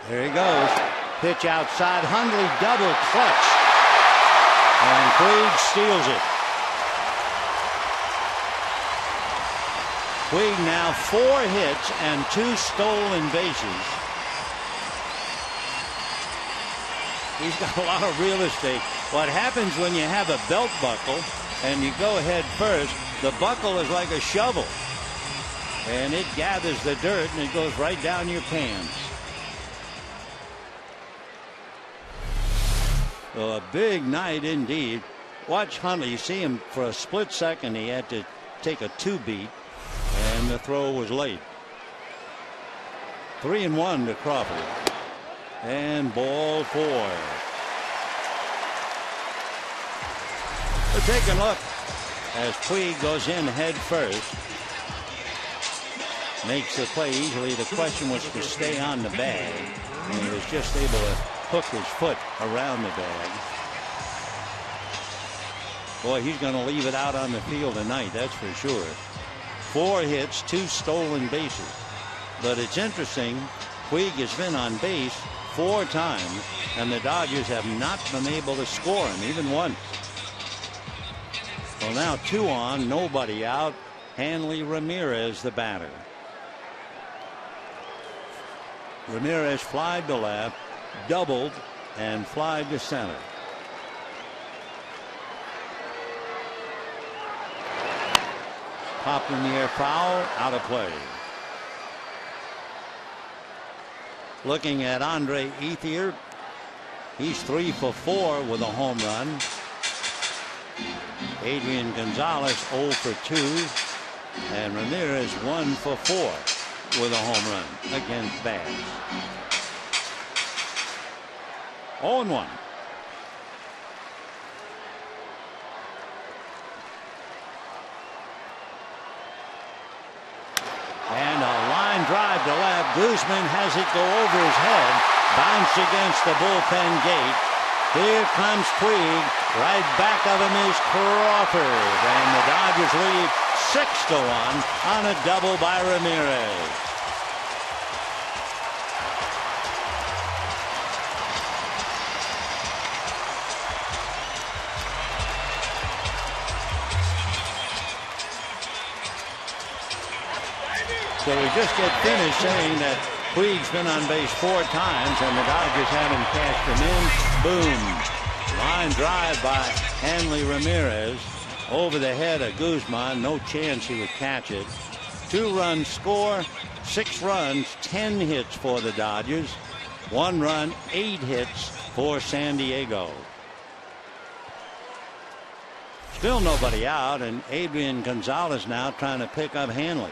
There he goes. Pitch outside. Hundley double clutch. And Puig steals it. Puig now 4 hits and 2 stolen bases. He's got a lot of real estate. What happens when you have a belt buckle and you go head first, the buckle is like a shovel. And it gathers the dirt and it goes right down your pants. So a big night indeed. Watch Hundley. You see him for a split second. He had to take a 2-beat, and the throw was late. 3-1 to Crawford. And ball 4. We're taking a look as Puig goes in head first. Makes the play easily. The question was to stay on the bag, and he was just able to hook his foot around the bag. Boy, he's going to leave it out on the field tonight, that's for sure. 4 hits, 2 stolen bases. But it's interesting, Puig has been on base 4 times, and the Dodgers have not been able to score him, even once. Well, now 2 on, nobody out. Hanley Ramirez, the batter. Ramirez flied to left, doubled, and flied to center. Popped in the air, foul, out of play. Looking at Andre Ethier, he's 3 for 4 with a home run. Adrian Gonzalez 0 for 2, and Ramirez 1 for 4 with a home run against Bass. 0-1. And a line drive to left. Guzman has it go over his head. Bounce against the bullpen gate. Here comes Puig. Right back of him is Crawford. And the Dodgers lead 6-1 on a double by Ramirez. So we just get finished saying that Puig's been on base 4 times and the Dodgers haven't cashed him in. Boom. Line drive by Hanley Ramirez over the head of Guzman. No chance he would catch it. 2-run score, 6 runs, 10 hits for the Dodgers. 1 run, 8 hits for San Diego. Still nobody out, and Adrian Gonzalez now trying to pick up Hanley.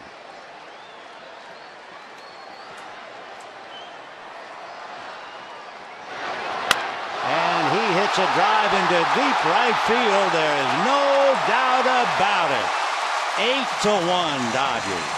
Hits a drive into deep right field. There is no doubt about it. 8-1 Dodgers.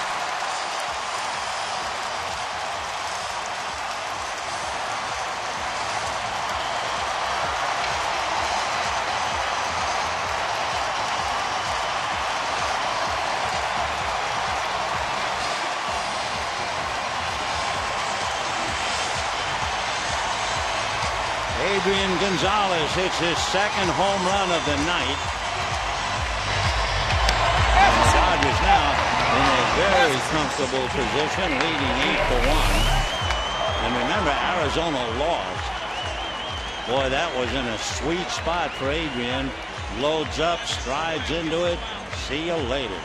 Adrian Gonzalez hits his 2nd home run of the night. And the Dodgers now in a very comfortable position, leading 8-1. And remember, Arizona lost. Boy, that was in a sweet spot for Adrian. Loads up, strides into it. See you later.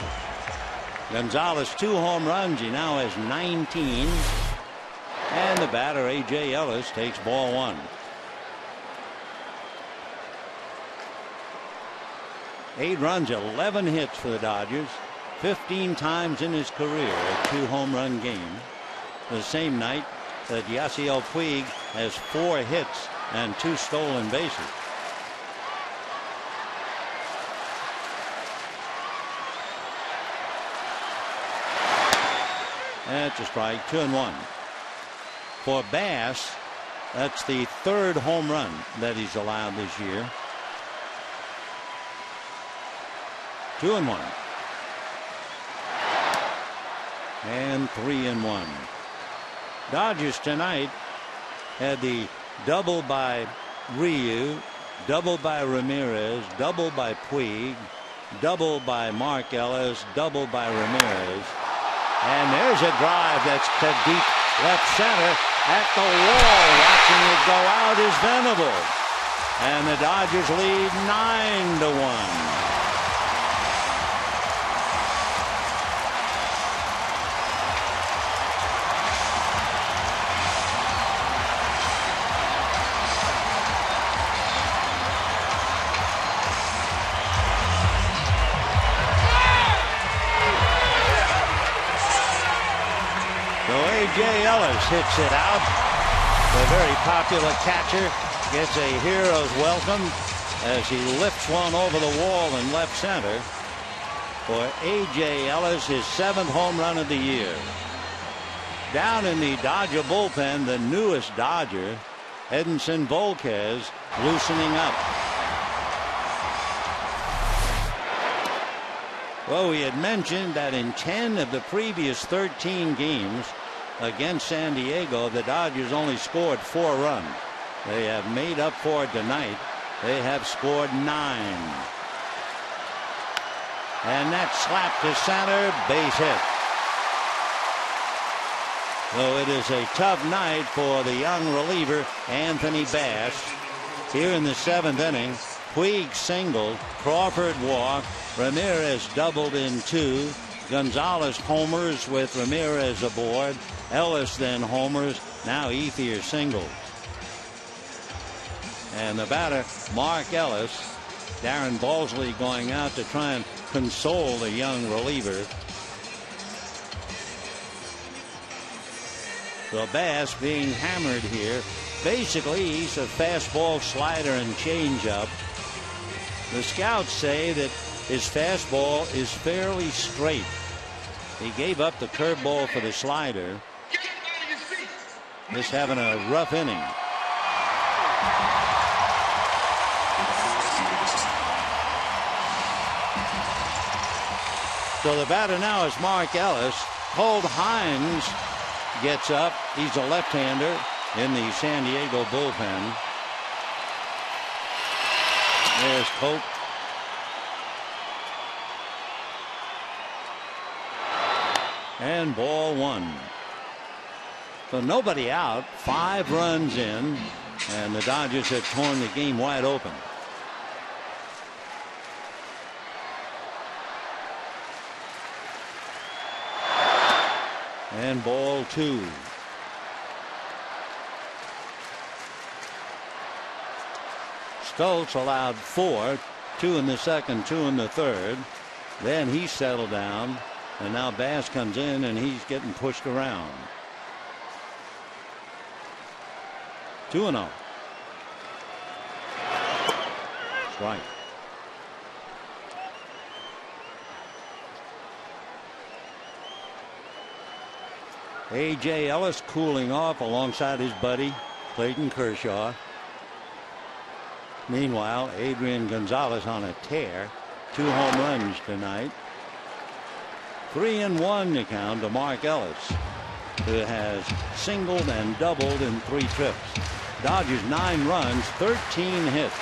Gonzalez 2 home runs. He now has 19. And the batter, A.J. Ellis, takes ball 1. 8 runs, 11 hits for the Dodgers. 15 times in his career a 2 home run game. The same night that Yasiel Puig has 4 hits and 2 stolen bases. That's a strike. 2-1. For Bass, that's the 3rd home run that he's allowed this year. 2-1. And 3-1. Dodgers tonight had the double by Ryu, double by Ramirez, double by Puig, double by Mark Ellis, double by Ramirez. And there's a drive that's to deep left center at the wall. Watching it go out is Venable. And the Dodgers lead 9-1. A.J. Ellis hits it out. The very popular catcher gets a hero's welcome as he lifts one over the wall in left center for A.J. Ellis, his 7th home run of the year. Down in the Dodger bullpen, the newest Dodger, Edinson Volquez, loosening up. Well, we had mentioned that in 10 of the previous 13 games against San Diego, the Dodgers only scored 4 runs. They have made up for it tonight. They have scored 9. And that slap to center, base hit. So it is a tough night for the young reliever, Anthony Bass. Here in the 7th inning, Puig singled, Crawford walked, Ramirez doubled in 2, Gonzalez homers with Ramirez aboard, Ellis then homers, now Ethier singled. And the batter, Mark Ellis, Darren Balsley going out to try and console the young reliever. So Bass being hammered here. Basically, he's a fastball, slider, and changeup. The scouts say that his fastball is fairly straight. He gave up the curveball for the slider. Just having a rough inning. So the batter now is Mark Ellis. Colt Hines gets up. He's a left-hander in the San Diego bullpen. There's Colt. And ball 1. So nobody out, 5 runs in, and the Dodgers have torn the game wide open. And ball 2. Stoltz allowed 4, 2 in the second, 2 in the third. Then he settled down, and now Bass comes in and he's getting pushed around. 2-0. Strike. A.J. Ellis cooling off alongside his buddy Clayton Kershaw. Meanwhile, Adrian Gonzalez on a tear. 2 home runs tonight. 3-1 to count to Mark Ellis, who has singled and doubled in 3 trips. Dodgers 9 runs, 13 hits.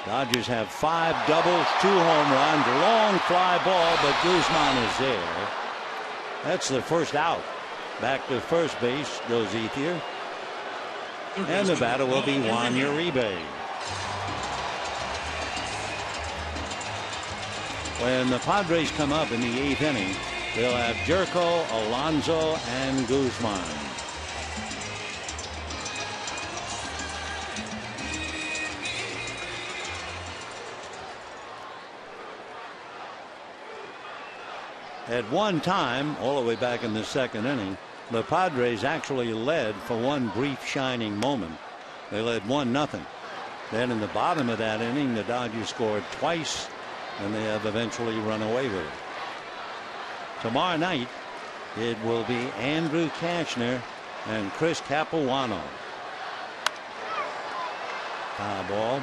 Dodgers have 5 doubles, 2 home runs, long fly ball, but Guzman is there. That's the first out. Back to first base goes Ethier. And the batter will be Juan Uribe. When the Padres come up in the 8th inning, they'll have Jerko, Alonso, and Guzman. At one time, all the way back in the 2nd inning, the Padres actually led for one brief shining moment. They led 1-0. Then in the bottom of that inning, the Dodgers scored twice, and they have eventually run away with it. Tomorrow night, it will be Andrew Kashner and Chris Capuano. Foul ball.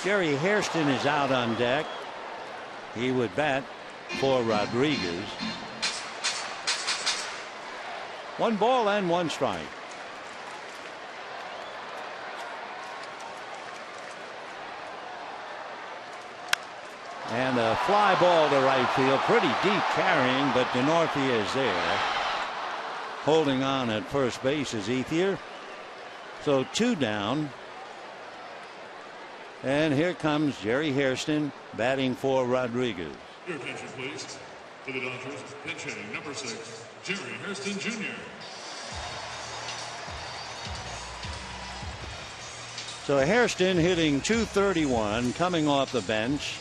Jerry Hairston is out on deck. He would bat for Rodriguez. 1 ball and 1 strike. And a fly ball to right field. Pretty deep carrying, but DeNorfia is there. Holding on at first base is Ethier. So 2 down. And here comes Jerry Hairston batting for Rodriguez. Your attention, please. For the Dodgers, pinch hitting number 6, Jerry Hairston Jr. So Hairston hitting .231, coming off the bench.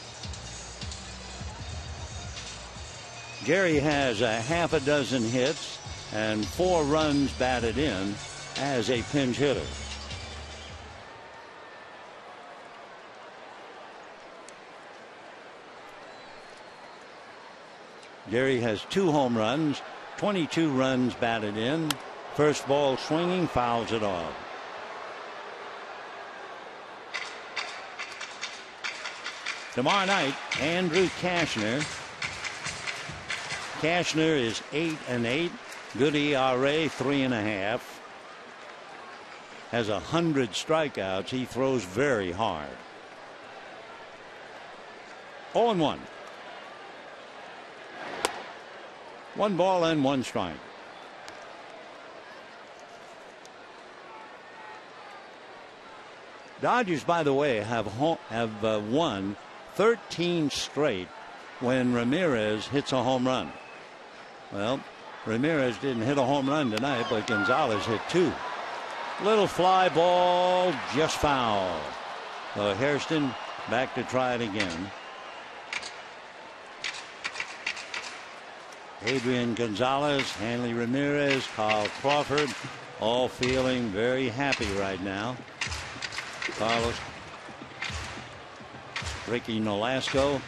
Jerry has a half a dozen hits and 4 runs batted in as a pinch hitter. Jerry has 2 home runs, 22 runs batted in. First ball swinging, fouls it off. Tomorrow night, Andrew Cashner. Cashner is 8-8, good ERA 3.5. Has 100 strikeouts. He throws very hard. 0-1. 1 ball and 1 strike. Dodgers, by the way, have won 13 straight when Ramirez hits a home run. Well, Ramirez didn't hit a home run tonight, but Gonzalez hit 2. Little fly ball, just foul. So Hairston back to try it again. Adrian Gonzalez, Hanley Ramirez, Carl Crawford, all feeling very happy right now. Carlos, Ricky Nolasco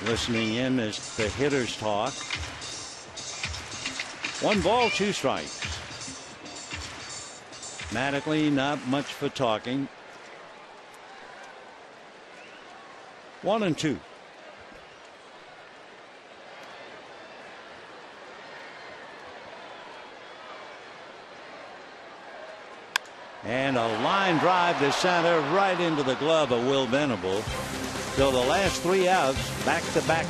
listening in as the hitters talk. 1 ball, 2 strikes. Mattingly, not much for talking. 1-2. And a line drive to center right into the glove of Will Venable. So the last 3 outs, back-to-back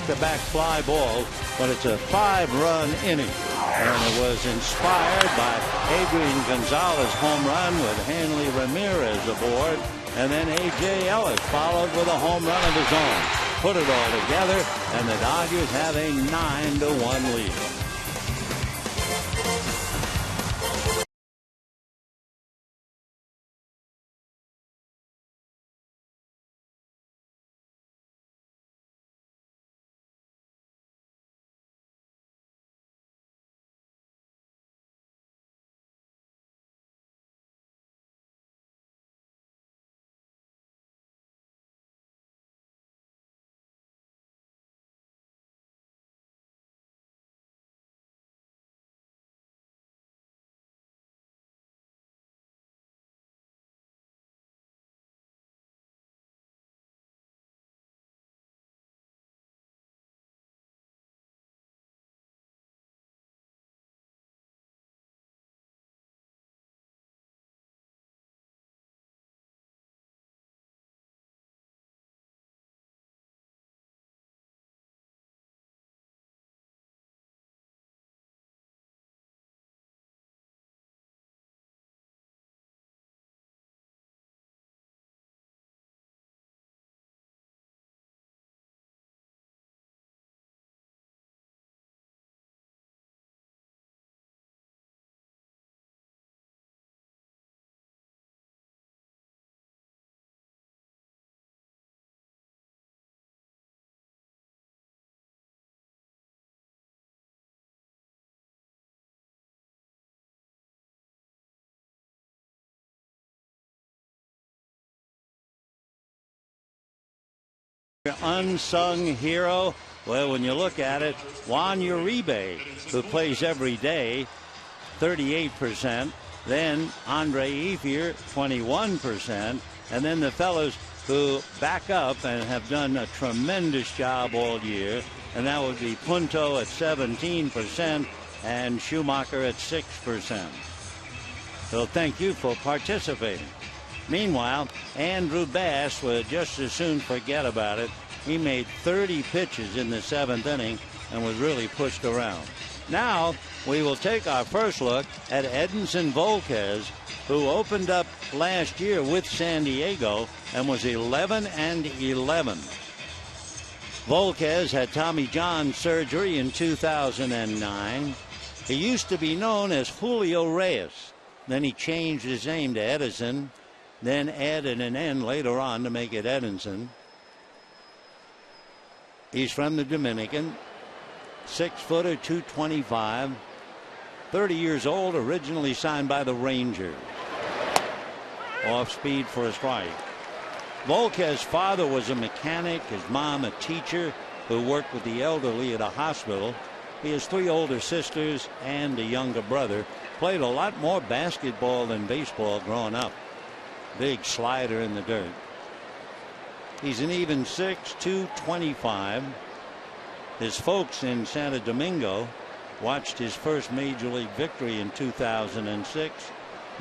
fly balls, but it's a 5-run inning. And it was inspired by Adrian Gonzalez home run with Hanley Ramirez aboard. And then A.J. Ellis followed with a home run of his own. Put it all together, and the Dodgers have a 9-1 lead. Unsung hero. Well, when you look at it, Juan Uribe, who plays every day, 38%. Then Andre Ethier, 21%. And then the fellows who back up and have done a tremendous job all year, and that would be Punto at 17% and Schumacher at 6%. So thank you for participating. Meanwhile, Andrew Bass would just as soon forget about it. He made 30 pitches in the 7th inning and was really pushed around. Now we will take our first look at Edinson Volquez, who opened up last year with San Diego and was 11-11. Volquez had Tommy John surgery in 2009. He used to be known as Julio Reyes. Then he changed his name to Edinson, then added an N later on to make it Edinson. He's from the Dominican, 6-footer, 225, 30 years old, originally signed by the Rangers. Off speed for a strike. Volquez's father was a mechanic, his mom a teacher who worked with the elderly at a hospital. He has 3 older sisters and a younger brother. Played a lot more basketball than baseball growing up. Big slider in the dirt. He's an even 6'2", 25. His folks in Santo Domingo watched his first major league victory in 2006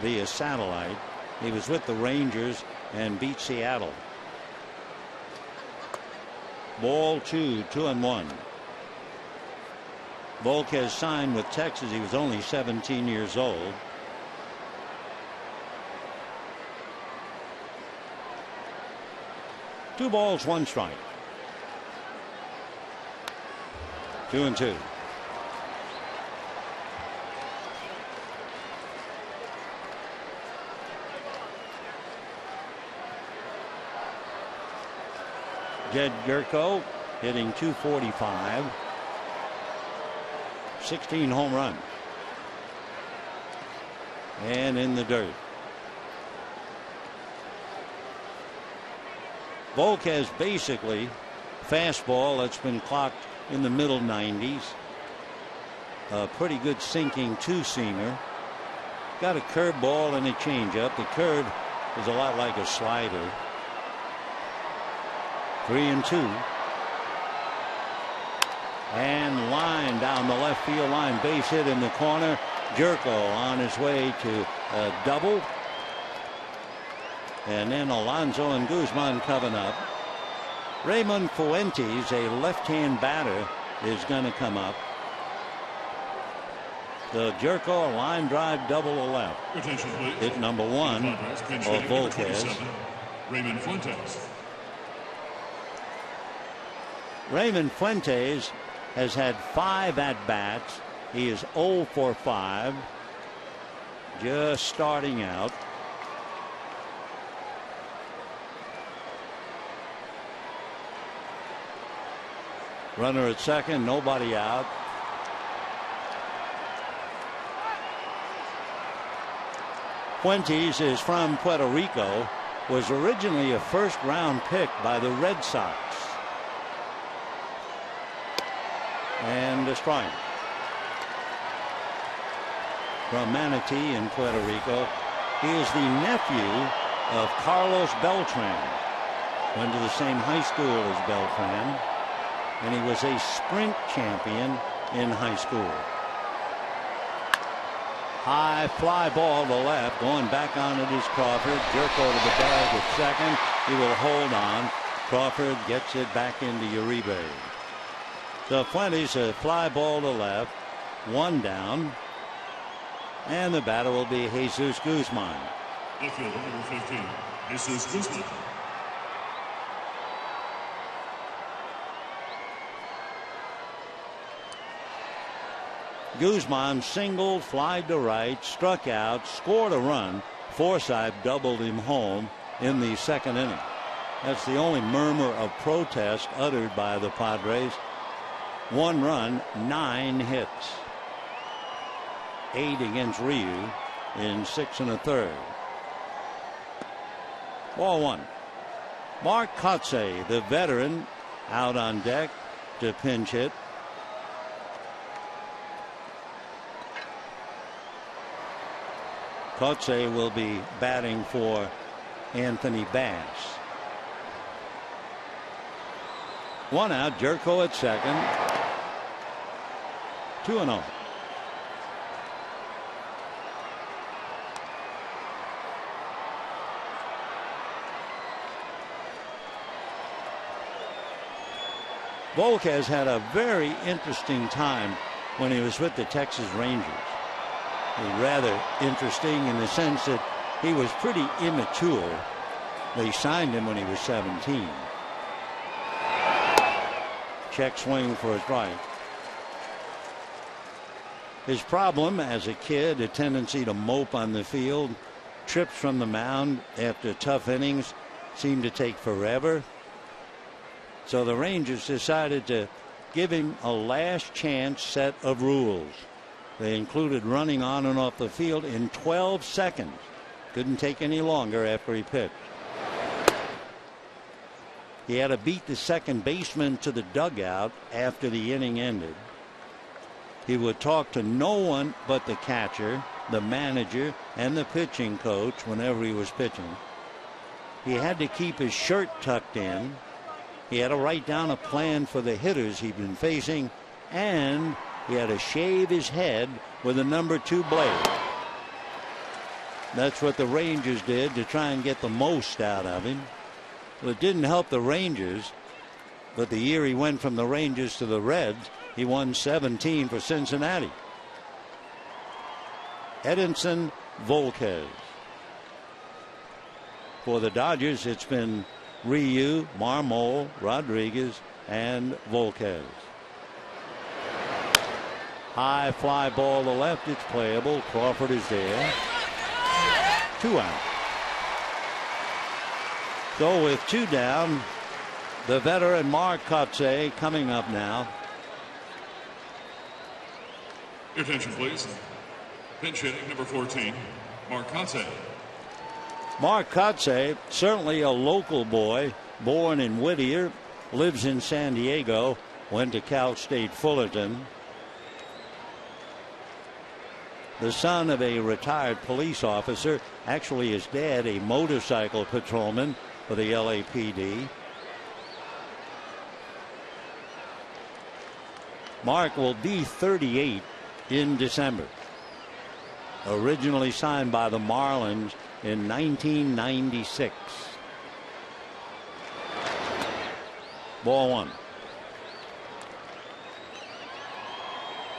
via satellite. He was with the Rangers and beat Seattle. Ball 2, 2-1. Volquez signed with Texas. He was only 17 years old. Two balls, 1 strike. 2-2. Jed Gurko hitting .245. 16 home runs. And in the dirt. Volquez basically fastball that's been clocked in the middle 90s. A pretty good sinking 2-seamer. Got a curveball and a changeup. The curve is a lot like a slider. 3-2. And line down the left field line, base hit in the corner. Gurko on his way to a double. And then Alonso and Guzman coming up. Raymond Fuentes, a left-hand batter, is going to come up. The Gurko, a line drive double to left. Hit number 1 of Volquez. Raymond Fuentes. Raymond Fuentes has had 5 at-bats. He is 0 for 5. Just starting out. Runner at second, nobody out. Fuentes is from Puerto Rico, was originally a first-round pick by the Red Sox. And a strike. From Manatee in Puerto Rico. He is the nephew of Carlos Beltran. Went to the same high school as Beltran. And he was a sprint champion in high school. High fly ball to left. Going back on it is Crawford. Gurko to the bag at second. He will hold on. Crawford gets it back into Uribe. So Fuentes, a fly ball to left. 1 down. And the batter will be Jesus Guzman. Left fielder number 15, Jesus Guzman. Guzman singled, flied to right, struck out, scored a run. Forsythe doubled him home in the 2nd inning. That's the only murmur of protest uttered by the Padres. 1 run, 9 hits. 8 against Ryu in 6 1/3. Ball 1. Mark Kotze, the veteran, out on deck to pinch hit. Kotze will be batting for Anthony Bass. One out. Jerko at second. 2-0. Volquez had a very interesting time when he was with the Texas Rangers. It was rather interesting in the sense that he was pretty immature. They signed him when he was 17. Check swing for a strike. His problem as a kid, a tendency to mope on the field, trips from the mound after tough innings, seemed to take forever. So the Rangers decided to give him a last chance set of rules. They included running on and off the field in 12 seconds. Couldn't take any longer after he pitched. He had to beat the second baseman to the dugout after the inning ended. He would talk to no one but the catcher, the manager, and the pitching coach whenever he was pitching. He had to keep his shirt tucked in. He had to write down a plan for the hitters he'd been facing, and he had to shave his head with a number 2 blade. That's what the Rangers did to try and get the most out of him. Well, it didn't help the Rangers, but the year he went from the Rangers to the Reds, he won 17 for Cincinnati. Edinson Volquez. For the Dodgers, it's been Ryu, Marmol, Rodriguez, and Volquez. High fly ball to left. It's playable. Crawford is there. 2 out. So with 2 down, the veteran Mark Kotsay coming up now. Your attention, please. Pinch hitting number 14, Mark Kotsay. Mark Kotsay, certainly a local boy, born in Whittier, lives in San Diego, went to Cal State Fullerton. The son of a retired police officer, actually his dad a motorcycle patrolman for the LAPD. Mark will be 38 in December. Originally signed by the Marlins in 1996. Ball 1.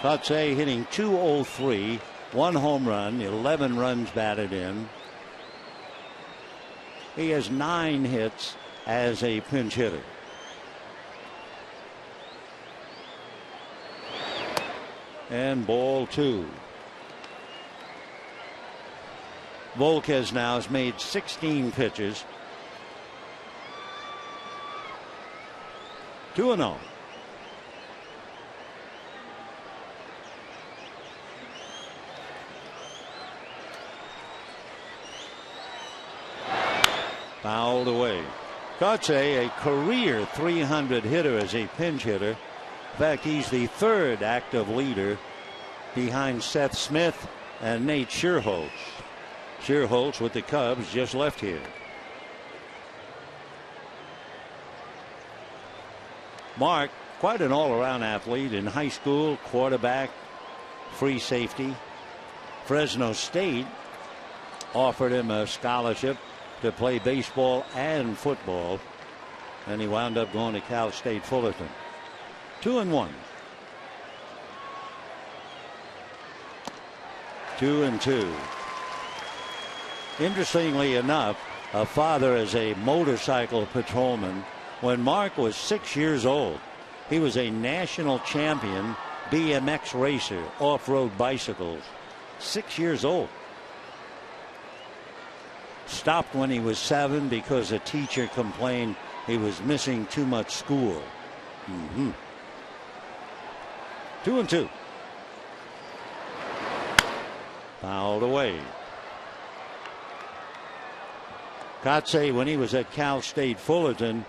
Kotsay hitting .203, 1 home run, 11 runs batted in. He has 9 hits as a pinch hitter. And ball 2. Volquez now has made 16 pitches. 2-0. Fouled away. Kotsay, a career 300 hitter as a pinch hitter. In fact, he's the 3rd active leader behind Seth Smith and Nate Scherholtz. Scherholtz with the Cubs just left here. Mark, quite an all-around athlete in high school, quarterback, free safety. Fresno State offered him a scholarship to play baseball and football, and he wound up going to Cal State Fullerton. 2-1. 2-2. Interestingly enough, a father is a motorcycle patrolman. When Mark was 6 years old, he was a national champion BMX racer, off-road bicycles. 6 years old. Stopped when he was 7 because a teacher complained he was missing too much school. 2-2. Fouled away. Kotsay, when he was at Cal State Fullerton,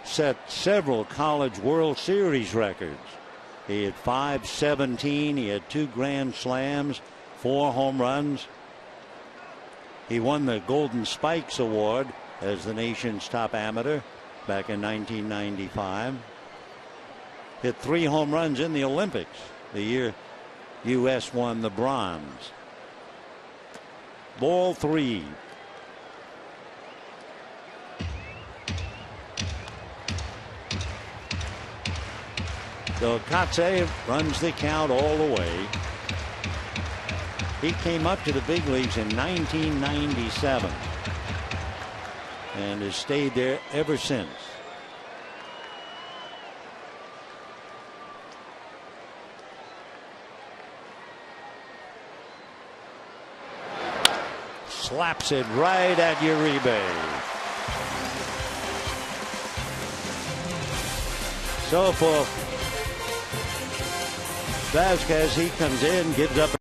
set several College World Series records. He had 517. He had 2 grand slams, 4 home runs. He won the Golden Spikes Award as the nation's top amateur back in 1995. hit 3 home runs in the Olympics, the year U.S. won the bronze. Ball 3. So Katse runs the count all the way. He came up to the big leagues in 1997 and has stayed there ever since. Slaps it right at Uribe. So for Vasquez, he comes in, gives up.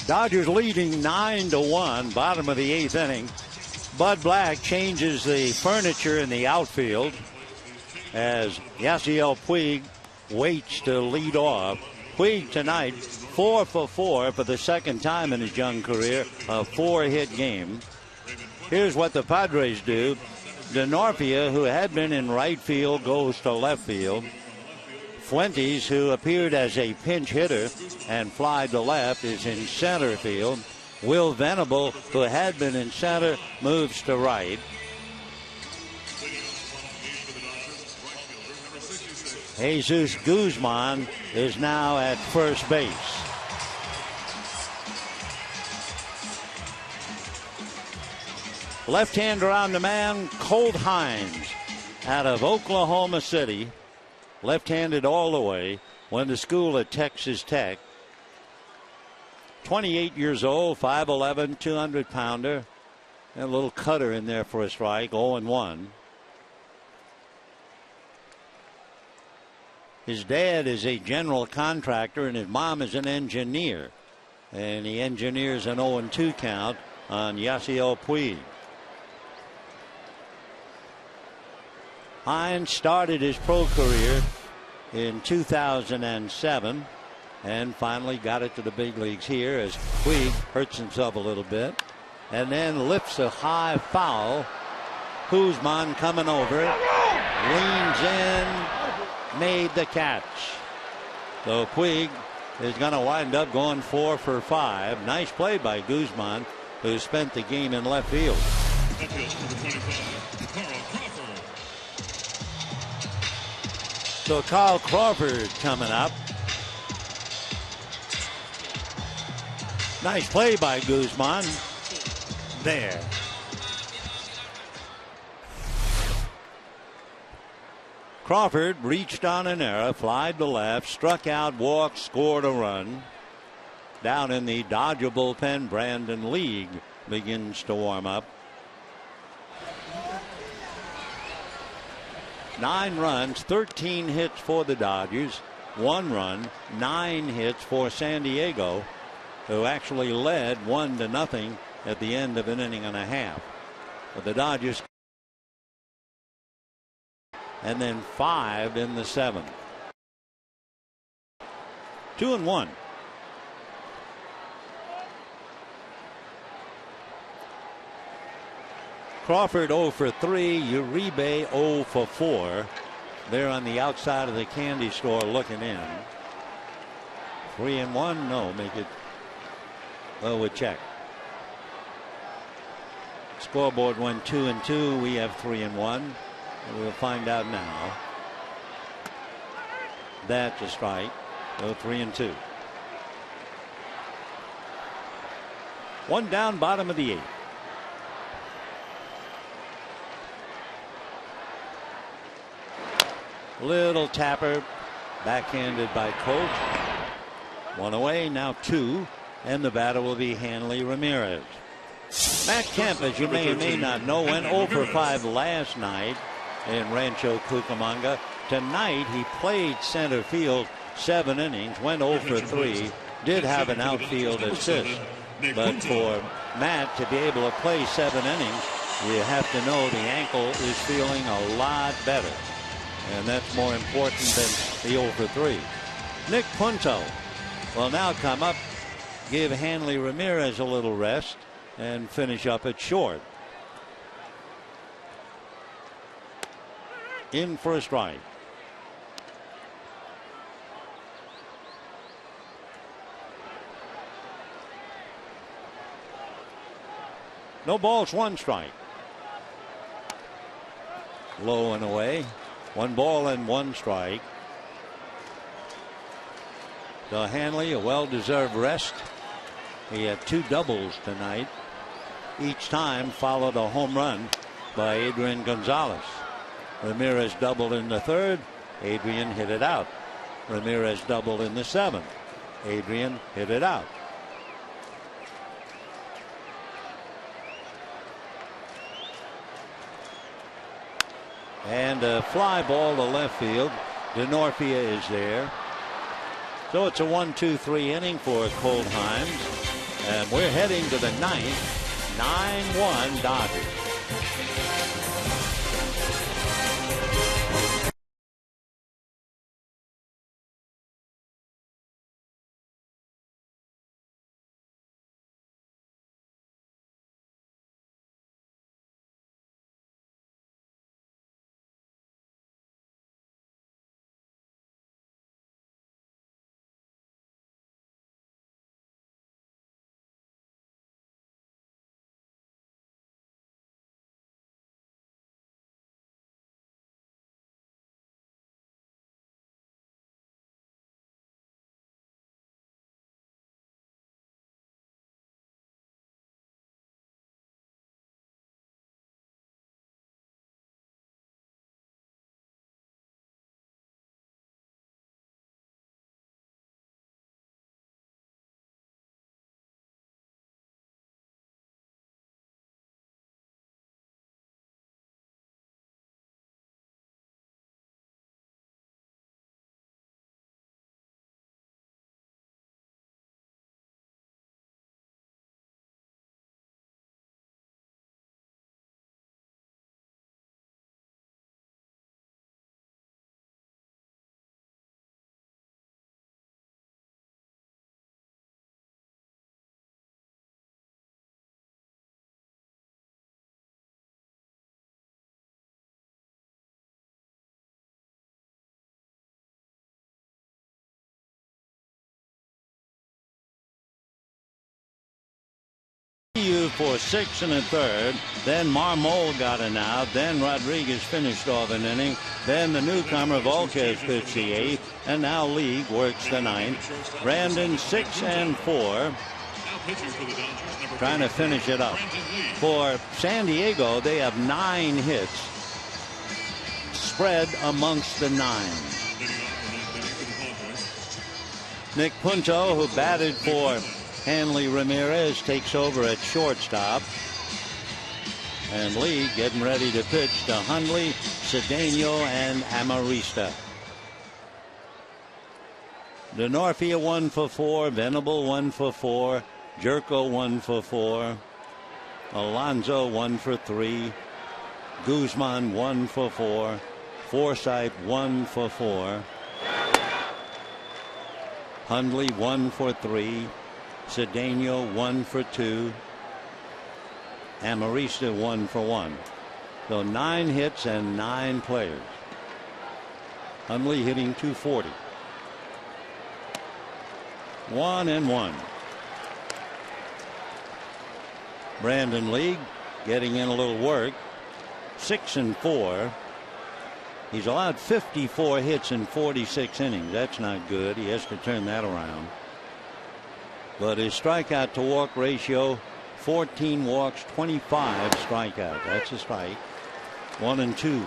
Dodgers leading 9-1, bottom of the 8th inning. Bud Black changes the furniture in the outfield as Yasiel Puig waits to lead off. Puig tonight 4 for 4 for the second time in his young career, a 4-hit game. Here's what the Padres do. Denorfia, who had been in right field, goes to left field. Fuentes, who appeared as a pinch hitter and fly to left, is in center field. Will Venable, who had been in center, moves to right. Jesus Guzman is now at first base. Left-hander on the man, Colt Hines, out of Oklahoma City. Left-handed all the way. Went to school at Texas Tech. 28 years old, 5'11", 200-pounder. And a little cutter in there for a strike, 0-1. His dad is a general contractor and his mom is an engineer. And he engineers an 0-2 count on Yasiel Puig. Hines started his pro career in 2007 and finally got it to the big leagues here as Puig hurts himself a little bit and then lifts a high foul. Guzman coming over, leans in, made the catch. So Puig is going to wind up going 4 for 5. Nice play by Guzman, who spent the game in left field. So Carl Crawford coming up. Nice play by Guzman. There. Crawford reached on an error, flied to left, struck out, walked, scored a run. Down in the Dodger bullpen, Brandon League begins to warm up. 9 runs, 13 hits for the Dodgers, 1 run, 9 hits for San Diego, who actually led 1-0 at the end of an inning and a half. But the Dodgers, and then 5 in the 7th. 2-1. Crawford 0 for 3, Uribe 0 for 4. They're on the outside of the candy store looking in. 3-1, no, make it. Well, we'll check. Scoreboard went 2-2. We have 3-1. We'll find out now. That's a strike. So 3-2. 1 down, bottom of the 8th. Little tapper, backhanded by Colt. 1 away, now 2, and the batter will be Hanley Ramirez. Matt Kemp, as you may or may not know, went 0 for 5 last night in Rancho Cucamonga. Tonight he played center field 7 innings, went 0 for 3, did have an outfield assist. But for Matt to be able to play 7 innings, you have to know the ankle is feeling a lot better. And that's more important than the 0 for 3. Nick Punto will now come up, give Hanley Ramirez a little rest, and finish up at short. In for a strike. No balls, 1 strike. Low and away. 1 ball and 1 strike. So Hanley, a well-deserved rest. He had 2 doubles tonight. Each time followed a home run by Adrian Gonzalez. Ramirez doubled in the 3rd. Adrian hit it out. Ramirez doubled in the 7th. Adrian hit it out. And a fly ball to left field. DeNorfia is there. So it's a 1-2-3 inning for Colt Himes. And we're heading to the 9th. 9-1 Dodgers. For 6 1/3. Then Marmol got an out. Then Rodriguez finished off an inning. Then the newcomer Volquez pitched the 8th. And now League works the 9th. Brandon 6 and 4. Trying to finish it up. For San Diego, they have 9 hits spread amongst the 9. Nick Punto, who batted for Hanley Ramirez, takes over at shortstop. And Lee getting ready to pitch to Hundley, Cedeno, and Amarista. DeNorfia 1 for 4, Venable 1 for 4, Jerko 1 for 4, Alonso 1 for 3, Guzman 1 for 4, Forsythe 1 for 4, Hundley 1 for 3, Cedeno 1 for 2, Amarista 1 for 1. So 9 hits and 9 players. Hundley hitting .240. 1-1. Brandon Lee getting in a little work. 6-4. He's allowed 54 hits in 46 innings. That's not good. He has to turn that around. But his strikeout to walk ratio, 14 walks, 25 strikeouts. That's a strike. 1-2.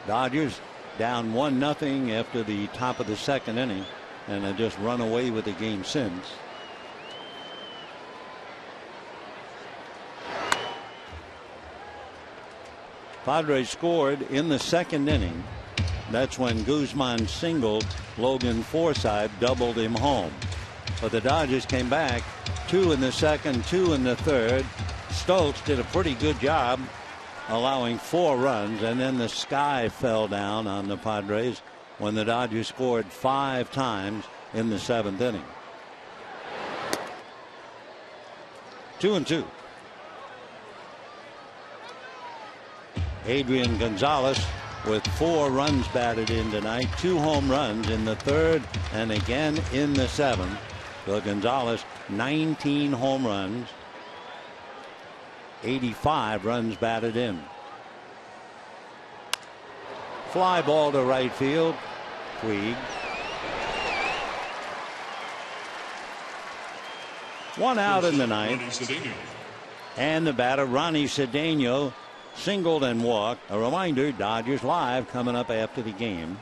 Dodgers down 1-0 after the top of the second inning, and have just run away with the game since. Padres scored in the second inning. That's when Guzman singled. Logan Forsythe doubled him home. But the Dodgers came back, 2 in the second, 2 in the third. Stokes did a pretty good job allowing 4 runs, and then the sky fell down on the Padres when the Dodgers scored 5 times in the 7th inning. 2-2. Adrian Gonzalez with 4 runs batted in tonight, 2 home runs in the 3rd and again in the 7th. So Gonzalez 19 home runs, 85 runs batted in. Fly ball to right field. Puig. 1 out in the 9th. And the batter Ronnie Cedeno singled and walked. A reminder, Dodgers Live coming up after the game.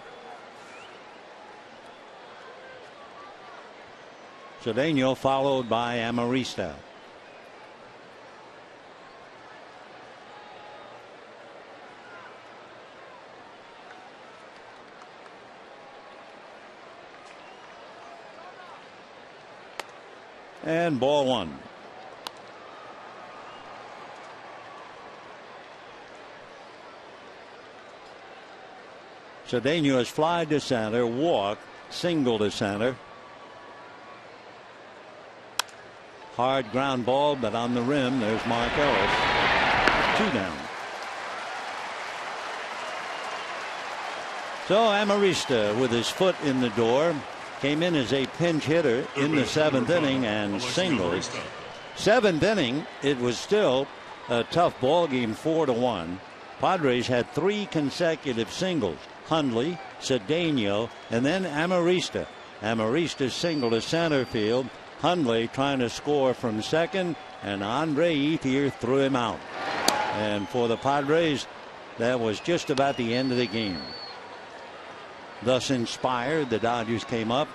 Cedeno followed by Amarista. And ball 1. Cedeno has fly to center, walk, single to center. Hard ground ball, but on the rim, there's Mark Ellis. 2 down. So Amarista, with his foot in the door, came in as a pinch hitter in the 7th inning and singled. 7th inning, it was still a tough ball game, 4-1. Padres had 3 consecutive singles. Hundley, Cedeno, and then Amarista. Amarista singled to center field. Hundley trying to score from second, and Andre Ethier threw him out. And for the Padres, that was just about the end of the game. Thus inspired, the Dodgers came up,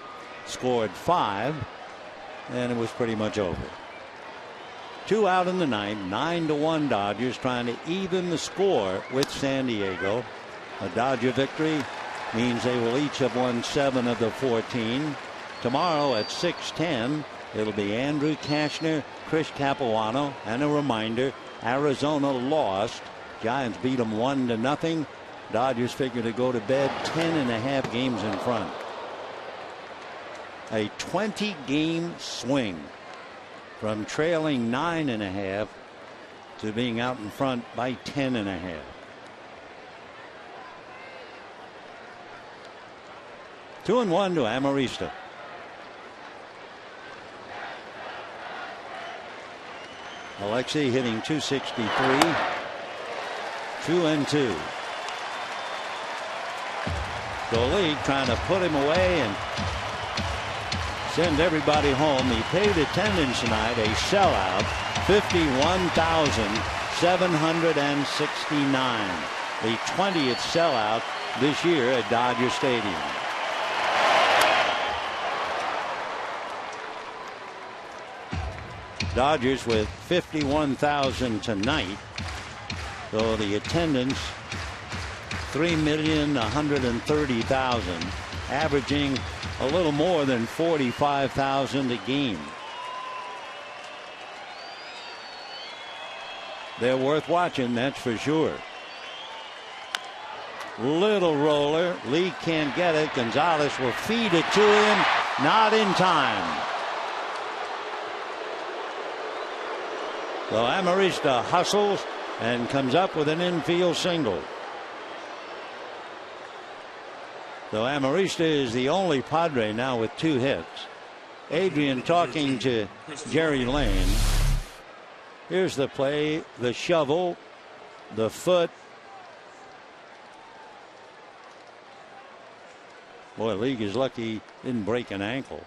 scored 5, and it was pretty much over. 2 out in the 9th, 9-1 Dodgers trying to even the score with San Diego. A Dodger victory means they will each have won 7 of the 14. Tomorrow at 6:10, it'll be Andrew Kashner, Chris Capuano, and a reminder, Arizona lost. Giants beat them 1-0. Dodgers figure to go to bed 10.5 games in front. A 20-game swing from trailing 9.5 to being out in front by 10.5. Two and 1 to Amarista. Alexei hitting .263. 2-2. So Lee trying to put him away and send everybody home. He paid attendance tonight, a sellout, 51,769. the 20th sellout this year at Dodger Stadium. Dodgers with 51,000 tonight. So the attendance 3,130,000, averaging a little more than 45,000 a game. They're worth watching, that's for sure. Little roller. Lee can't get it. Gonzalez will feed it to him. Not in time. So Amarista hustles and comes up with an infield single. So Amarista is the only Padre now with 2 hits. Adrian talking to Jerry Lane. Here's the play, the shovel, the foot. Boy, League is lucky he didn't break an ankle.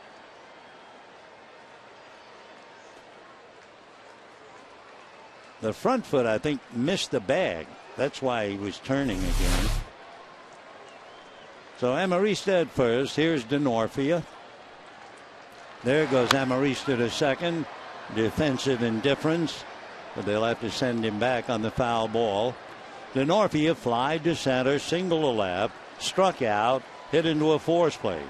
The front foot, I think, missed the bag. That's why he was turning again. So Amarista at first. Here's Denorfia. There goes Amarista to second. Defensive indifference, but they'll have to send him back on the foul ball. Denorfia flied to center, single to left, struck out, hit into a force play.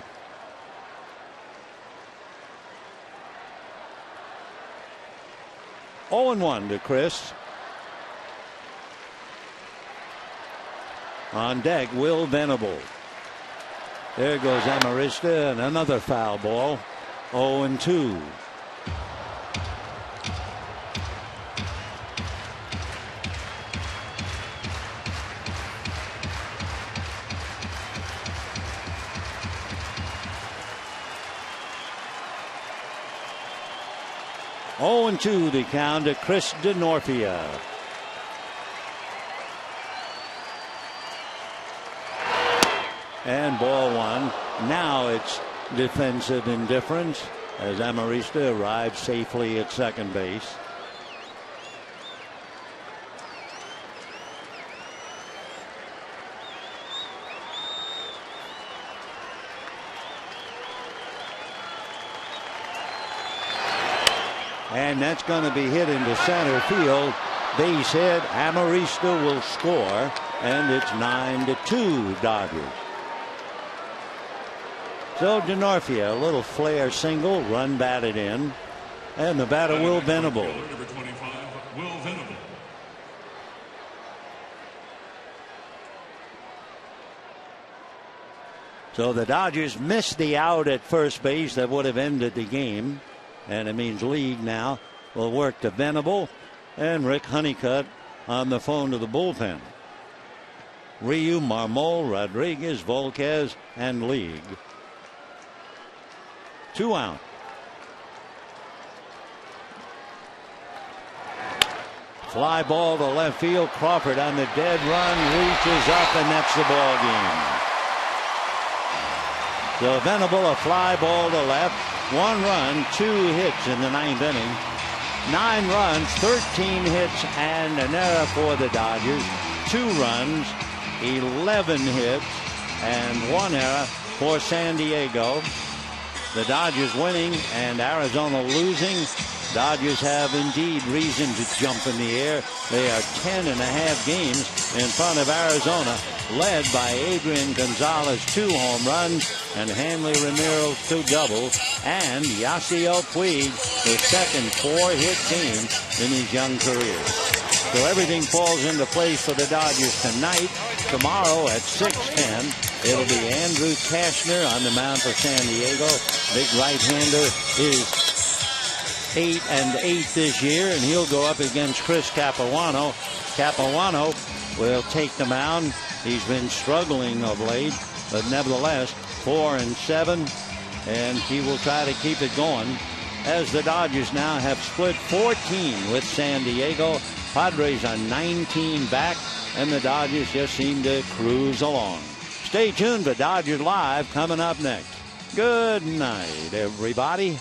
Oh, 0-1 to Chris. On deck, Will Venable. There goes Amarista, and another foul ball. 0-2. Oh, 0-2 the count to Chris Denorfia. And ball 1. Now it's defensive indifference as Amarista arrives safely at second base. And that's going to be hit into center field. Base hit. Amarista will score, and it's 9-2 Dodgers. So Denorfia, a little flare single, run batted in, and the batter Will Venable. Number 25, Will Venable. So the Dodgers missed the out at first base that would have ended the game. And it means League now will work to Venable and Rick Honeycutt on the phone to the bullpen. Ryu, Marmol, Rodriguez, Volquez, and League. 2 out. Fly ball to left field. Crawford on the dead run, reaches up, and that's the ball game. So Venable, a fly ball to left. 1 run, 2 hits in the 9th inning. 9 runs, 13 hits, and an error for the Dodgers. 2 runs, 11 hits, and 1 error for San Diego. The Dodgers winning and Arizona losing. Dodgers have indeed reason to jump in the air. They are 10.5 games in front of Arizona, led by Adrian Gonzalez, 2 home runs, and Hanley Ramirez, 2 doubles, and Yasiel Puig, the second 4-hit game in his young career. So everything falls into place for the Dodgers tonight. Tomorrow at 6:10, it'll be Andrew Cashner on the mound for San Diego. Big right-hander is 8-8 this year, and he'll go up against Chris Capuano. Capuano will take the mound. He's been struggling of late, but nevertheless 4-7, and he will try to keep it going as the Dodgers now have split 14 with San Diego. Padres are 19 back, and the Dodgers just seem to cruise along. Stay tuned for Dodgers Live coming up next. Good night, everybody.